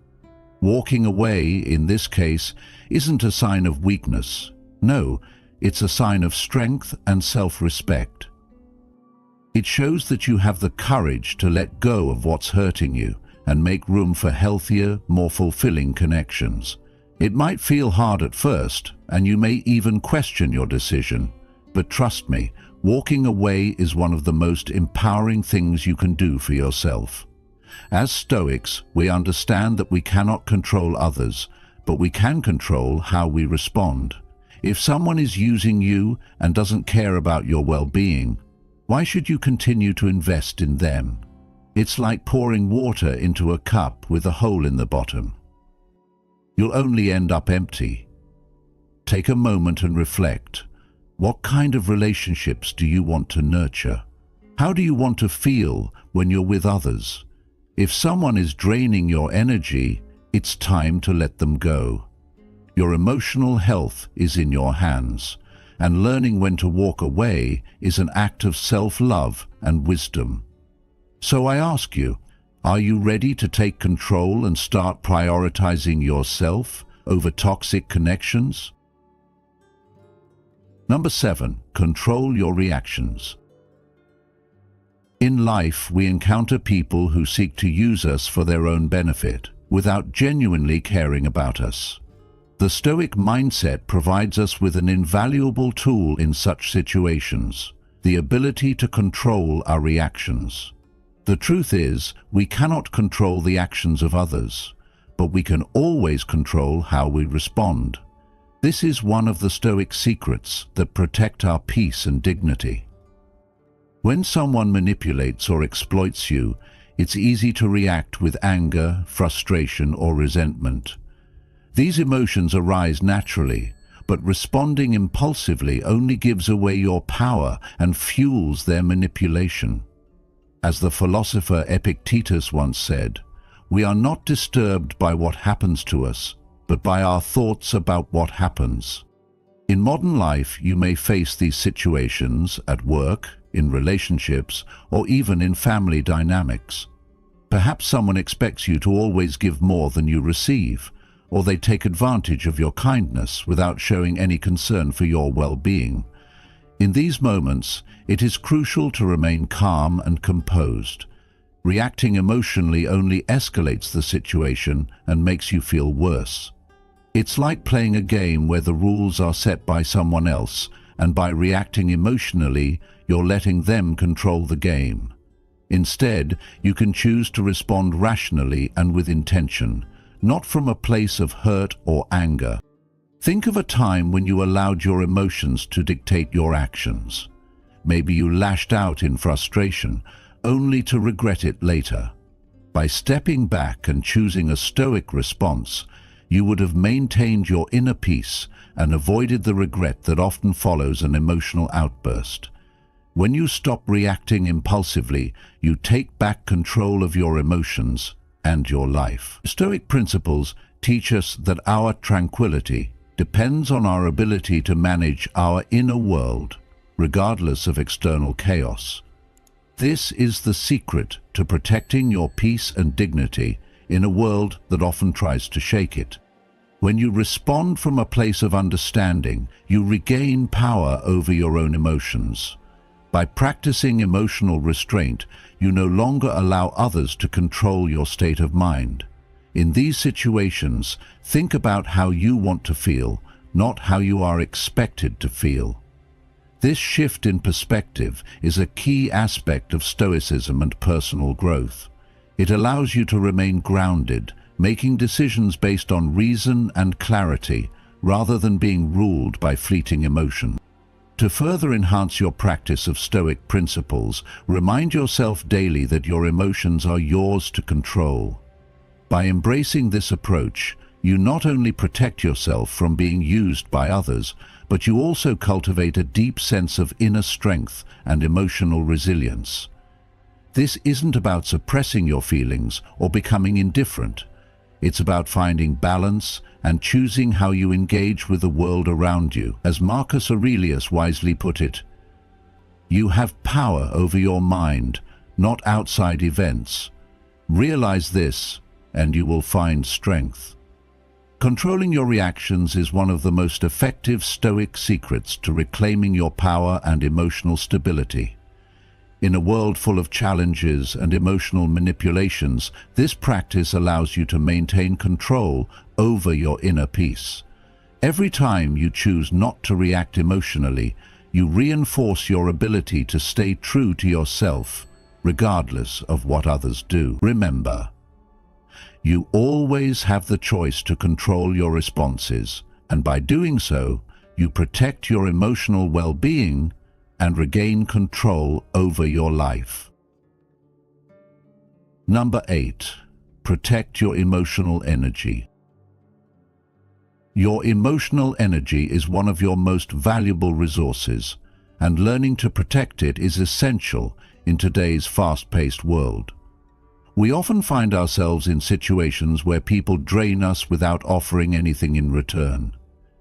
Walking away, in this case, isn't a sign of weakness. No, it's a sign of strength and self-respect. It shows that you have the courage to let go of what's hurting you and make room for healthier, more fulfilling connections. It might feel hard at first, and you may even question your decision. But trust me, walking away is one of the most empowering things you can do for yourself. As Stoics, we understand that we cannot control others, but we can control how we respond. If someone is using you and doesn't care about your well-being, why should you continue to invest in them? It's like pouring water into a cup with a hole in the bottom. You'll only end up empty. Take a moment and reflect. What kind of relationships do you want to nurture? How do you want to feel when you're with others? If someone is draining your energy, it's time to let them go. Your emotional health is in your hands, and learning when to walk away is an act of self-love and wisdom. So I ask you, are you ready to take control and start prioritizing yourself over toxic connections? Number 7, control your reactions. In life, we encounter people who seek to use us for their own benefit, without genuinely caring about us. The Stoic mindset provides us with an invaluable tool in such situations, the ability to control our reactions. The truth is, we cannot control the actions of others, but we can always control how we respond. This is one of the Stoic secrets that protect our peace and dignity. When someone manipulates or exploits you, it's easy to react with anger, frustration, or resentment. These emotions arise naturally, but responding impulsively only gives away your power and fuels their manipulation. As the philosopher Epictetus once said, "We are not disturbed by what happens to us, but by our thoughts about what happens." In modern life, you may face these situations at work, in relationships, or even in family dynamics. Perhaps someone expects you to always give more than you receive, or they take advantage of your kindness without showing any concern for your well-being. In these moments, it is crucial to remain calm and composed. Reacting emotionally only escalates the situation and makes you feel worse. It's like playing a game where the rules are set by someone else, and by reacting emotionally, you're letting them control the game. Instead, you can choose to respond rationally and with intention, not from a place of hurt or anger. Think of a time when you allowed your emotions to dictate your actions. Maybe you lashed out in frustration, only to regret it later. By stepping back and choosing a stoic response, you would have maintained your inner peace and avoided the regret that often follows an emotional outburst. When you stop reacting impulsively, you take back control of your emotions and your life. Stoic principles teach us that our tranquility depends on our ability to manage our inner world, regardless of external chaos. This is the secret to protecting your peace and dignity in a world that often tries to shake it. When you respond from a place of understanding, you regain power over your own emotions. By practicing emotional restraint, you no longer allow others to control your state of mind. In these situations, think about how you want to feel, not how you are expected to feel. This shift in perspective is a key aspect of Stoicism and personal growth. It allows you to remain grounded, making decisions based on reason and clarity, rather than being ruled by fleeting emotion. To further enhance your practice of Stoic principles, remind yourself daily that your emotions are yours to control. By embracing this approach, you not only protect yourself from being used by others, but you also cultivate a deep sense of inner strength and emotional resilience. This isn't about suppressing your feelings or becoming indifferent. It's about finding balance and choosing how you engage with the world around you. As Marcus Aurelius wisely put it, "You have power over your mind, not outside events. Realize this, and you will find strength." Controlling your reactions is one of the most effective Stoic secrets to reclaiming your power and emotional stability. In a world full of challenges and emotional manipulations, this practice allows you to maintain control over your inner peace. Every time you choose not to react emotionally, you reinforce your ability to stay true to yourself, regardless of what others do. Remember, you always have the choice to control your responses, and by doing so, you protect your emotional well-being and regain control over your life. Number 8. Protect your emotional energy. Your emotional energy is one of your most valuable resources, and learning to protect it is essential in today's fast-paced world. We often find ourselves in situations where people drain us without offering anything in return.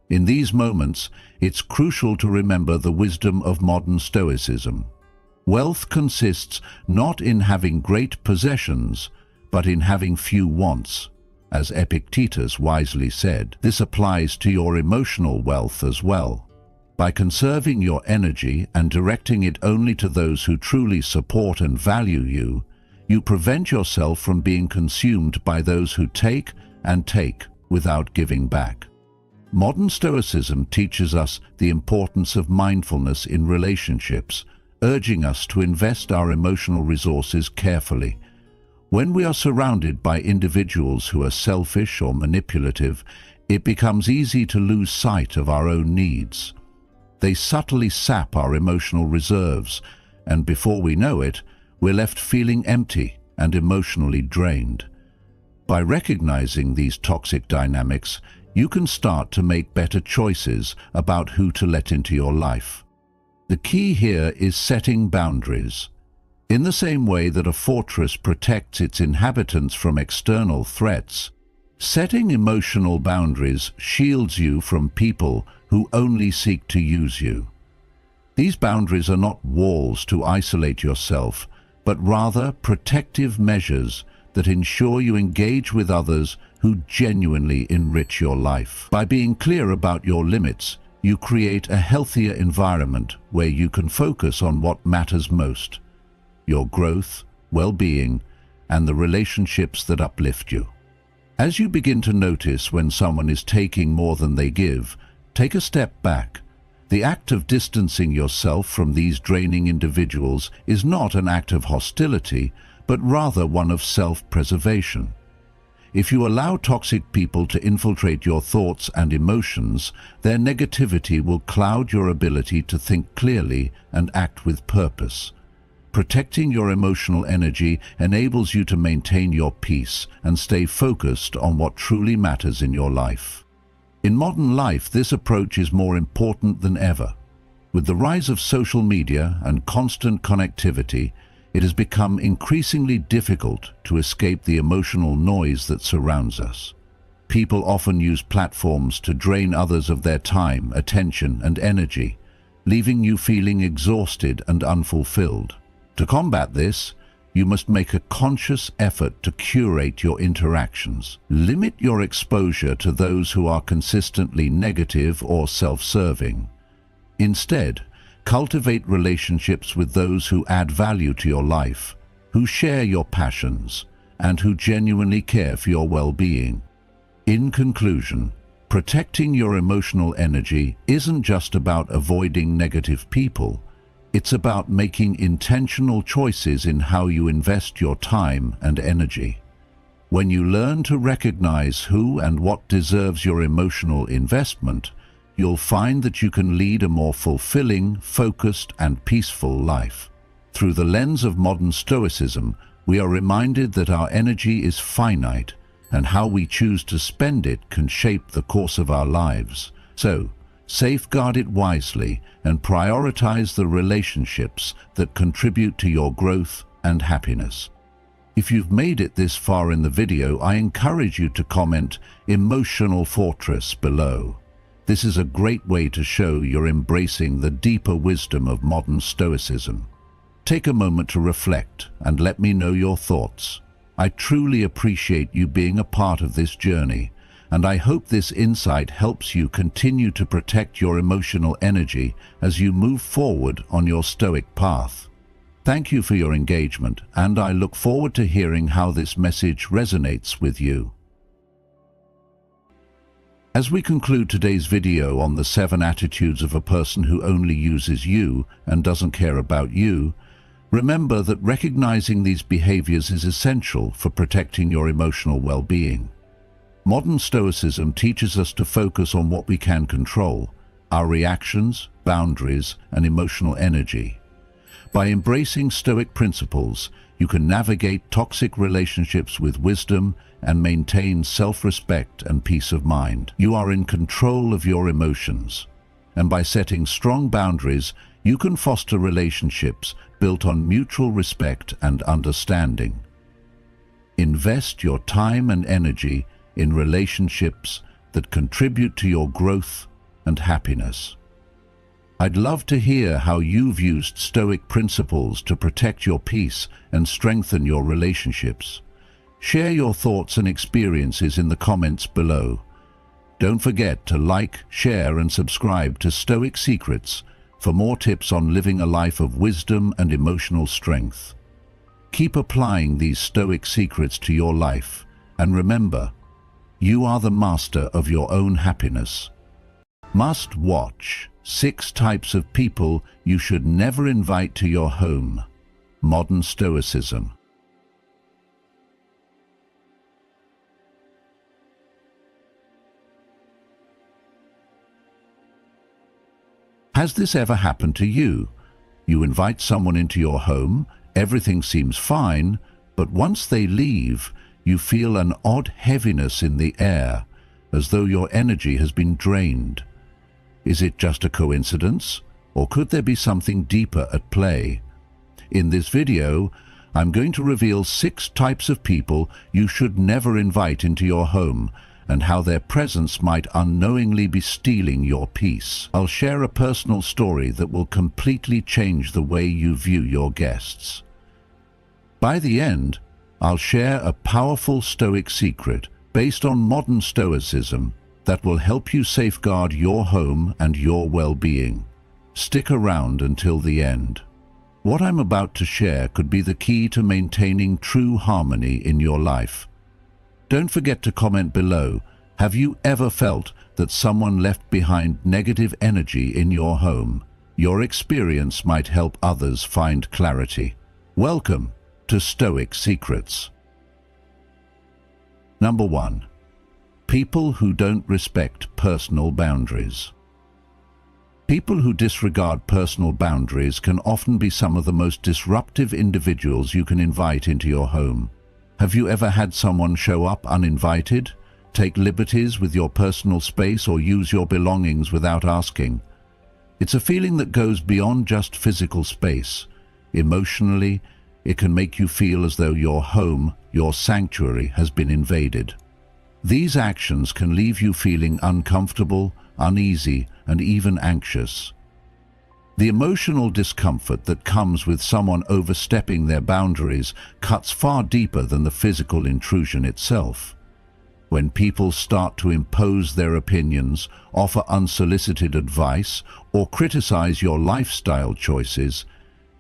In these moments, it's crucial to remember the wisdom of modern Stoicism. Wealth consists not in having great possessions, but in having few wants. As Epictetus wisely said, this applies to your emotional wealth as well. By conserving your energy and directing it only to those who truly support and value you, you prevent yourself from being consumed by those who take and take without giving back. Modern Stoicism teaches us the importance of mindfulness in relationships, urging us to invest our emotional resources carefully. When we are surrounded by individuals who are selfish or manipulative, it becomes easy to lose sight of our own needs. They subtly sap our emotional reserves, and before we know it, we're left feeling empty and emotionally drained. By recognizing these toxic dynamics, you can start to make better choices about who to let into your life. The key here is setting boundaries. In the same way that a fortress protects its inhabitants from external threats, setting emotional boundaries shields you from people who only seek to use you. These boundaries are not walls to isolate yourself, but rather protective measures that ensure you engage with others who genuinely enrich your life. By being clear about your limits, you create a healthier environment where you can focus on what matters most: your growth, well-being, and the relationships that uplift you. As you begin to notice when someone is taking more than they give, take a step back. The act of distancing yourself from these draining individuals is not an act of hostility, but rather one of self-preservation. If you allow toxic people to infiltrate your thoughts and emotions, their negativity will cloud your ability to think clearly and act with purpose. Protecting your emotional energy enables you to maintain your peace and stay focused on what truly matters in your life. In modern life, this approach is more important than ever. With the rise of social media and constant connectivity, it has become increasingly difficult to escape the emotional noise that surrounds us. People often use platforms to drain others of their time, attention, and energy, leaving you feeling exhausted and unfulfilled. To combat this, you must make a conscious effort to curate your interactions. Limit your exposure to those who are consistently negative or self-serving. Instead, cultivate relationships with those who add value to your life, who share your passions, and who genuinely care for your well-being. In conclusion, protecting your emotional energy isn't just about avoiding negative people. It's about making intentional choices in how you invest your time and energy. When you learn to recognize who and what deserves your emotional investment, you'll find that you can lead a more fulfilling, focused, and peaceful life. Through the lens of modern Stoicism, we are reminded that our energy is finite, and how we choose to spend it can shape the course of our lives. So, safeguard it wisely and prioritize the relationships that contribute to your growth and happiness. If you've made it this far in the video, I encourage you to comment "Emotional Fortress" below. This is a great way to show you're embracing the deeper wisdom of modern Stoicism. Take a moment to reflect and let me know your thoughts. I truly appreciate you being a part of this journey, and I hope this insight helps you continue to protect your emotional energy as you move forward on your Stoic path. Thank you for your engagement, and I look forward to hearing how this message resonates with you. As we conclude today's video on the 7 attitudes of a person who only uses you and doesn't care about you, remember that recognizing these behaviors is essential for protecting your emotional well-being. Modern Stoicism teaches us to focus on what we can control: our reactions, boundaries, and emotional energy. By embracing Stoic principles, you can navigate toxic relationships with wisdom and maintain self-respect and peace of mind. You are in control of your emotions, and by setting strong boundaries, you can foster relationships built on mutual respect and understanding. Invest your time and energy in relationships that contribute to your growth and happiness. I'd love to hear how you've used Stoic principles to protect your peace and strengthen your relationships. Share your thoughts and experiences in the comments below. Don't forget to like, share, and subscribe to Stoic Secrets for more tips on living a life of wisdom and emotional strength. Keep applying these Stoic secrets to your life, and remember, you are the master of your own happiness. Must watch: 6 types of people you should never invite to your home. Modern Stoicism. Has this ever happened to you? You invite someone into your home, everything seems fine, but once they leave, you feel an odd heaviness in the air, as though your energy has been drained. Is it just a coincidence, or could there be something deeper at play? In this video, I'm going to reveal 6 types of people you should never invite into your home, and how their presence might unknowingly be stealing your peace. I'll share a personal story that will completely change the way you view your guests. By the end, I'll share a powerful Stoic secret based on modern Stoicism that will help you safeguard your home and your well-being. Stick around until the end. What I'm about to share could be the key to maintaining true harmony in your life. Don't forget to comment below. Have you ever felt that someone left behind negative energy in your home? Your experience might help others find clarity. Welcome to Stoic Secrets. Number 1. People who don't respect personal boundaries. People who disregard personal boundaries can often be some of the most disruptive individuals you can invite into your home. Have you ever had someone show up uninvited, take liberties with your personal space, or use your belongings without asking? It's a feeling that goes beyond just physical space. Emotionally, it can make you feel as though your home, your sanctuary, has been invaded. These actions can leave you feeling uncomfortable, uneasy, and even anxious. The emotional discomfort that comes with someone overstepping their boundaries cuts far deeper than the physical intrusion itself. When people start to impose their opinions, offer unsolicited advice, or criticize your lifestyle choices,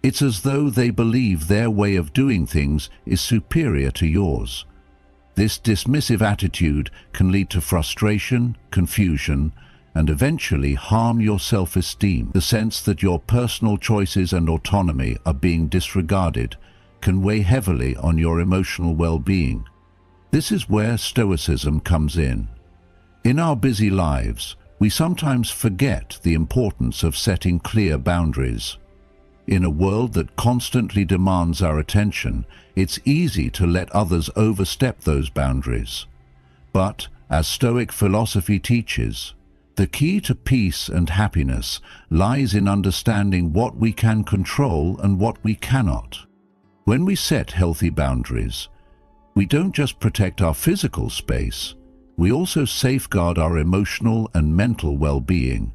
it's as though they believe their way of doing things is superior to yours. This dismissive attitude can lead to frustration, confusion, and eventually harm your self-esteem. The sense that your personal choices and autonomy are being disregarded can weigh heavily on your emotional well-being. This is where Stoicism comes in. In our busy lives, we sometimes forget the importance of setting clear boundaries. In a world that constantly demands our attention, it's easy to let others overstep those boundaries. But, as Stoic philosophy teaches, the key to peace and happiness lies in understanding what we can control and what we cannot. When we set healthy boundaries, we don't just protect our physical space, we also safeguard our emotional and mental well-being.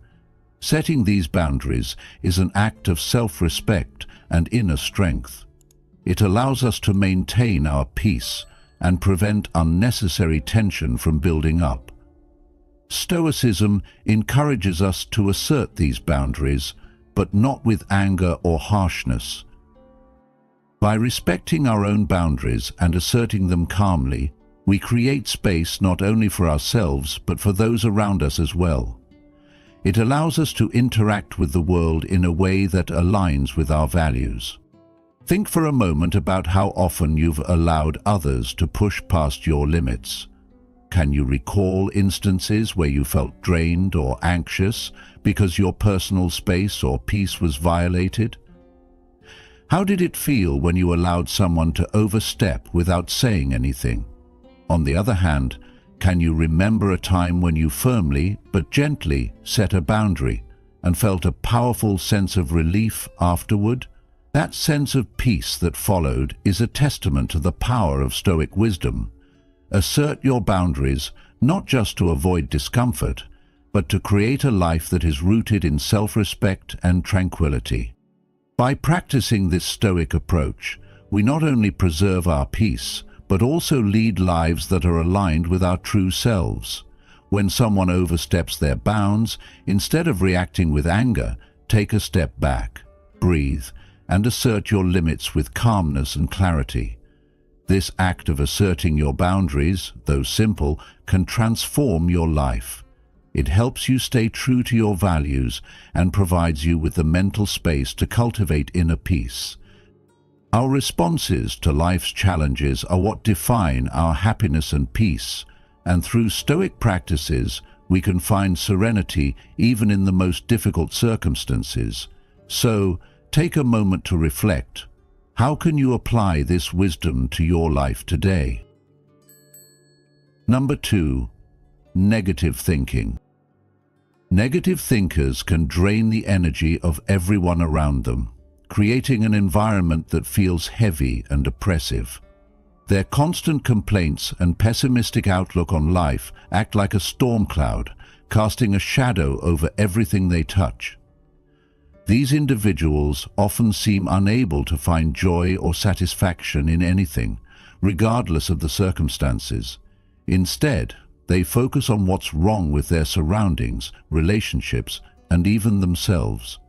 Setting these boundaries is an act of self-respect and inner strength. It allows us to maintain our peace and prevent unnecessary tension from building up. Stoicism encourages us to assert these boundaries, but not with anger or harshness. By respecting our own boundaries and asserting them calmly, we create space not only for ourselves but for those around us as well. It allows us to interact with the world in a way that aligns with our values. Think for a moment about how often you've allowed others to push past your limits. Can you recall instances where you felt drained or anxious because your personal space or peace was violated? How did it feel when you allowed someone to overstep without saying anything? On the other hand, can you remember a time when you firmly but gently set a boundary and felt a powerful sense of relief afterward? That sense of peace that followed is a testament to the power of Stoic wisdom. Assert your boundaries not just to avoid discomfort, but to create a life that is rooted in self-respect and tranquility. By practicing this Stoic approach, we not only preserve our peace, but also lead lives that are aligned with our true selves. When someone oversteps their bounds, instead of reacting with anger, take a step back, breathe, and assert your limits with calmness and clarity. This act of asserting your boundaries, though simple, can transform your life. It helps you stay true to your values and provides you with the mental space to cultivate inner peace. Our responses to life's challenges are what define our happiness and peace, and through Stoic practices, we can find serenity even in the most difficult circumstances. So, take a moment to reflect. How can you apply this wisdom to your life today? Number 2. Negative thinking. Negative thinkers can drain the energy of everyone around them, creating an environment that feels heavy and oppressive. Their constant complaints and pessimistic outlook on life act like a storm cloud, casting a shadow over everything they touch. These individuals often seem unable to find joy or satisfaction in anything, regardless of the circumstances. Instead, they focus on what's wrong with their surroundings, relationships, and even themselves.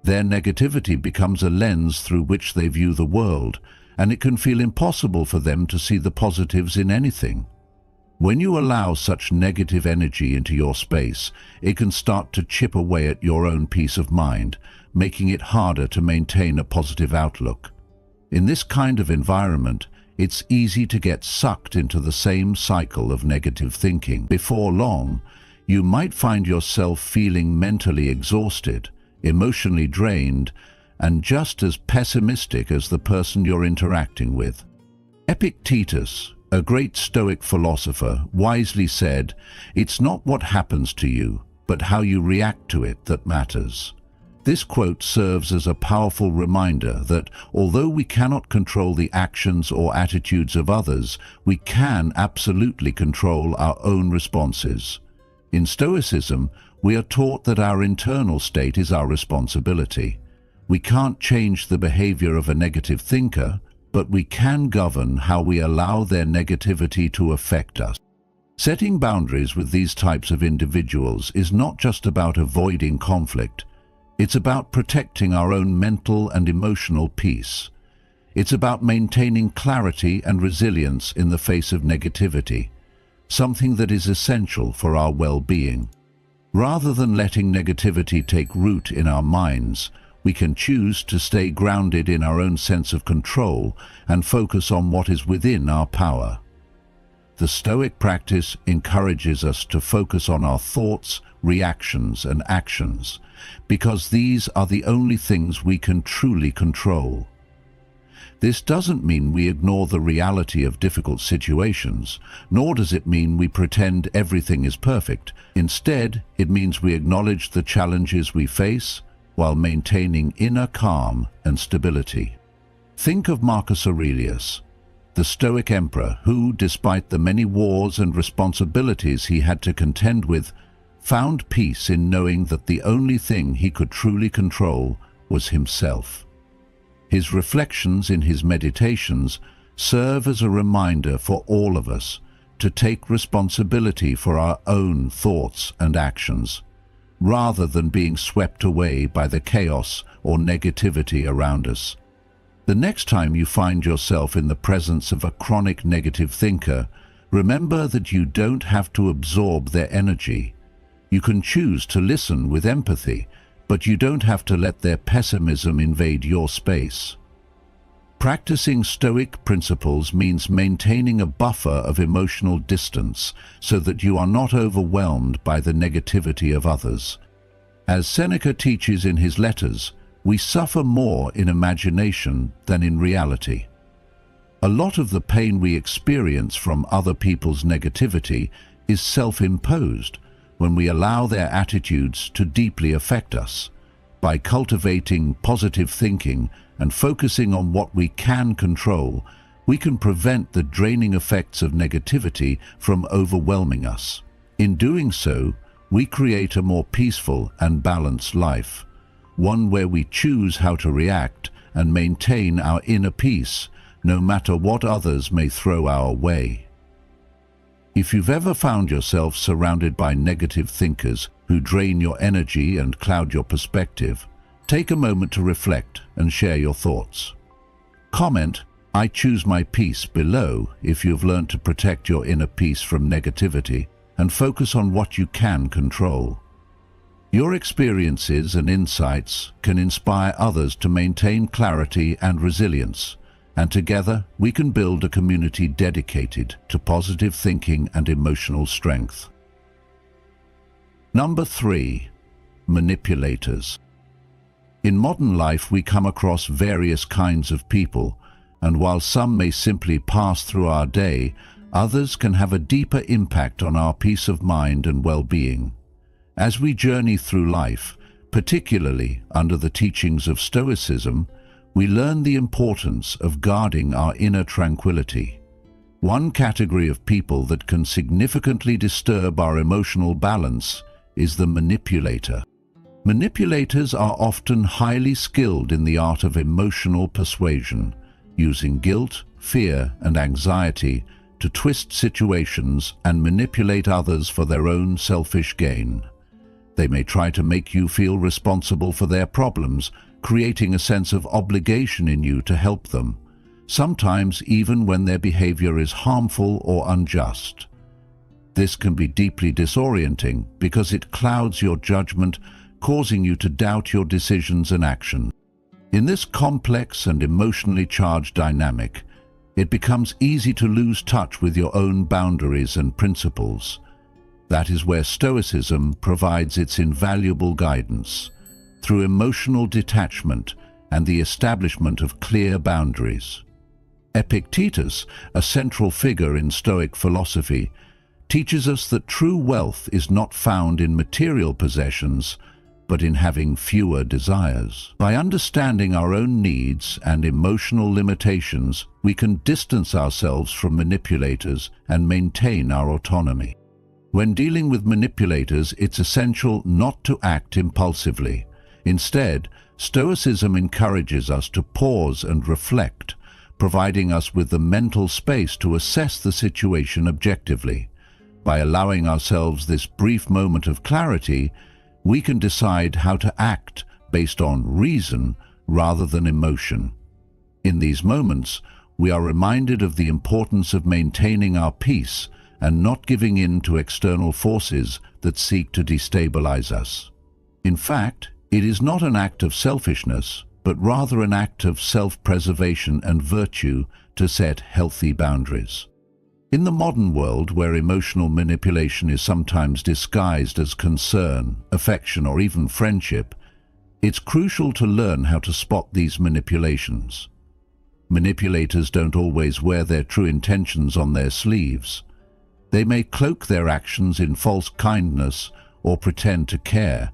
Their negativity becomes a lens through which they view the world, and it can feel impossible for them to see the positives in anything. When you allow such negative energy into your space, it can start to chip away at your own peace of mind, making it harder to maintain a positive outlook. In this kind of environment, it's easy to get sucked into the same cycle of negative thinking. Before long, you might find yourself feeling mentally exhausted, emotionally drained, and just as pessimistic as the person you're interacting with. Epictetus, a great Stoic philosopher, wisely said, "It's not what happens to you, but how you react to it that matters." This quote serves as a powerful reminder that although we cannot control the actions or attitudes of others, we can absolutely control our own responses. In Stoicism, we are taught that our internal state is our responsibility. We can't change the behavior of a negative thinker, but we can govern how we allow their negativity to affect us. Setting boundaries with these types of individuals is not just about avoiding conflict. It's about protecting our own mental and emotional peace. It's about maintaining clarity and resilience in the face of negativity, something that is essential for our well-being. Rather than letting negativity take root in our minds, we can choose to stay grounded in our own sense of control and focus on what is within our power. The Stoic practice encourages us to focus on our thoughts, reactions, and actions, because these are the only things we can truly control. This doesn't mean we ignore the reality of difficult situations, nor does it mean we pretend everything is perfect. Instead, it means we acknowledge the challenges we face while maintaining inner calm and stability. Think of Marcus Aurelius, the Stoic emperor who, despite the many wars and responsibilities he had to contend with, found peace in knowing that the only thing he could truly control was himself. His reflections in his meditations serve as a reminder for all of us to take responsibility for our own thoughts and actions, rather than being swept away by the chaos or negativity around us. The next time you find yourself in the presence of a chronic negative thinker, remember that you don't have to absorb their energy. You can choose to listen with empathy, but you don't have to let their pessimism invade your space. Practicing Stoic principles means maintaining a buffer of emotional distance so that you are not overwhelmed by the negativity of others. As Seneca teaches in his letters, we suffer more in imagination than in reality. A lot of the pain we experience from other people's negativity is self-imposed when we allow their attitudes to deeply affect us. By cultivating positive thinking and focusing on what we can control, we can prevent the draining effects of negativity from overwhelming us. In doing so, we create a more peaceful and balanced life, one where we choose how to react and maintain our inner peace, no matter what others may throw our way. If you've ever found yourself surrounded by negative thinkers who drain your energy and cloud your perspective, take a moment to reflect and share your thoughts. Comment, "I choose my peace" below if you've learned to protect your inner peace from negativity and focus on what you can control. Your experiences and insights can inspire others to maintain clarity and resilience, and together we can build a community dedicated to positive thinking and emotional strength. Number 3. Manipulators. In modern life we come across various kinds of people, and while some may simply pass through our day, others can have a deeper impact on our peace of mind and well-being. As we journey through life, particularly under the teachings of Stoicism, we learn the importance of guarding our inner tranquility. One category of people that can significantly disturb our emotional balance is the manipulator. Manipulators are often highly skilled in the art of emotional persuasion, using guilt, fear, and anxiety to twist situations and manipulate others for their own selfish gain. They may try to make you feel responsible for their problems, creating a sense of obligation in you to help them, sometimes even when their behavior is harmful or unjust. This can be deeply disorienting because it clouds your judgment, causing you to doubt your decisions and actions. In this complex and emotionally charged dynamic, it becomes easy to lose touch with your own boundaries and principles. That is where Stoicism provides its invaluable guidance, through emotional detachment and the establishment of clear boundaries. Epictetus, a central figure in Stoic philosophy, teaches us that true wealth is not found in material possessions, but in having fewer desires. By understanding our own needs and emotional limitations, we can distance ourselves from manipulators and maintain our autonomy. When dealing with manipulators, it's essential not to act impulsively. Instead, Stoicism encourages us to pause and reflect, providing us with the mental space to assess the situation objectively. By allowing ourselves this brief moment of clarity, we can decide how to act based on reason rather than emotion. In these moments, we are reminded of the importance of maintaining our peace and not giving in to external forces that seek to destabilize us. In fact, it is not an act of selfishness, but rather an act of self-preservation and virtue to set healthy boundaries. In the modern world, where emotional manipulation is sometimes disguised as concern, affection, or even friendship, it's crucial to learn how to spot these manipulations. Manipulators don't always wear their true intentions on their sleeves. They may cloak their actions in false kindness or pretend to care,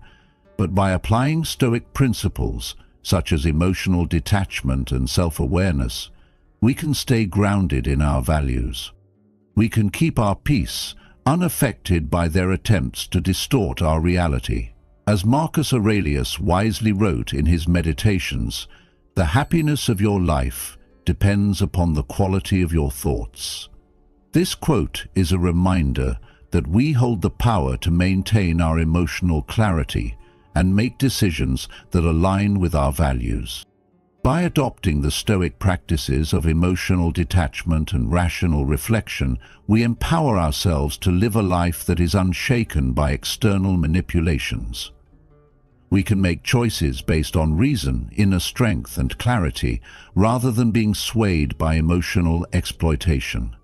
but by applying Stoic principles, such as emotional detachment and self-awareness, we can stay grounded in our values. We can keep our peace, unaffected by their attempts to distort our reality. As Marcus Aurelius wisely wrote in his Meditations, "The happiness of your life depends upon the quality of your thoughts." This quote is a reminder that we hold the power to maintain our emotional clarity and make decisions that align with our values. By adopting the Stoic practices of emotional detachment and rational reflection, we empower ourselves to live a life that is unshaken by external manipulations. We can make choices based on reason, inner strength, and clarity, rather than being swayed by emotional exploitation.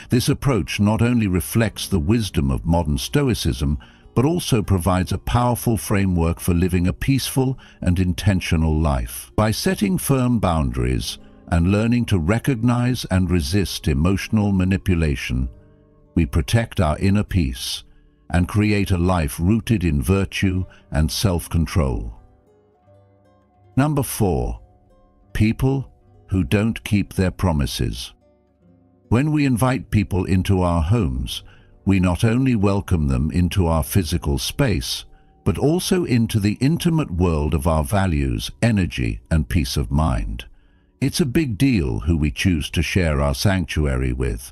This approach not only reflects the wisdom of modern Stoicism, but also provides a powerful framework for living a peaceful and intentional life. By setting firm boundaries and learning to recognize and resist emotional manipulation, we protect our inner peace and create a life rooted in virtue and self-control. Number 4. People who don't keep their promises. When we invite people into our homes, we not only welcome them into our physical space, but also into the intimate world of our values, energy, and peace of mind. It's a big deal who we choose to share our sanctuary with.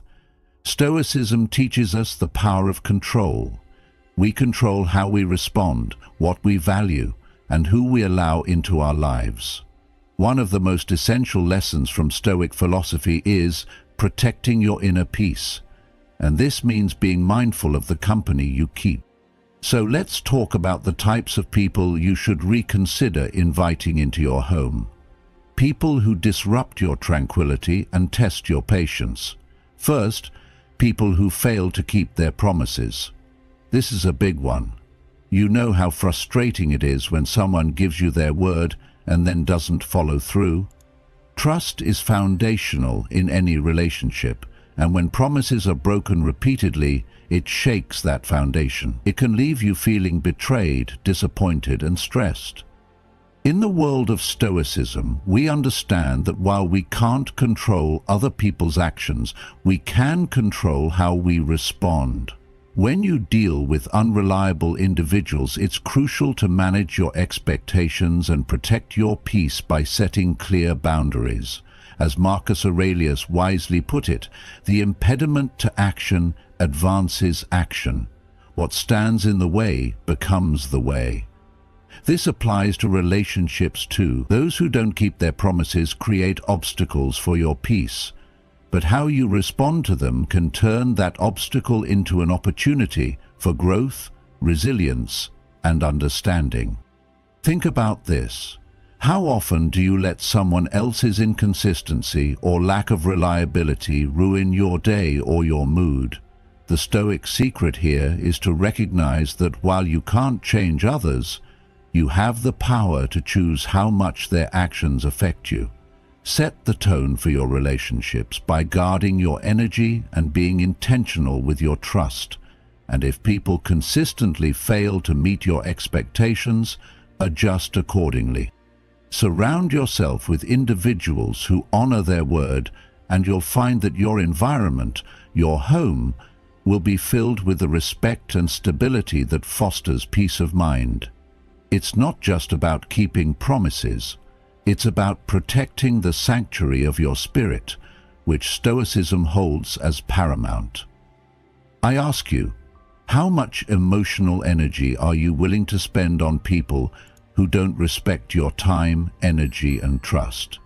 Stoicism teaches us the power of control. We control how we respond, what we value, and who we allow into our lives. One of the most essential lessons from Stoic philosophy is protecting your inner peace. And this means being mindful of the company you keep. So let's talk about the types of people you should reconsider inviting into your home. People who disrupt your tranquility and test your patience. First, people who fail to keep their promises. This is a big one. You know how frustrating it is when someone gives you their word and then doesn't follow through. Trust is foundational in any relationship, and when promises are broken repeatedly, it shakes that foundation. It can leave you feeling betrayed, disappointed, and stressed. In the world of Stoicism, we understand that while we can't control other people's actions, we can control how we respond. When you deal with unreliable individuals, it's crucial to manage your expectations and protect your peace by setting clear boundaries. As Marcus Aurelius wisely put it, the impediment to action advances action. What stands in the way becomes the way. This applies to relationships too. Those who don't keep their promises create obstacles for your peace, but how you respond to them can turn that obstacle into an opportunity for growth, resilience, and understanding. Think about this. How often do you let someone else's inconsistency or lack of reliability ruin your day or your mood? The Stoic secret here is to recognize that while you can't change others, you have the power to choose how much their actions affect you. Set the tone for your relationships by guarding your energy and being intentional with your trust. And if people consistently fail to meet your expectations, adjust accordingly. Surround yourself with individuals who honor their word, and you'll find that your environment, your home, will be filled with the respect and stability that fosters peace of mind. It's not just about keeping promises. It's about protecting the sanctuary of your spirit, which Stoicism holds as paramount. I ask you, how much emotional energy are you willing to spend on people who don't respect your time, energy, and trust?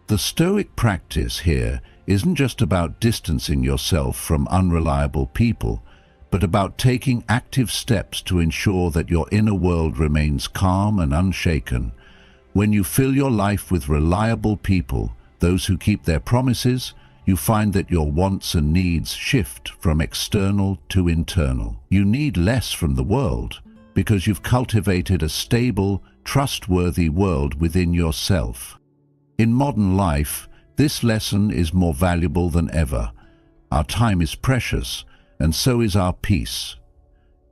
The Stoic practice here isn't just about distancing yourself from unreliable people, but about taking active steps to ensure that your inner world remains calm and unshaken. When you fill your life with reliable people, those who keep their promises, you find that your wants and needs shift from external to internal. You need less from the world because you've cultivated a stable, trustworthy world within yourself. In modern life, this lesson is more valuable than ever. Our time is precious, and so is our peace.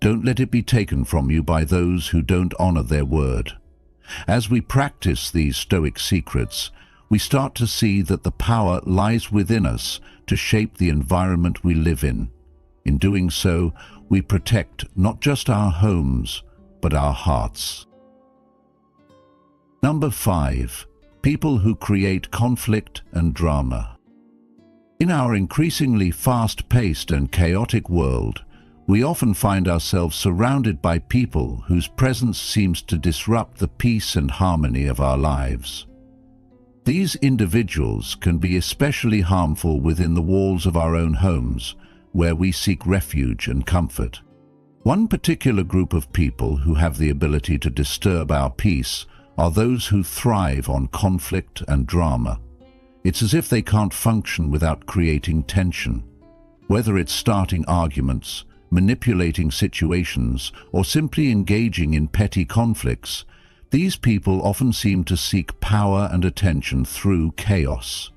Don't let it be taken from you by those who don't honor their word. As we practice these Stoic secrets, we start to see that the power lies within us to shape the environment we live in. In doing so, we protect not just our homes, but our hearts. Number 5. People who create conflict and drama. In our increasingly fast-paced and chaotic world, we often find ourselves surrounded by people whose presence seems to disrupt the peace and harmony of our lives. These individuals can be especially harmful within the walls of our own homes, where we seek refuge and comfort. One particular group of people who have the ability to disturb our peace are those who thrive on conflict and drama. It's as if they can't function without creating tension. Whether it's starting arguments, manipulating situations, or simply engaging in petty conflicts, these people often seem to seek power and attention through chaos.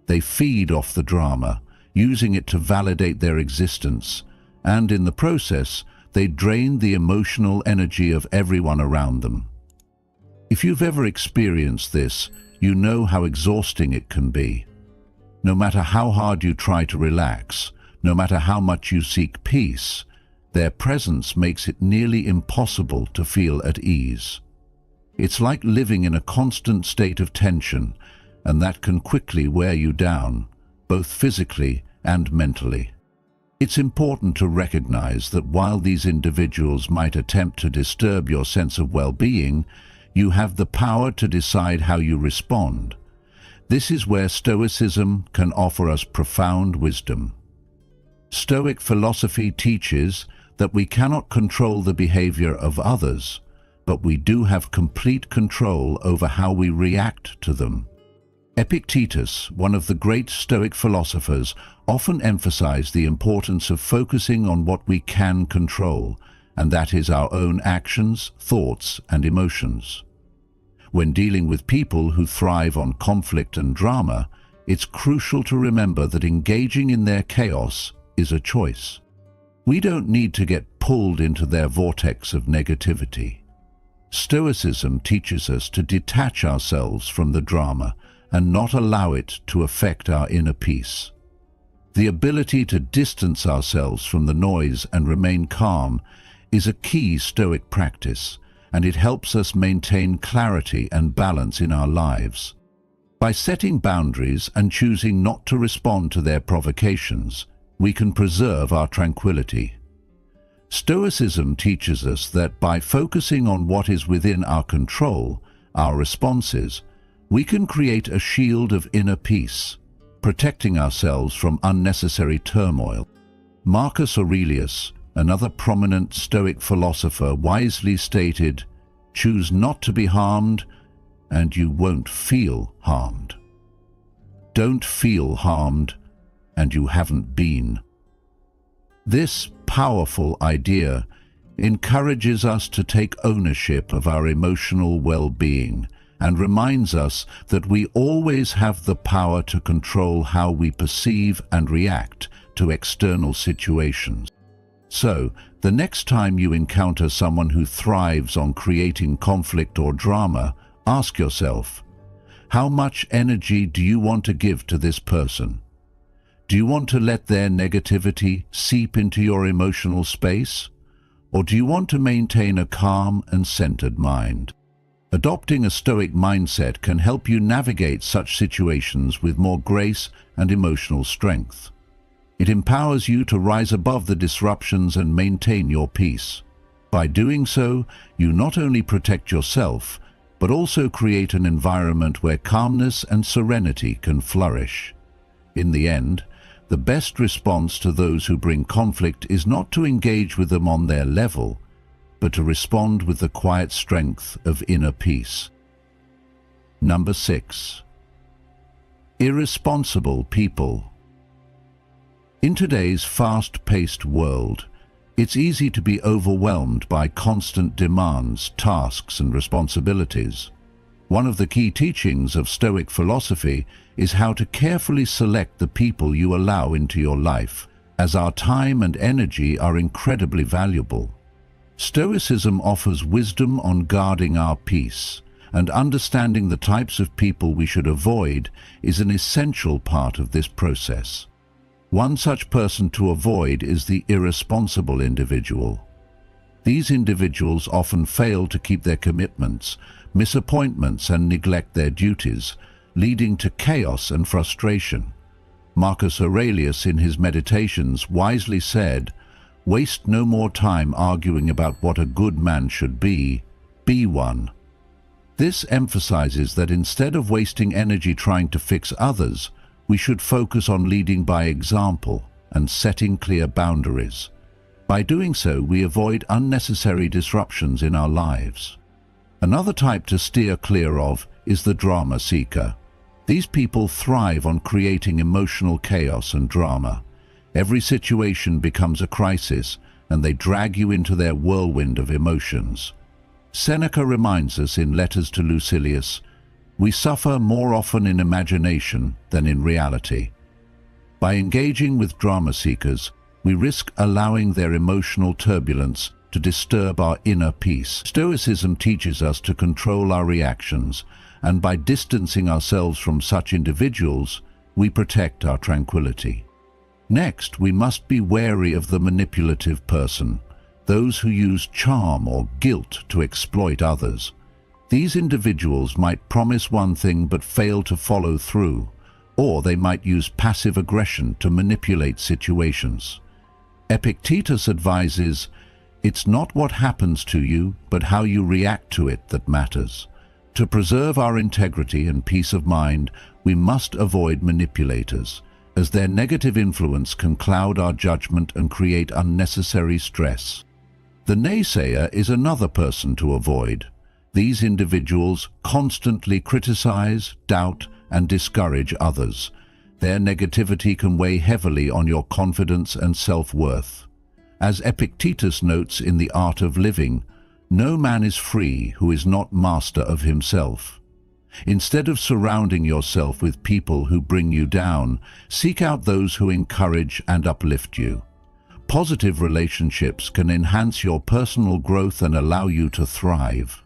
They feed off the drama, using it to validate their existence, and in the process, they drain the emotional energy of everyone around them. If you've ever experienced this, you know how exhausting it can be. No matter how hard you try to relax, no matter how much you seek peace, their presence makes it nearly impossible to feel at ease. It's like living in a constant state of tension, and that can quickly wear you down, both physically and mentally. It's important to recognize that while these individuals might attempt to disturb your sense of well-being, you have the power to decide how you respond. This is where Stoicism can offer us profound wisdom. Stoic philosophy teaches that we cannot control the behavior of others, but we do have complete control over how we react to them. Epictetus, one of the great Stoic philosophers, often emphasized the importance of focusing on what we can control, and that is our own actions, thoughts, and emotions. When dealing with people who thrive on conflict and drama, it's crucial to remember that engaging in their chaos is a choice. We don't need to get pulled into their vortex of negativity. Stoicism teaches us to detach ourselves from the drama and not allow it to affect our inner peace. The ability to distance ourselves from the noise and remain calm is a key Stoic practice, and it helps us maintain clarity and balance in our lives. By setting boundaries and choosing not to respond to their provocations, we can preserve our tranquility. Stoicism teaches us that by focusing on what is within our control, our responses, we can create a shield of inner peace, protecting ourselves from unnecessary turmoil. Marcus Aurelius, another prominent Stoic philosopher, wisely stated, "Choose not to be harmed, and you won't feel harmed. Don't feel harmed, and you haven't been." This powerful idea encourages us to take ownership of our emotional well-being and reminds us that we always have the power to control how we perceive and react to external situations. So, the next time you encounter someone who thrives on creating conflict or drama, ask yourself, how much energy do you want to give to this person? Do you want to let their negativity seep into your emotional space? Or do you want to maintain a calm and centered mind? Adopting a Stoic mindset can help you navigate such situations with more grace and emotional strength. It empowers you to rise above the disruptions and maintain your peace. By doing so, you not only protect yourself, but also create an environment where calmness and serenity can flourish. In the end, the best response to those who bring conflict is not to engage with them on their level, but to respond with the quiet strength of inner peace. Number 6. Irresponsible people. In today's fast-paced world, it's easy to be overwhelmed by constant demands, tasks, and responsibilities. One of the key teachings of Stoic philosophy is how to carefully select the people you allow into your life, as our time and energy are incredibly valuable. Stoicism offers wisdom on guarding our peace, and understanding the types of people we should avoid is an essential part of this process. One such person to avoid is the irresponsible individual. These individuals often fail to keep their commitments, miss appointments, and neglect their duties, leading to chaos and frustration. Marcus Aurelius, in his Meditations, wisely said, "Waste no more time arguing about what a good man should be one." This emphasizes that instead of wasting energy trying to fix others, we should focus on leading by example and setting clear boundaries. By doing so, we avoid unnecessary disruptions in our lives. Another type to steer clear of is the drama seeker. These people thrive on creating emotional chaos and drama. Every situation becomes a crisis, and they drag you into their whirlwind of emotions. Seneca reminds us in Letters to Lucilius, "We suffer more often in imagination than in reality." By engaging with drama seekers, we risk allowing their emotional turbulence to disturb our inner peace. Stoicism teaches us to control our reactions, and by distancing ourselves from such individuals, we protect our tranquility. Next, we must be wary of the manipulative person, those who use charm or guilt to exploit others. These individuals might promise one thing but fail to follow through, or they might use passive aggression to manipulate situations. Epictetus advises, "It's not what happens to you, but how you react to it that matters." To preserve our integrity and peace of mind, we must avoid manipulators, as their negative influence can cloud our judgment and create unnecessary stress. The naysayer is another person to avoid. These individuals constantly criticize, doubt, and discourage others. Their negativity can weigh heavily on your confidence and self-worth. As Epictetus notes in The Art of Living, "No man is free who is not master of himself." Instead of surrounding yourself with people who bring you down, seek out those who encourage and uplift you. Positive relationships can enhance your personal growth and allow you to thrive.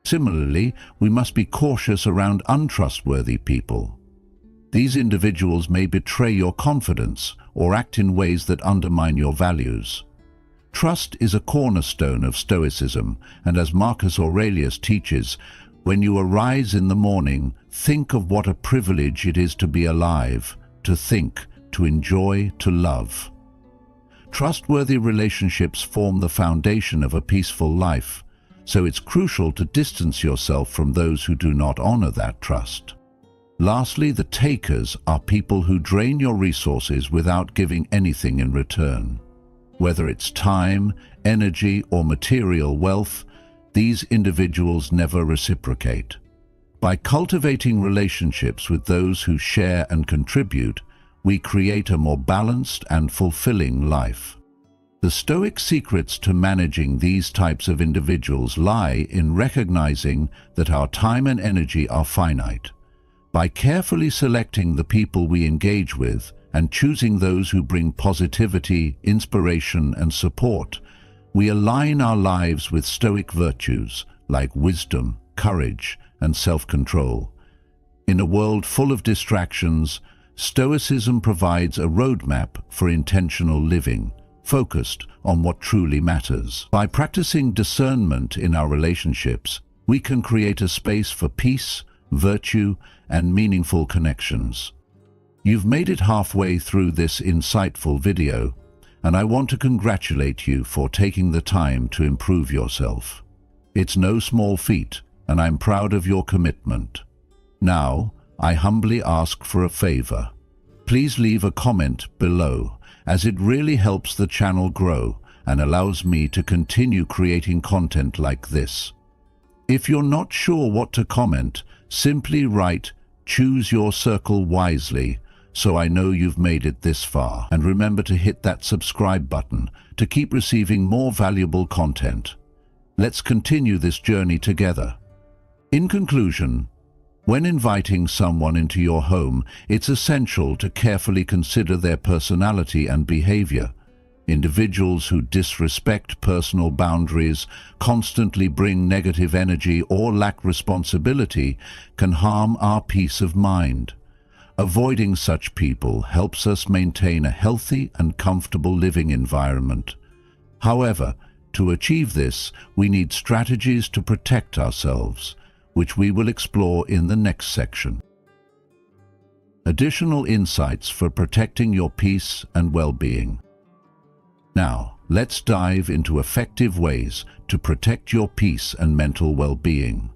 Similarly, we must be cautious around untrustworthy people. These individuals may betray your confidence or act in ways that undermine your values. Trust is a cornerstone of Stoicism, and as Marcus Aurelius teaches, when you arise in the morning, think of what a privilege it is to be alive, to think, to enjoy, to love. Trustworthy relationships form the foundation of a peaceful life, so it's crucial to distance yourself from those who do not honor that trust. Lastly, the takers are people who drain your resources without giving anything in return. Whether it's time, energy, or material wealth, these individuals never reciprocate. By cultivating relationships with those who share and contribute, we create a more balanced and fulfilling life. The Stoic secrets to managing these types of individuals lie in recognizing that our time and energy are finite. By carefully selecting the people we engage with and choosing those who bring positivity, inspiration, and support, we align our lives with Stoic virtues like wisdom, courage, and self-control. In a world full of distractions, Stoicism provides a roadmap for intentional living, focused on what truly matters. By practicing discernment in our relationships, we can create a space for peace, virtue, and meaningful connections. You've made it halfway through this insightful video, and I want to congratulate you for taking the time to improve yourself. It's no small feat, and I'm proud of your commitment. Now, I humbly ask for a favor. please leave a comment below, as it really helps the channel grow and allows me to continue creating content like this. If you're not sure what to comment, simply write "Choose your circle wisely" so I know you've made it this far. And remember to hit that subscribe button to keep receiving more valuable content. Let's continue this journey together. In conclusion, when inviting someone into your home, it's essential to carefully consider their personality and behavior. Individuals who disrespect personal boundaries, constantly bring negative energy, or lack responsibility can harm our peace of mind. Avoiding such people helps us maintain a healthy and comfortable living environment. However, to achieve this, we need strategies to protect ourselves, which we will explore in the next section. Additional insights for protecting your peace and well-being. Now, let's dive into effective ways to protect your peace and mental well-being.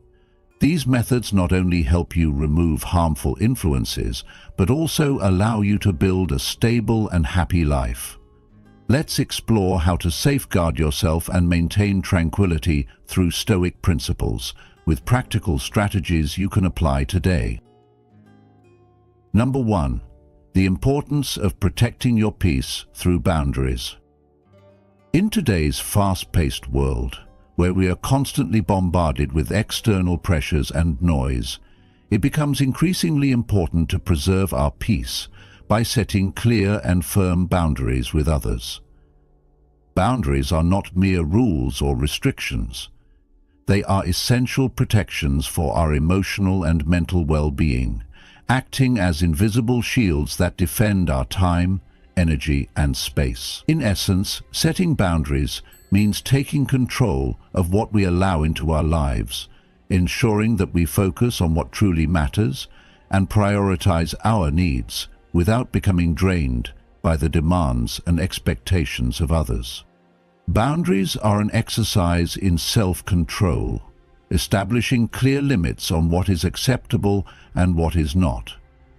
These methods not only help you remove harmful influences, but also allow you to build a stable and happy life. Let's explore how to safeguard yourself and maintain tranquility through Stoic principles, with practical strategies you can apply today. Number 1. The importance of protecting your peace through boundaries. In today's fast-paced world, where we are constantly bombarded with external pressures and noise, it becomes increasingly important to preserve our peace by setting clear and firm boundaries with others. Boundaries are not mere rules or restrictions. They are essential protections for our emotional and mental well-being, acting as invisible shields that defend our time, energy, and space. In essence, setting boundaries means taking control of what we allow into our lives, ensuring that we focus on what truly matters and prioritize our needs without becoming drained by the demands and expectations of others. Boundaries are an exercise in self-control, establishing clear limits on what is acceptable and what is not.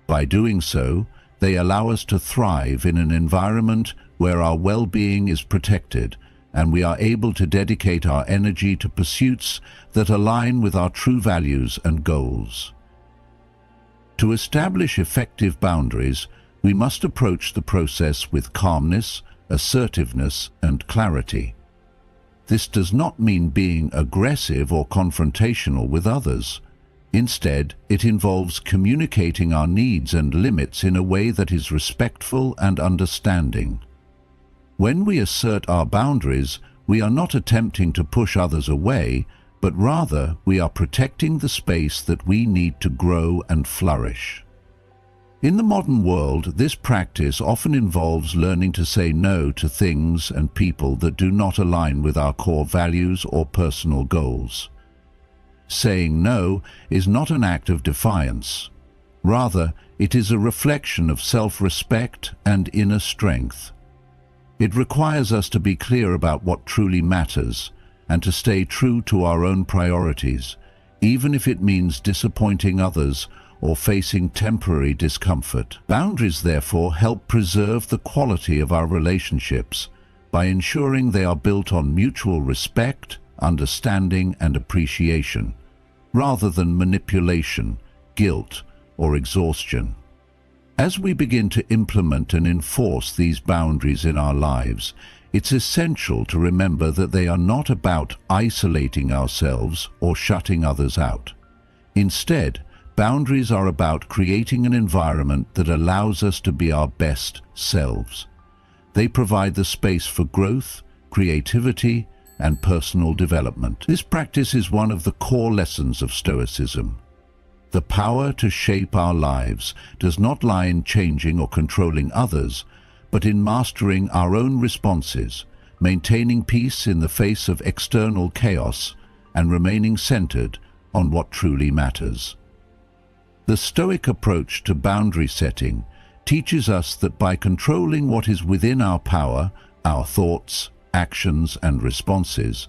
By doing so, they allow us to thrive in an environment where our well-being is protected and we are able to dedicate our energy to pursuits that align with our true values and goals. To establish effective boundaries, we must approach the process with calmness, assertiveness, and clarity. This does not mean being aggressive or confrontational with others. Instead, it involves communicating our needs and limits in a way that is respectful and understanding. When we assert our boundaries, we are not attempting to push others away, but rather we are protecting the space that we need to grow and flourish. In the modern world, this practice often involves learning to say no to things and people that do not align with our core values or personal goals. Saying no is not an act of defiance. Rather, it is a reflection of self-respect and inner strength. It requires us to be clear about what truly matters and to stay true to our own priorities, even if it means disappointing others or facing temporary discomfort. Boundaries, therefore, help preserve the quality of our relationships by ensuring they are built on mutual respect, understanding, and appreciation, rather than manipulation, guilt, or exhaustion. As we begin to implement and enforce these boundaries in our lives, it's essential to remember that they are not about isolating ourselves or shutting others out. Instead, boundaries are about creating an environment that allows us to be our best selves. They provide the space for growth, creativity, and personal development. This practice is one of the core lessons of Stoicism. The power to shape our lives does not lie in changing or controlling others, but in mastering our own responses, maintaining peace in the face of external chaos, and remaining centered on what truly matters. The Stoic approach to boundary setting teaches us that by controlling what is within our power, our thoughts, actions, and responses,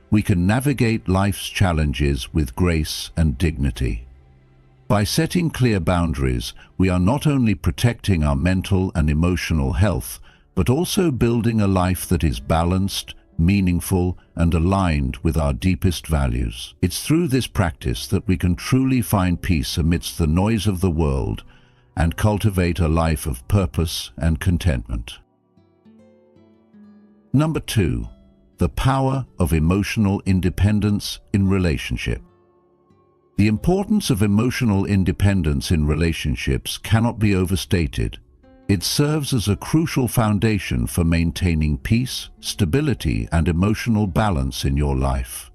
we can navigate life's challenges with grace and dignity. By setting clear boundaries, we are not only protecting our mental and emotional health, but also building a life that is balanced, meaningful, and aligned with our deepest values. It's through this practice that we can truly find peace amidst the noise of the world and cultivate a life of purpose and contentment. Number 2, the power of emotional independence in relationship. The importance of emotional independence in relationships cannot be overstated. It serves as a crucial foundation for maintaining peace, stability, and emotional balance in your life.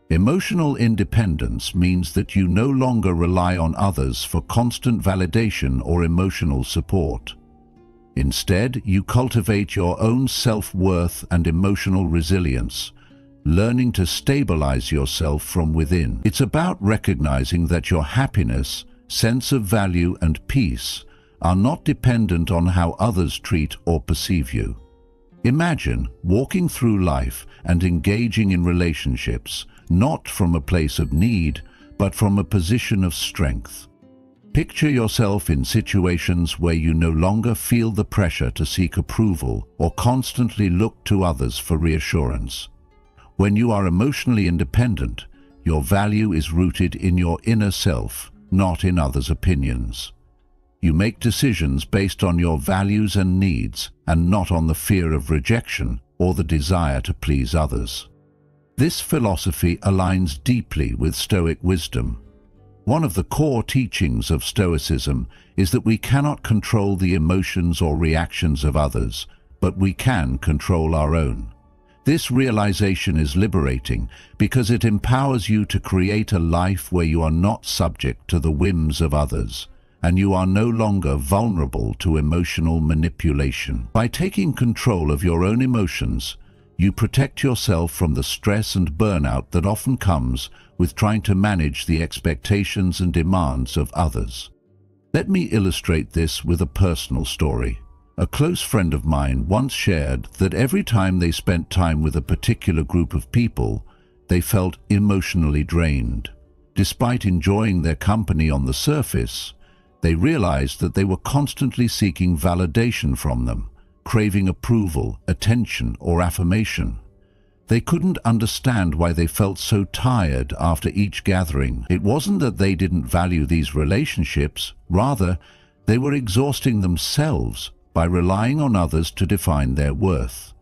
Emotional independence means that you no longer rely on others for constant validation or emotional support. Instead, you cultivate your own self-worth and emotional resilience, learning to stabilize yourself from within. It's about recognizing that your happiness, sense of value, and peace are not dependent on how others treat or perceive you. Imagine walking through life and engaging in relationships, not from a place of need, but from a position of strength. Picture yourself in situations where you no longer feel the pressure to seek approval or constantly look to others for reassurance. When you are emotionally independent, your value is rooted in your inner self, not in others' opinions. You make decisions based on your values and needs, and not on the fear of rejection or the desire to please others. This philosophy aligns deeply with Stoic wisdom. One of the core teachings of Stoicism is that we cannot control the emotions or reactions of others, but we can control our own. This realization is liberating because it empowers you to create a life where you are not subject to the whims of others, and you are no longer vulnerable to emotional manipulation. By taking control of your own emotions, you protect yourself from the stress and burnout that often comes with trying to manage the expectations and demands of others. Let me illustrate this with a personal story. A close friend of mine once shared that every time they spent time with a particular group of people, they felt emotionally drained. Despite enjoying their company on the surface, they realized that they were constantly seeking validation from them, craving approval, attention, or affirmation. They couldn't understand why they felt so tired after each gathering. It wasn't that they didn't value these relationships, rather, they were exhausting themselves by relying on others to define their worth.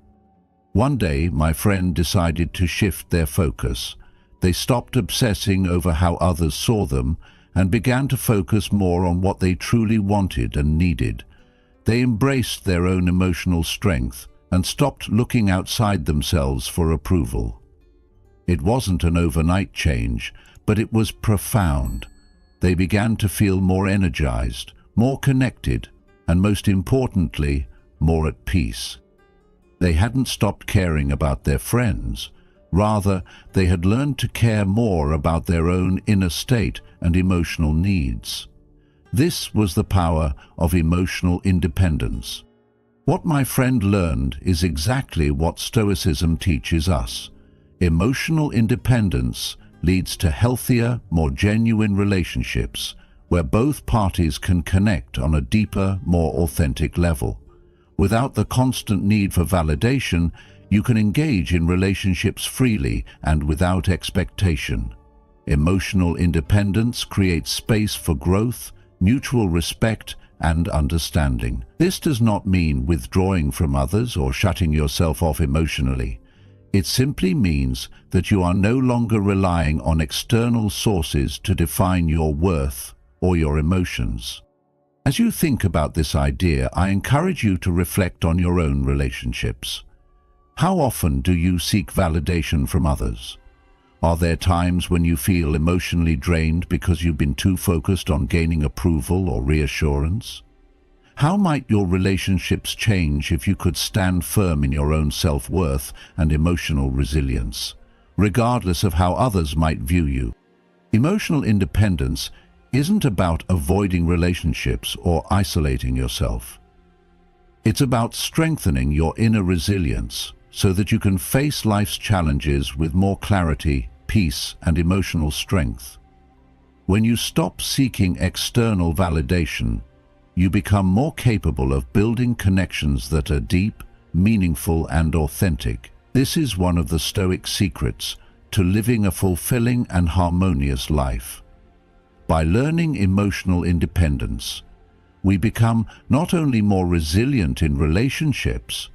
One day, my friend decided to shift their focus. They stopped obsessing over how others saw them and began to focus more on what they truly wanted and needed. They embraced their own emotional strength and stopped looking outside themselves for approval. It wasn't an overnight change, but it was profound. They began to feel more energized, more connected, and most importantly, more at peace. They hadn't stopped caring about their friends. Rather, they had learned to care more about their own inner state and emotional needs. This was the power of emotional independence. What my friend learned is exactly what Stoicism teaches us. Emotional independence leads to healthier, more genuine relationships, where both parties can connect on a deeper, more authentic level. Without the constant need for validation, you can engage in relationships freely and without expectation. Emotional independence creates space for growth, mutual respect, and understanding. This does not mean withdrawing from others or shutting yourself off emotionally. It simply means that you are no longer relying on external sources to define your worth or your emotions. As you think about this idea, I encourage you to reflect on your own relationships. How often do you seek validation from others? Are there times when you feel emotionally drained because you've been too focused on gaining approval or reassurance? How might your relationships change if you could stand firm in your own self-worth and emotional resilience, regardless of how others might view you? Emotional independence isn't about avoiding relationships or isolating yourself. It's about strengthening your inner resilience so that you can face life's challenges with more clarity, peace, and emotional strength. When you stop seeking external validation, you become more capable of building connections that are deep, meaningful, and authentic. This is one of the Stoic secrets to living a fulfilling and harmonious life. By learning emotional independence, we become not only more resilient in relationships,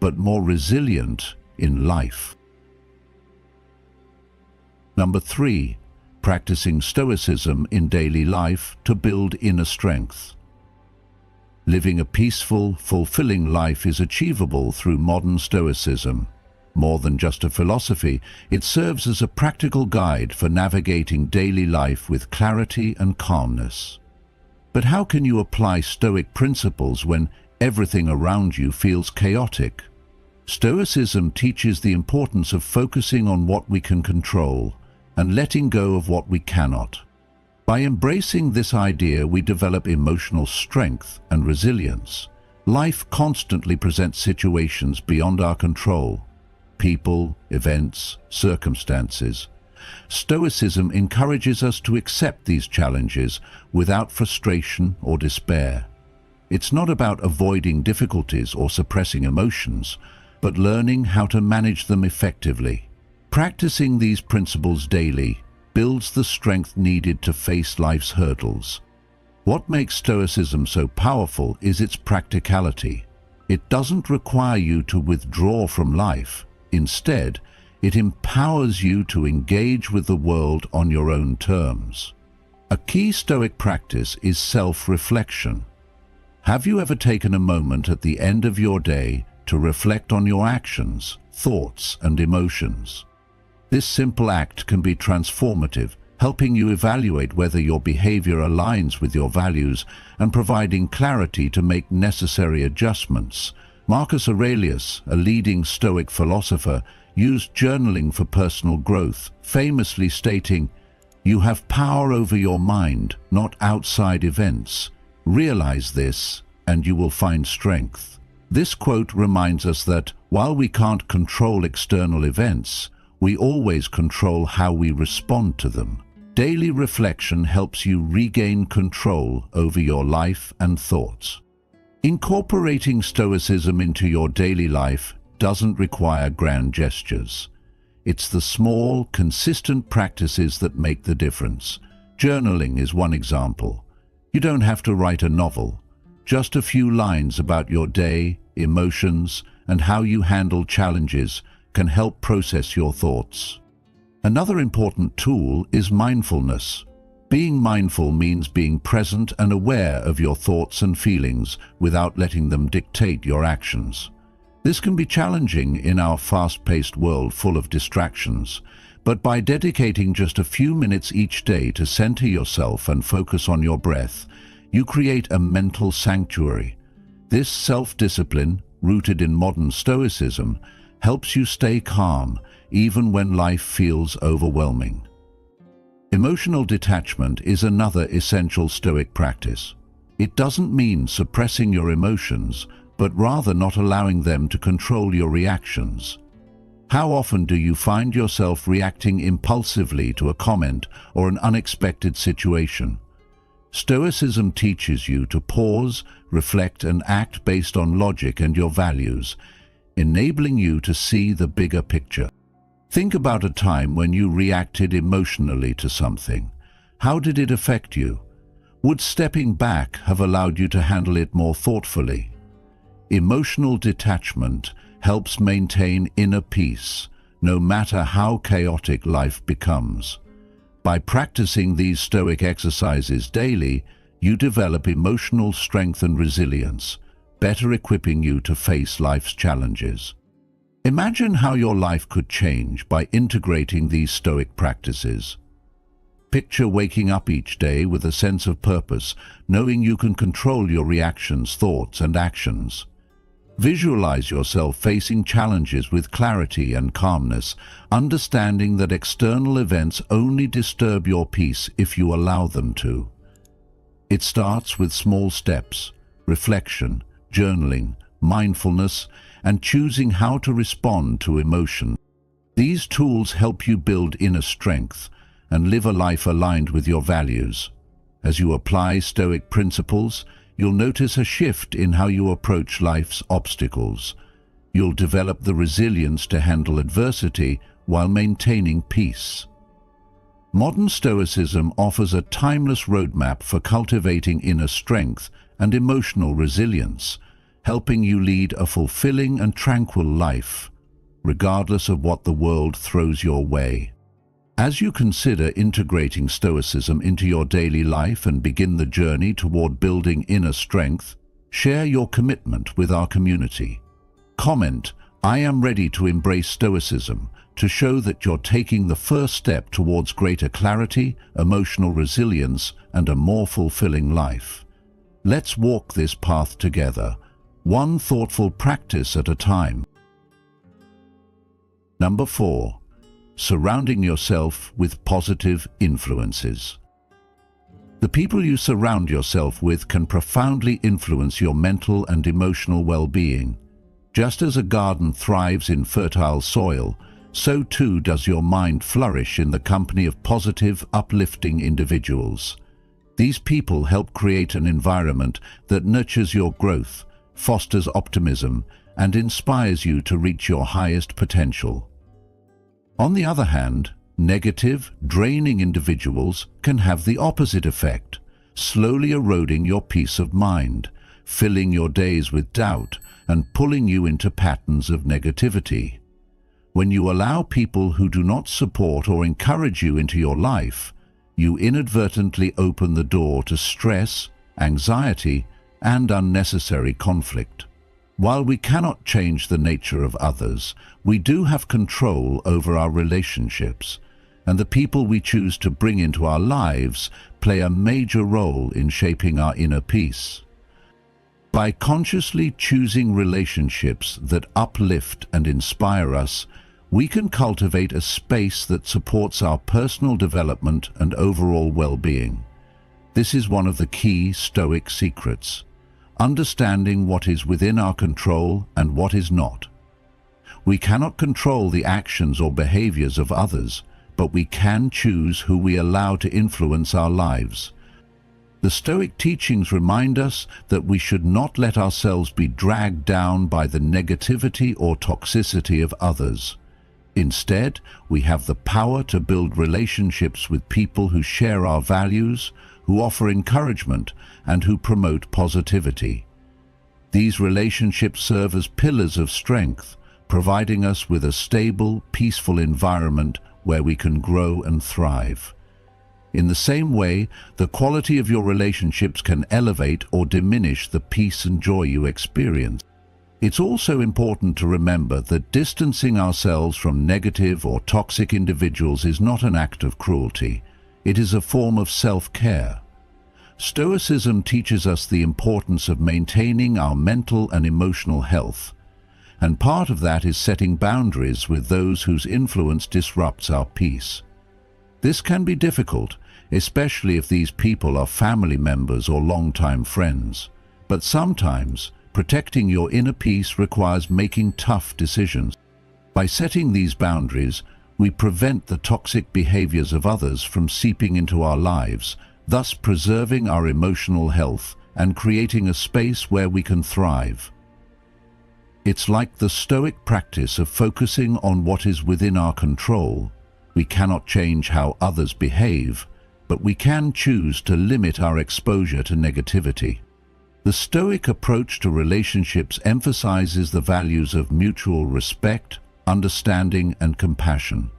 but more resilient in life. Number 3. Practicing Stoicism in daily life to build inner strength. Living a peaceful, fulfilling life is achievable through modern Stoicism. More than just a philosophy, it serves as a practical guide for navigating daily life with clarity and calmness. But how can you apply Stoic principles when everything around you feels chaotic? Stoicism teaches the importance of focusing on what we can control and letting go of what we cannot. By embracing this idea, we develop emotional strength and resilience. Life constantly presents situations beyond our control. People, events, circumstances. Stoicism encourages us to accept these challenges without frustration or despair. It's not about avoiding difficulties or suppressing emotions, but learning how to manage them effectively. Practicing these principles daily builds the strength needed to face life's hurdles. What makes Stoicism so powerful is its practicality. It doesn't require you to withdraw from life. Instead, it empowers you to engage with the world on your own terms. A key Stoic practice is self-reflection. Have you ever taken a moment at the end of your day to reflect on your actions, thoughts, and emotions? This simple act can be transformative, helping you evaluate whether your behavior aligns with your values and providing clarity to make necessary adjustments. Marcus Aurelius, a leading Stoic philosopher, used journaling for personal growth, famously stating, "You have power over your mind, not outside events. Realize this, and you will find strength." This quote reminds us that while we can't control external events, we always control how we respond to them. Daily reflection helps you regain control over your life and thoughts. Incorporating Stoicism into your daily life doesn't require grand gestures. It's the small, consistent practices that make the difference. Journaling is one example. You don't have to write a novel. Just a few lines about your day, emotions, and how you handle challenges can help process your thoughts. Another important tool is mindfulness. Being mindful means being present and aware of your thoughts and feelings without letting them dictate your actions. This can be challenging in our fast-paced world full of distractions, but by dedicating just a few minutes each day to center yourself and focus on your breath, you create a mental sanctuary. This self-discipline, rooted in modern Stoicism, helps you stay calm even when life feels overwhelming. Emotional detachment is another essential Stoic practice. It doesn't mean suppressing your emotions, but rather not allowing them to control your reactions. How often do you find yourself reacting impulsively to a comment or an unexpected situation? Stoicism teaches you to pause, reflect, and act based on logic and your values, enabling you to see the bigger picture. Think about a time when you reacted emotionally to something. How did it affect you? Would stepping back have allowed you to handle it more thoughtfully? Emotional detachment helps maintain inner peace, no matter how chaotic life becomes. By practicing these Stoic exercises daily, you develop emotional strength and resilience, better equipping you to face life's challenges. Imagine how your life could change by integrating these Stoic practices. Picture waking up each day with a sense of purpose, knowing you can control your reactions, thoughts, and actions. Visualize yourself facing challenges with clarity and calmness, understanding that external events only disturb your peace if you allow them to. It starts with small steps: reflection, journaling, mindfulness, and choosing how to respond to emotion. These tools help you build inner strength, and live a life aligned with your values. As you apply Stoic principles, you'll notice a shift in how you approach life's obstacles. You'll develop the resilience to handle adversity while maintaining peace. Modern Stoicism offers a timeless roadmap for cultivating inner strength and emotional resilience, helping you lead a fulfilling and tranquil life, regardless of what the world throws your way. As you consider integrating Stoicism into your daily life and begin the journey toward building inner strength, share your commitment with our community. Comment, "I am ready to embrace Stoicism," to show that you're taking the first step towards greater clarity, emotional resilience, and a more fulfilling life. Let's walk this path together, one thoughtful practice at a time. Number 4. Surrounding yourself with positive influences. The people you surround yourself with can profoundly influence your mental and emotional well-being. Just as a garden thrives in fertile soil, so too does your mind flourish in the company of positive, uplifting individuals. These people help create an environment that nurtures your growth, fosters optimism, and inspires you to reach your highest potential. On the other hand, negative, draining individuals can have the opposite effect, slowly eroding your peace of mind, filling your days with doubt, and pulling you into patterns of negativity. When you allow people who do not support or encourage you into your life, you inadvertently open the door to stress, anxiety, and unnecessary conflict. While we cannot change the nature of others, we do have control over our relationships, and the people we choose to bring into our lives play a major role in shaping our inner peace. By consciously choosing relationships that uplift and inspire us, we can cultivate a space that supports our personal development and overall well-being. This is one of the key Stoic secrets: understanding what is within our control and what is not. We cannot control the actions or behaviors of others, but we can choose who we allow to influence our lives. The Stoic teachings remind us that we should not let ourselves be dragged down by the negativity or toxicity of others. Instead, we have the power to build relationships with people who share our values, who offer encouragement, and who promote positivity. These relationships serve as pillars of strength, providing us with a stable, peaceful environment where we can grow and thrive. In the same way, the quality of your relationships can elevate or diminish the peace and joy you experience. It's also important to remember that distancing ourselves from negative or toxic individuals is not an act of cruelty. It is a form of self-care. Stoicism teaches us the importance of maintaining our mental and emotional health, and part of that is setting boundaries with those whose influence disrupts our peace. This can be difficult, especially if these people are family members or longtime friends, but sometimes protecting your inner peace requires making tough decisions. By setting these boundaries, we prevent the toxic behaviors of others from seeping into our lives, thus preserving our emotional health and creating a space where we can thrive. It's like the Stoic practice of focusing on what is within our control. We cannot change how others behave, but we can choose to limit our exposure to negativity. The Stoic approach to relationships emphasizes the values of mutual respect, understanding, and compassion.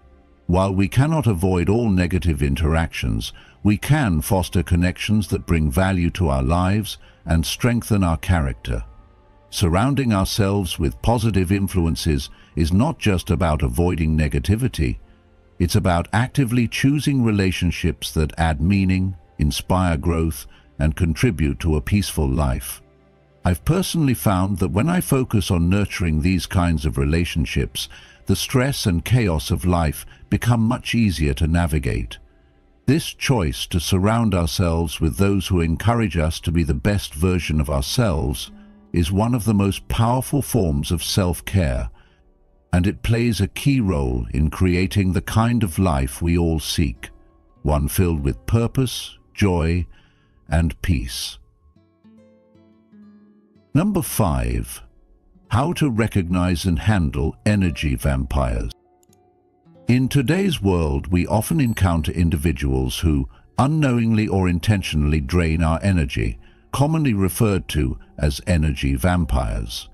While we cannot avoid all negative interactions, we can foster connections that bring value to our lives and strengthen our character. Surrounding ourselves with positive influences is not just about avoiding negativity. It's about actively choosing relationships that add meaning, inspire growth, and contribute to a peaceful life. I've personally found that when I focus on nurturing these kinds of relationships, the stress and chaos of life become much easier to navigate. This choice to surround ourselves with those who encourage us to be the best version of ourselves is one of the most powerful forms of self-care, and it plays a key role in creating the kind of life we all seek. one filled with purpose, joy, and peace. Number 5. How to recognize and handle energy vampires. In today's world, we often encounter individuals who, unknowingly or intentionally, drain our energy, commonly referred to as energy vampires.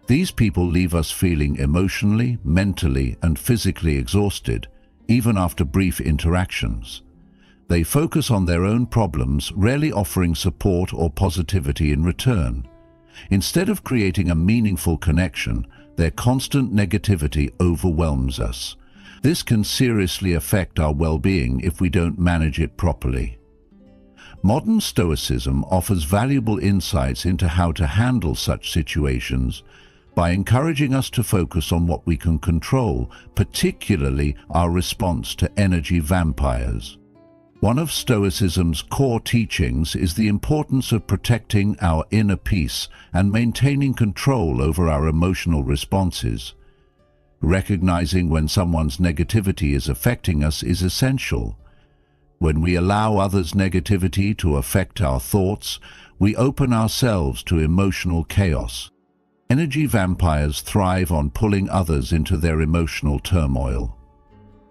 These people leave us feeling emotionally, mentally, and physically exhausted, even after brief interactions. They focus on their own problems, rarely offering support or positivity in return. Instead of creating a meaningful connection, their constant negativity overwhelms us. This can seriously affect our well-being if we don't manage it properly. Modern Stoicism offers valuable insights into how to handle such situations by encouraging us to focus on what we can control, particularly our response to energy vampires. One of Stoicism's core teachings is the importance of protecting our inner peace and maintaining control over our emotional responses. Recognizing when someone's negativity is affecting us is essential. When we allow others' negativity to affect our thoughts, we open ourselves to emotional chaos. Energy vampires thrive on pulling others into their emotional turmoil.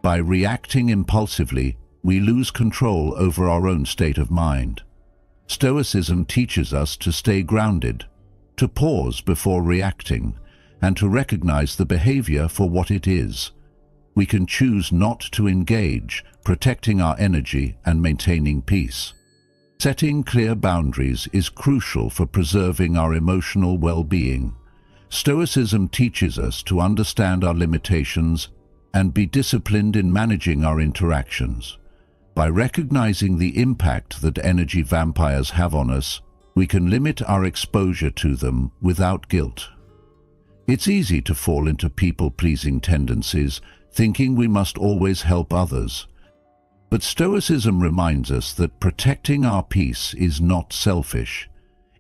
By reacting impulsively, we lose control over our own state of mind. Stoicism teaches us to stay grounded, to pause before reacting, and to recognize the behavior for what it is. We can choose not to engage, protecting our energy and maintaining peace. Setting clear boundaries is crucial for preserving our emotional well-being. Stoicism teaches us to understand our limitations and be disciplined in managing our interactions. By recognizing the impact that energy vampires have on us, we can limit our exposure to them without guilt. It's easy to fall into people-pleasing tendencies, thinking we must always help others. But Stoicism reminds us that protecting our peace is not selfish.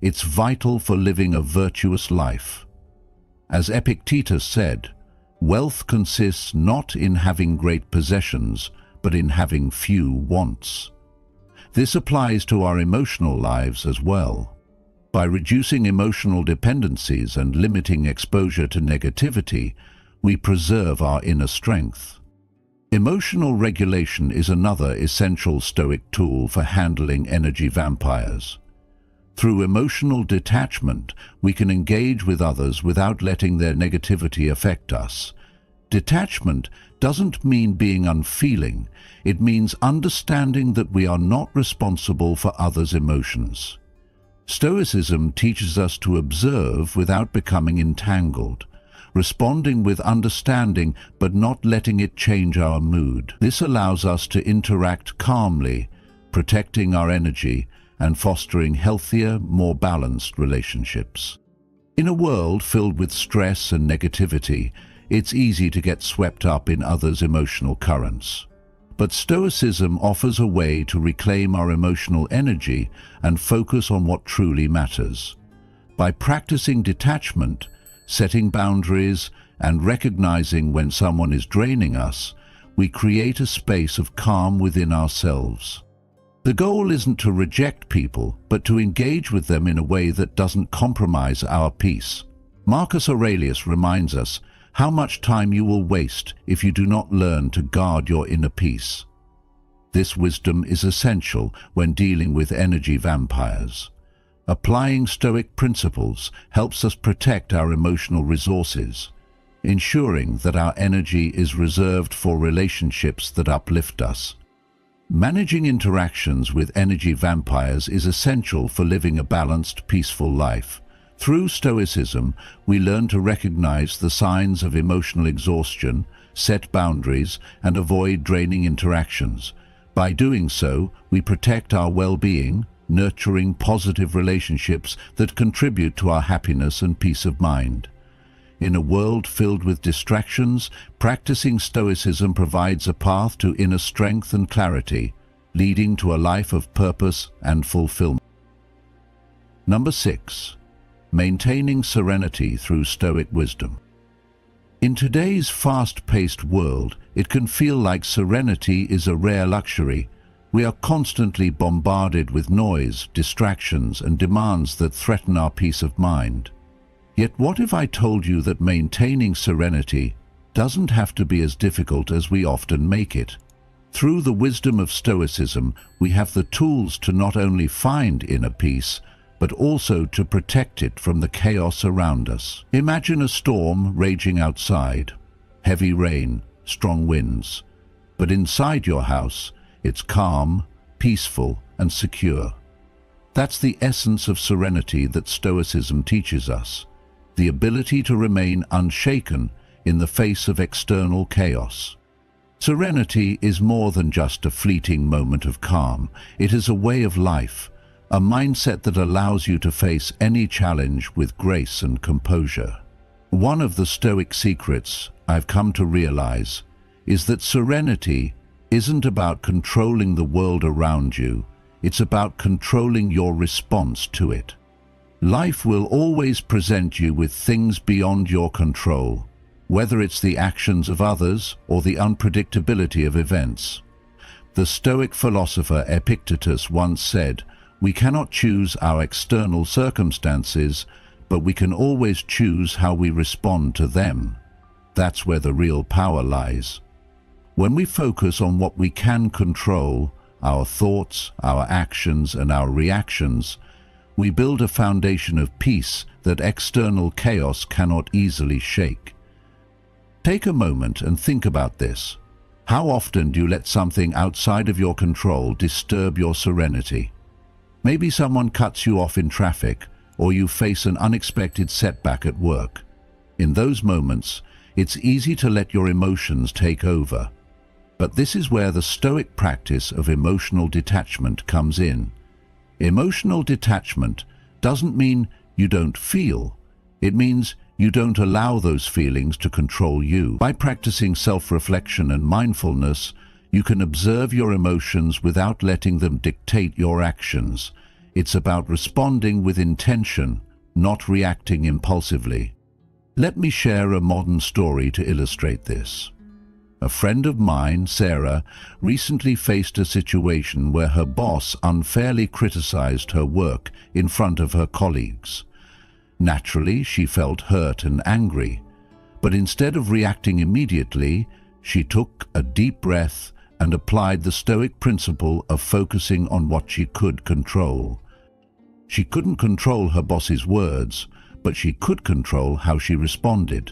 It's vital for living a virtuous life. As Epictetus said, wealth consists not in having great possessions, but in having few wants. This applies to our emotional lives as well. By reducing emotional dependencies and limiting exposure to negativity, we preserve our inner strength. Emotional regulation is another essential Stoic tool for handling energy vampires. Through emotional detachment, we can engage with others without letting their negativity affect us. Detachment doesn't mean being unfeeling. It means understanding that we are not responsible for others' emotions. Stoicism teaches us to observe without becoming entangled, responding with understanding but not letting it change our mood. This allows us to interact calmly, protecting our energy and fostering healthier, more balanced relationships. In a world filled with stress and negativity, it's easy to get swept up in others' emotional currents. But Stoicism offers a way to reclaim our emotional energy and focus on what truly matters. By practicing detachment, setting boundaries, and recognizing when someone is draining us, we create a space of calm within ourselves. The goal isn't to reject people, but to engage with them in a way that doesn't compromise our peace. Marcus Aurelius reminds us how much time you will waste if you do not learn to guard your inner peace. This wisdom is essential when dealing with energy vampires. Applying Stoic principles helps us protect our emotional resources, ensuring that our energy is reserved for relationships that uplift us. Managing interactions with energy vampires is essential for living a balanced, peaceful life. Through Stoicism, we learn to recognize the signs of emotional exhaustion, set boundaries, and avoid draining interactions. By doing so, we protect our well-being, nurturing positive relationships that contribute to our happiness and peace of mind. In a world filled with distractions, practicing Stoicism provides a path to inner strength and clarity, leading to a life of purpose and fulfillment. Number 6. Maintaining serenity through Stoic wisdom. In today's fast-paced world, it can feel like serenity is a rare luxury, We are constantly bombarded with noise, distractions, and demands that threaten our peace of mind. Yet what if I told you that maintaining serenity doesn't have to be as difficult as we often make it? Through the wisdom of Stoicism, we have the tools to not only find inner peace, but also to protect it from the chaos around us. Imagine a storm raging outside, heavy rain, strong winds. But inside your house, it's calm, peaceful, and secure. That's the essence of serenity that Stoicism teaches us, the ability to remain unshaken in the face of external chaos. Serenity is more than just a fleeting moment of calm. It is a way of life, a mindset that allows you to face any challenge with grace and composure. One of the Stoic secrets I've come to realize is that serenity isn't about controlling the world around you, it's about controlling your response to it. Life will always present you with things beyond your control, whether it's the actions of others or the unpredictability of events. The Stoic philosopher Epictetus once said, "We cannot choose our external circumstances, but we can always choose how we respond to them." That's where the real power lies. When we focus on what we can control, our thoughts, our actions, and our reactions, we build a foundation of peace that external chaos cannot easily shake. Take a moment and think about this. How often do you let something outside of your control disturb your serenity? Maybe someone cuts you off in traffic, or you face an unexpected setback at work. In those moments, it's easy to let your emotions take over. But this is where the Stoic practice of emotional detachment comes in. Emotional detachment doesn't mean you don't feel. It means you don't allow those feelings to control you. By practicing self-reflection and mindfulness, you can observe your emotions without letting them dictate your actions. It's about responding with intention, not reacting impulsively. Let me share a modern story to illustrate this. A friend of mine, Sarah, recently faced a situation where her boss unfairly criticized her work in front of her colleagues. Naturally, she felt hurt and angry, but instead of reacting immediately, she took a deep breath and applied the Stoic principle of focusing on what she could control. She couldn't control her boss's words, but she could control how she responded.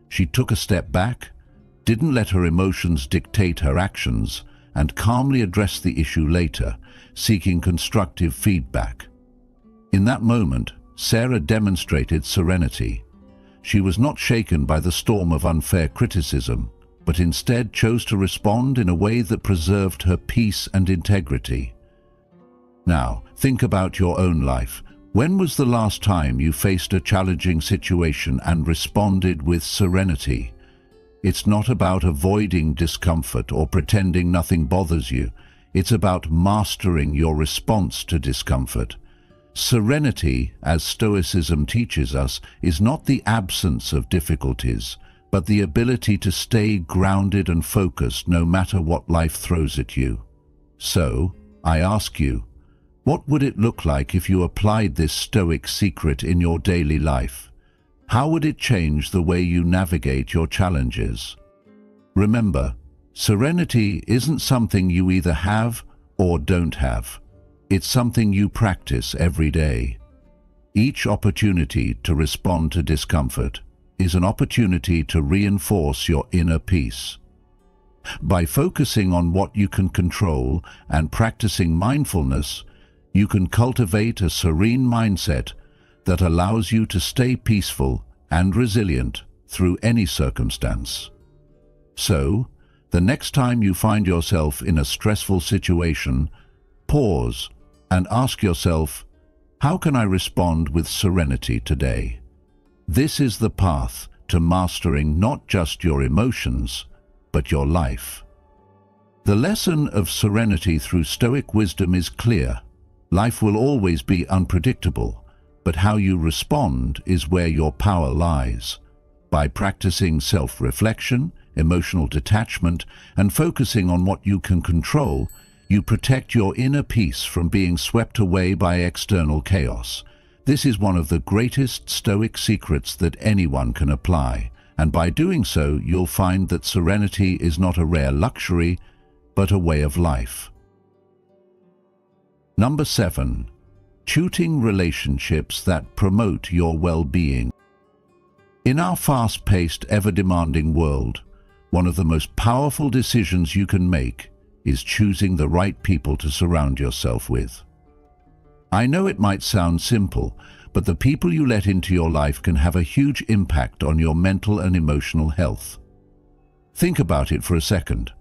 She took a step back, didn't let her emotions dictate her actions, and calmly addressed the issue later, seeking constructive feedback. In that moment, Sarah demonstrated serenity. She was not shaken by the storm of unfair criticism, but instead chose to respond in a way that preserved her peace and integrity. Now, think about your own life. When was the last time you faced a challenging situation and responded with serenity? It's not about avoiding discomfort or pretending nothing bothers you. It's about mastering your response to discomfort. Serenity, as Stoicism teaches us, is not the absence of difficulties, but the ability to stay grounded and focused no matter what life throws at you. So, I ask you, what would it look like if you applied this Stoic secret in your daily life? How would it change the way you navigate your challenges? Remember, serenity isn't something you either have or don't have. It's something you practice every day. Each opportunity to respond to discomfort is an opportunity to reinforce your inner peace. By focusing on what you can control and practicing mindfulness, you can cultivate a serene mindset that allows you to stay peaceful and resilient through any circumstance. So, the next time you find yourself in a stressful situation, pause and ask yourself, how can I respond with serenity today? This is the path to mastering not just your emotions, but your life. The lesson of serenity through Stoic wisdom is clear. Life will always be unpredictable, but how you respond is where your power lies. By practicing self-reflection, emotional detachment, and focusing on what you can control, You protect your inner peace from being swept away by external chaos. This is one of the greatest Stoic secrets that anyone can apply, and by doing so, you'll find that serenity is not a rare luxury, but a way of life. Number 7. Choosing relationships that promote your well-being. In our fast-paced, ever-demanding world, one of the most powerful decisions you can make is choosing the right people to surround yourself with. I know it might sound simple, but the people you let into your life can have a huge impact on your mental and emotional health. Think about it for a second.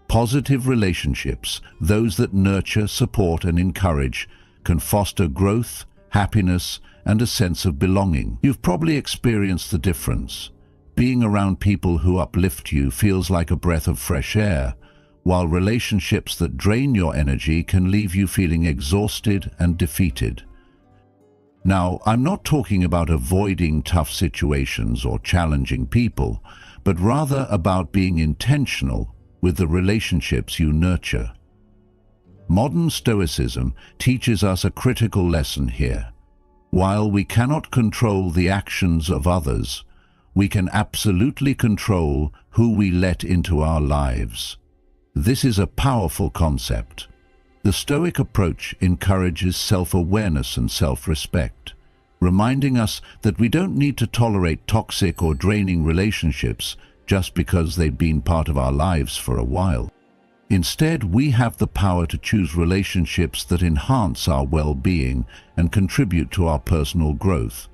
Positive relationships, those that nurture, support, and encourage, can foster growth, happiness, and a sense of belonging. You've probably experienced the difference. Being around people who uplift you feels like a breath of fresh air, while relationships that drain your energy can leave you feeling exhausted and defeated. Now, I'm not talking about avoiding tough situations or challenging people, but rather about being intentional with the relationships you nurture. Modern Stoicism teaches us a critical lesson here. While we cannot control the actions of others, we can absolutely control who we let into our lives. This is a powerful concept. The Stoic approach encourages self-awareness and self-respect, reminding us that we don't need to tolerate toxic or draining relationships just because they've been part of our lives for a while. Instead, we have the power to choose relationships that enhance our well-being and contribute to our personal growth.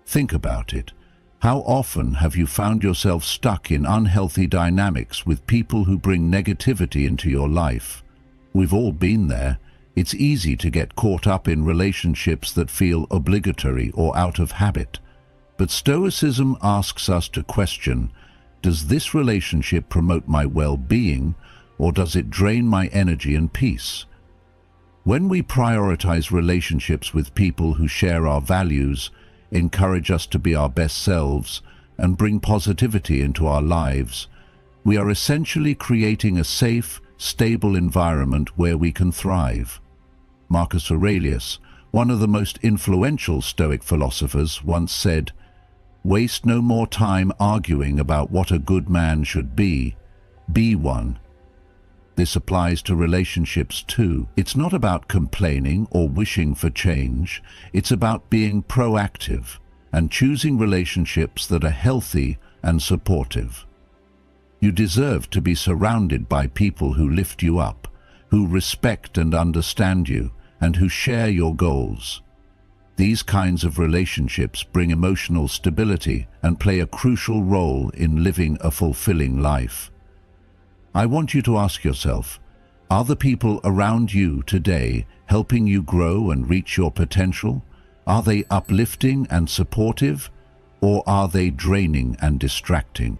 Think about it. How often have you found yourself stuck in unhealthy dynamics with people who bring negativity into your life? We've all been there. It's easy to get caught up in relationships that feel obligatory or out of habit. But Stoicism asks us to question, does this relationship promote my well-being, or does it drain my energy and peace? When we prioritize relationships with people who share our values, encourage us to be our best selves, and bring positivity into our lives, we are essentially creating a safe, stable environment where we can thrive. Marcus Aurelius, one of the most influential Stoic philosophers, once said, "Waste no more time arguing about what a good man should be one." This applies to relationships too. It's not about complaining or wishing for change. It's about being proactive and choosing relationships that are healthy and supportive. You deserve to be surrounded by people who lift you up, who respect and understand you, and who share your goals. These kinds of relationships bring emotional stability and play a crucial role in living a fulfilling life. I want you to ask yourself, are the people around you today helping you grow and reach your potential? Are they uplifting and supportive, or are they draining and distracting?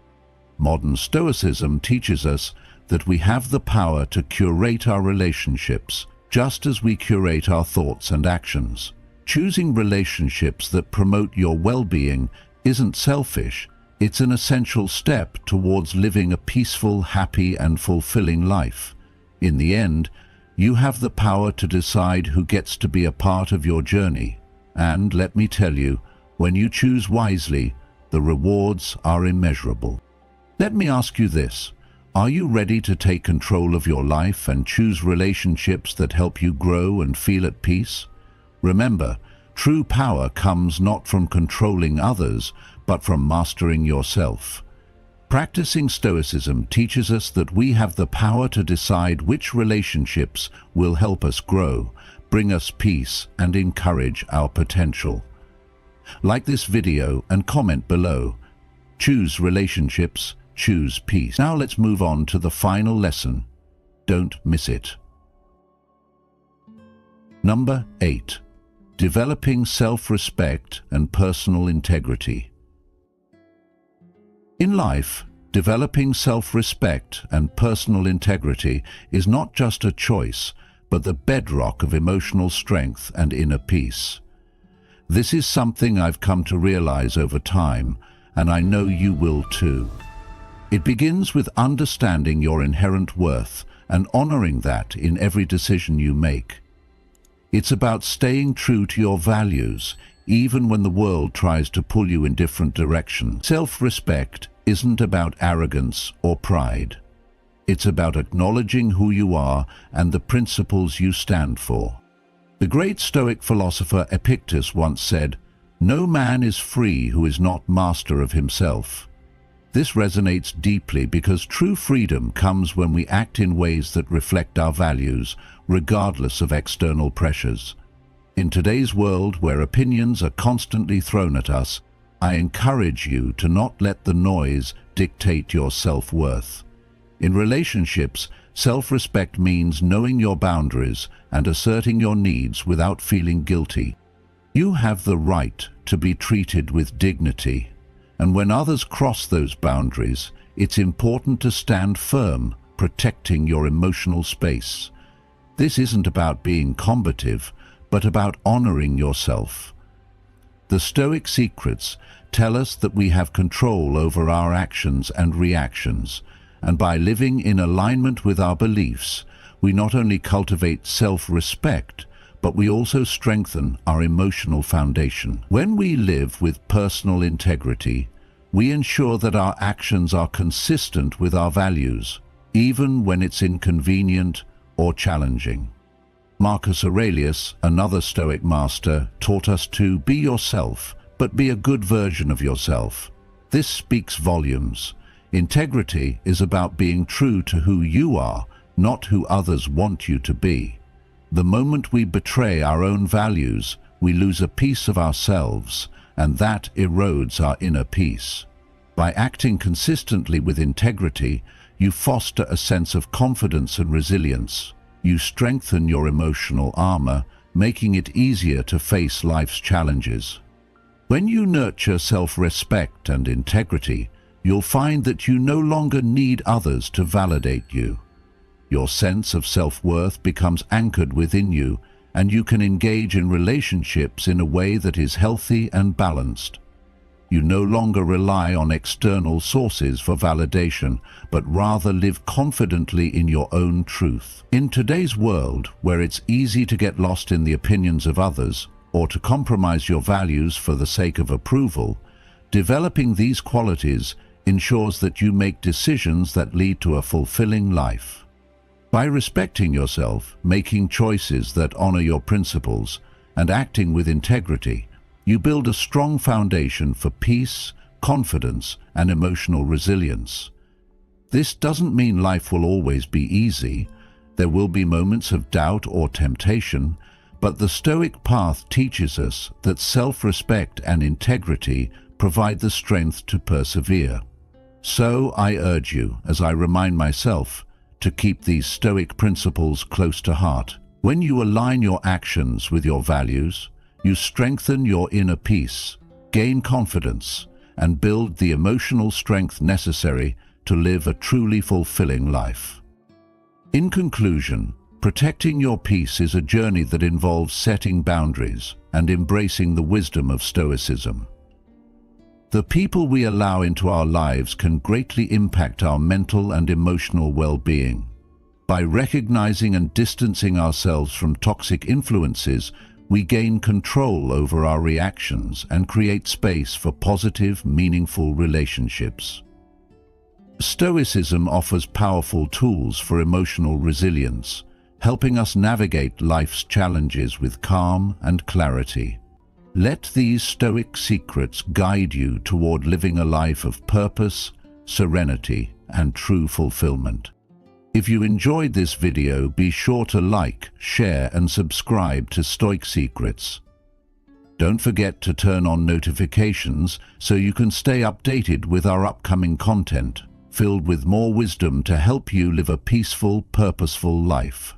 Modern Stoicism teaches us that we have the power to curate our relationships, just as we curate our thoughts and actions. Choosing relationships that promote your well-being isn't selfish. It's an essential step towards living a peaceful, happy, and fulfilling life. In the end, you have the power to decide who gets to be a part of your journey. And let me tell you, when you choose wisely, the rewards are immeasurable. Let me ask you this. Are you ready to take control of your life and choose relationships that help you grow and feel at peace? Remember, true power comes not from controlling others, but from mastering yourself. Practicing Stoicism teaches us that we have the power to decide which relationships will help us grow, bring us peace, and encourage our potential. Like this video and comment below. Choose relationships, choose peace. Now let's move on to the final lesson. Don't miss it. Number 8. Developing self-respect and personal integrity. In life, developing self-respect and personal integrity is not just a choice, but the bedrock of emotional strength and inner peace. This is something I've come to realize over time, and I know you will too. It begins with understanding your inherent worth and honoring that in every decision you make. It's about staying true to your values, even when the world tries to pull you in different directions. Self-respect isn't about arrogance or pride. It's about acknowledging who you are and the principles you stand for. The great Stoic philosopher Epictetus once said, "No man is free who is not master of himself." This resonates deeply because true freedom comes when we act in ways that reflect our values, regardless of external pressures. In today's world, where opinions are constantly thrown at us, I encourage you to not let the noise dictate your self-worth. In relationships, self-respect means knowing your boundaries and asserting your needs without feeling guilty. You have the right to be treated with dignity, and when others cross those boundaries, it's important to stand firm, protecting your emotional space. This isn't about being combative, but about honoring yourself. The Stoic secrets tell us that we have control over our actions and reactions, and by living in alignment with our beliefs, we not only cultivate self-respect, but we also strengthen our emotional foundation. When we live with personal integrity, we ensure that our actions are consistent with our values, even when it's inconvenient or challenging. Marcus Aurelius, another Stoic master, taught us to be yourself, but be a good version of yourself. This speaks volumes. Integrity is about being true to who you are, not who others want you to be. The moment we betray our own values, we lose a piece of ourselves, and that erodes our inner peace. By acting consistently with integrity, you foster a sense of confidence and resilience. You strengthen your emotional armor, making it easier to face life's challenges. When you nurture self-respect and integrity, you'll find that you no longer need others to validate you. Your sense of self-worth becomes anchored within you, and you can engage in relationships in a way that is healthy and balanced. You no longer rely on external sources for validation, but rather live confidently in your own truth. In today's world, where it's easy to get lost in the opinions of others, or to compromise your values for the sake of approval, developing these qualities ensures that you make decisions that lead to a fulfilling life. By respecting yourself, making choices that honor your principles, and acting with integrity, you build a strong foundation for peace, confidence, and emotional resilience. This doesn't mean life will always be easy. There will be moments of doubt or temptation, but the Stoic path teaches us that self-respect and integrity provide the strength to persevere. So I urge you, as I remind myself, to keep these Stoic principles close to heart. When you align your actions with your values, you strengthen your inner peace, gain confidence, and build the emotional strength necessary to live a truly fulfilling life. In conclusion, protecting your peace is a journey that involves setting boundaries and embracing the wisdom of Stoicism. The people we allow into our lives can greatly impact our mental and emotional well-being. By recognizing and distancing ourselves from toxic influences, we gain control over our reactions and create space for positive, meaningful relationships. Stoicism offers powerful tools for emotional resilience, helping us navigate life's challenges with calm and clarity. Let these Stoic secrets guide you toward living a life of purpose, serenity, and true fulfillment. If you enjoyed this video, be sure to like, share, and subscribe to Stoic Secrets. Don't forget to turn on notifications so you can stay updated with our upcoming content, filled with more wisdom to help you live a peaceful, purposeful life.